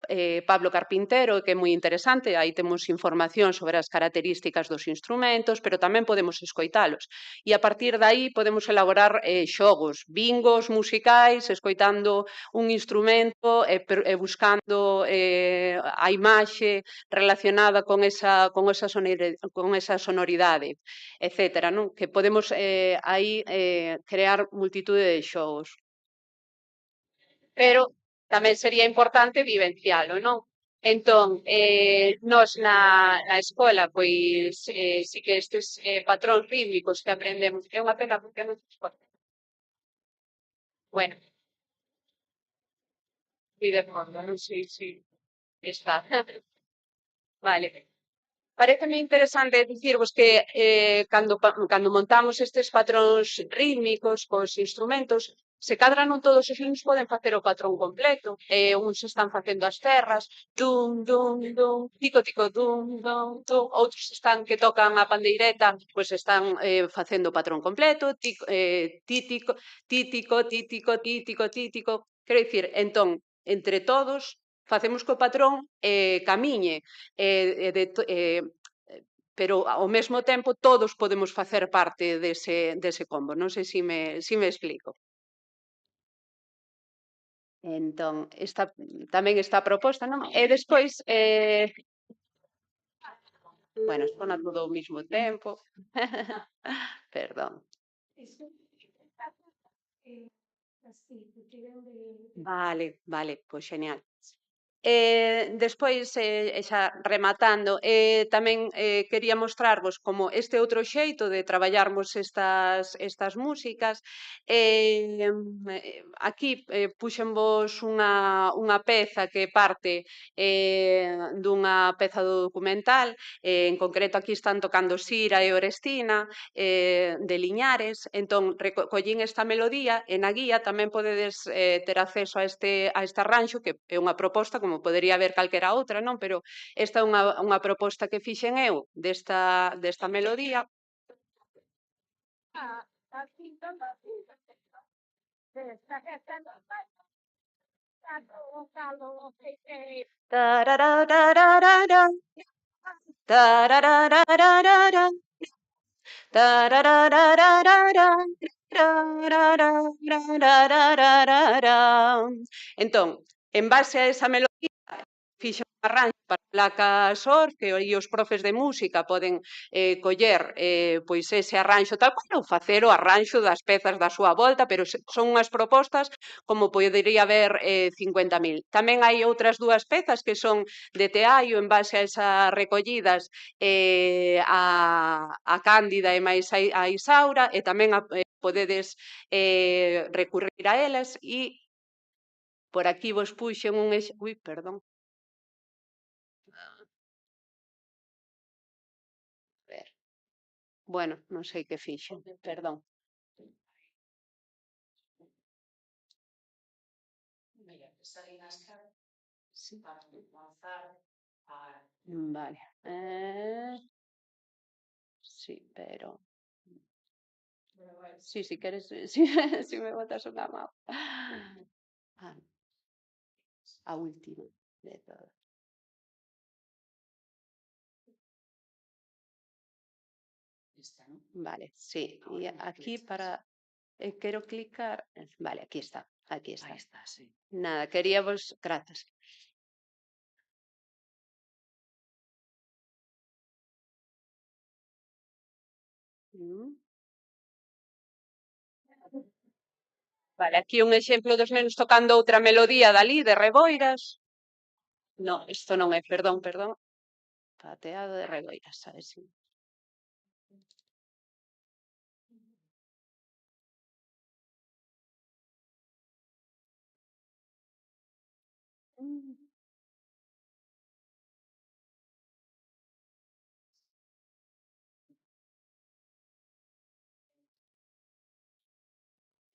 Pablo Carpintero, que é moi interesante. Aí temos información sobre as características dos instrumentos, pero tamén podemos escoitalos. E a partir de aí podemos elaborar xogos, bingos musicais, escoitando un instrumento e buscando a imaxe relacionada con esa sonoridade, etcétera, non? Que podemos aí crear multitude de xogos. Pero tamén sería importante vivencialo, non? Entón, nós na escola, pois, si que estes patróns rítmicos que aprendemos, é unha pena porque non se escoita. Bueno, e de fondo, non sei se está. Vale. Paréceme interesante dicirvos que cando montamos estes patróns rítmicos cos instrumentos, se cadra non todos os uns poden facer o patrón completo. Uns están facendo as terras, dum, dum, dum, tico, tico, dum, dum, dum. Outros están que tocan a pandeireta, pois están facendo o patrón completo, títico, títico, títico, títico, títico. Quero dicir, entón, entre todos facemos que o patrón camiñe, pero ao mesmo tempo todos podemos facer parte dese combo. Non sei se me explico. Entón, tamén está proposta, non? E despois, bueno, sona todo ao mesmo tempo. Perdón. Vale, pois genial. Despois, xa rematando, tamén quería mostrarvos como este outro xeito de traballarmos estas músicas. Aquí puxenvos unha peza que parte dunha peza do documental. En concreto aquí están tocando Sira e Orestina de Liñares. Entón recollín esta melodía e na guía tamén podedes ter acceso a este arranxo, que é unha proposta como podería haber calquera outra, non? Pero esta é unha proposta que fixen eu desta melodía. Entón, en base a esa melodía fixa un arranxo para placas ORF, que aí os profes de música poden coller pois ese arranxo tal cual ou facer o arranxo das pezas da súa volta, pero son unhas propostas como podería haber 50.000. Tamén hai outras dúas pezas que son de Teaio en base a esas recollidas a Cándida e máis a Isaura, e tamén podedes recurrir a elas e por aquí vos puxen un... Ui, perdón. Ver. Bueno, non sei que fixen, perdón. Sí. Vale. Sí, pero... Sí, si queres, si me botas unha mão. A última de todo. Vale, sí. Y aquí para... quero clicar... Vale, aquí está. Aquí está. Ahí está, sí. Nada, queríamos... Grazas. Vale, aquí un exemplo dos nenos tocando outra melodía dali, de Reboiras. No, isto non é, perdón, perdón. Pateado de Reboiras, sabes?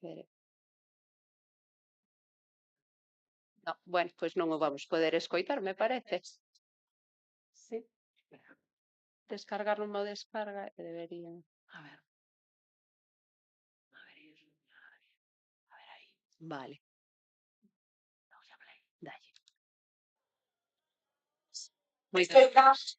Espere. No, bueno, pois non o vamos poder escoitar, me parece. Sí. Descargar non mo descarga e deberían... A ver. A ver aí. Vale. Dalle. Moitas.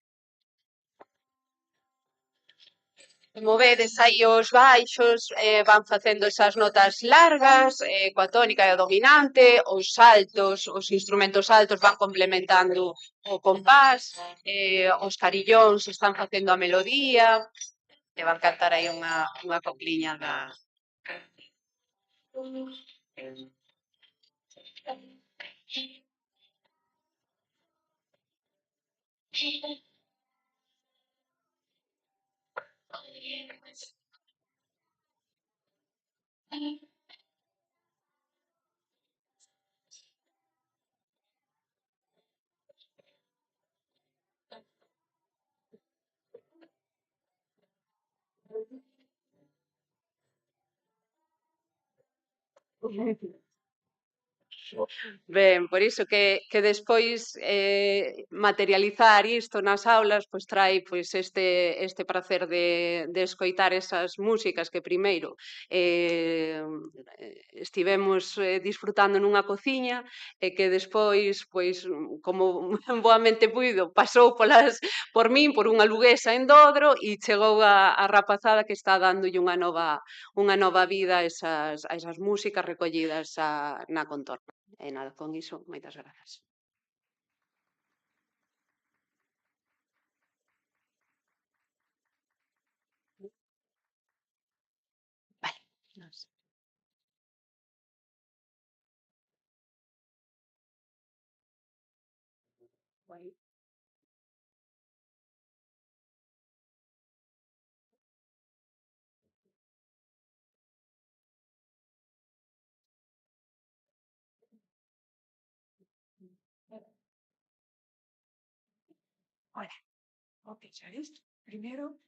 Como vedes, aí os baixos van facendo esas notas largas, coa tónica e o dominante, os altos, os instrumentos altos van complementando o compás, os carillóns están facendo a melodía, e van cantar aí unha copliña da... Ben, por iso que despois materializar isto nas aulas pois trae pois este pracer de escoitar esas músicas que primeiro estivemos disfrutando nunha cociña e que despois pois como boamente puido pasou por min, por unha luguesa en Dodro e chegou a rapazada que está dándolle unha nova vida a esas músicas recollidas na contorna. E nada, con iso, moitas grazas. Vale. Guai. Hola, ok, ¿sabes? Primero,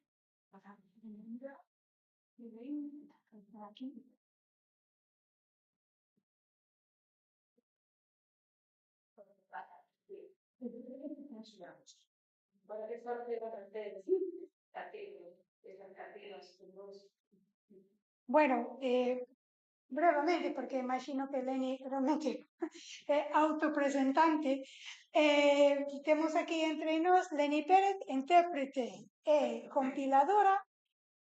aquí. Bueno, brevemente, porque imagino que Leni realmente é autopresentante, temos aquí entre nós Leni Pérez, intérprete e compiladora,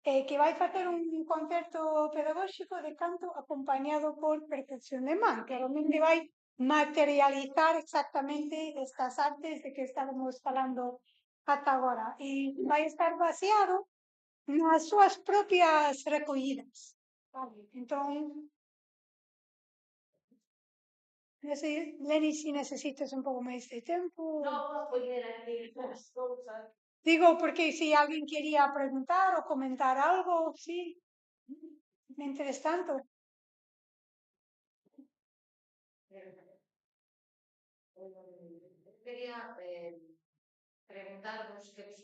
que vai facer un concerto pedagóxico de canto acompañado por percusión de man, que realmente vai materializar exactamente estas artes de que estábamos falando ata agora. E vai estar baseado nas súas propias recollidas. Vale, entón, non sei, Leni, se necesitas un pouco máis de tempo. vou poñer aquí as cousas. Digo, porque se alguén quería preguntar ou comentar algo, sí. Mentres tanto. Quería preguntarvos que vos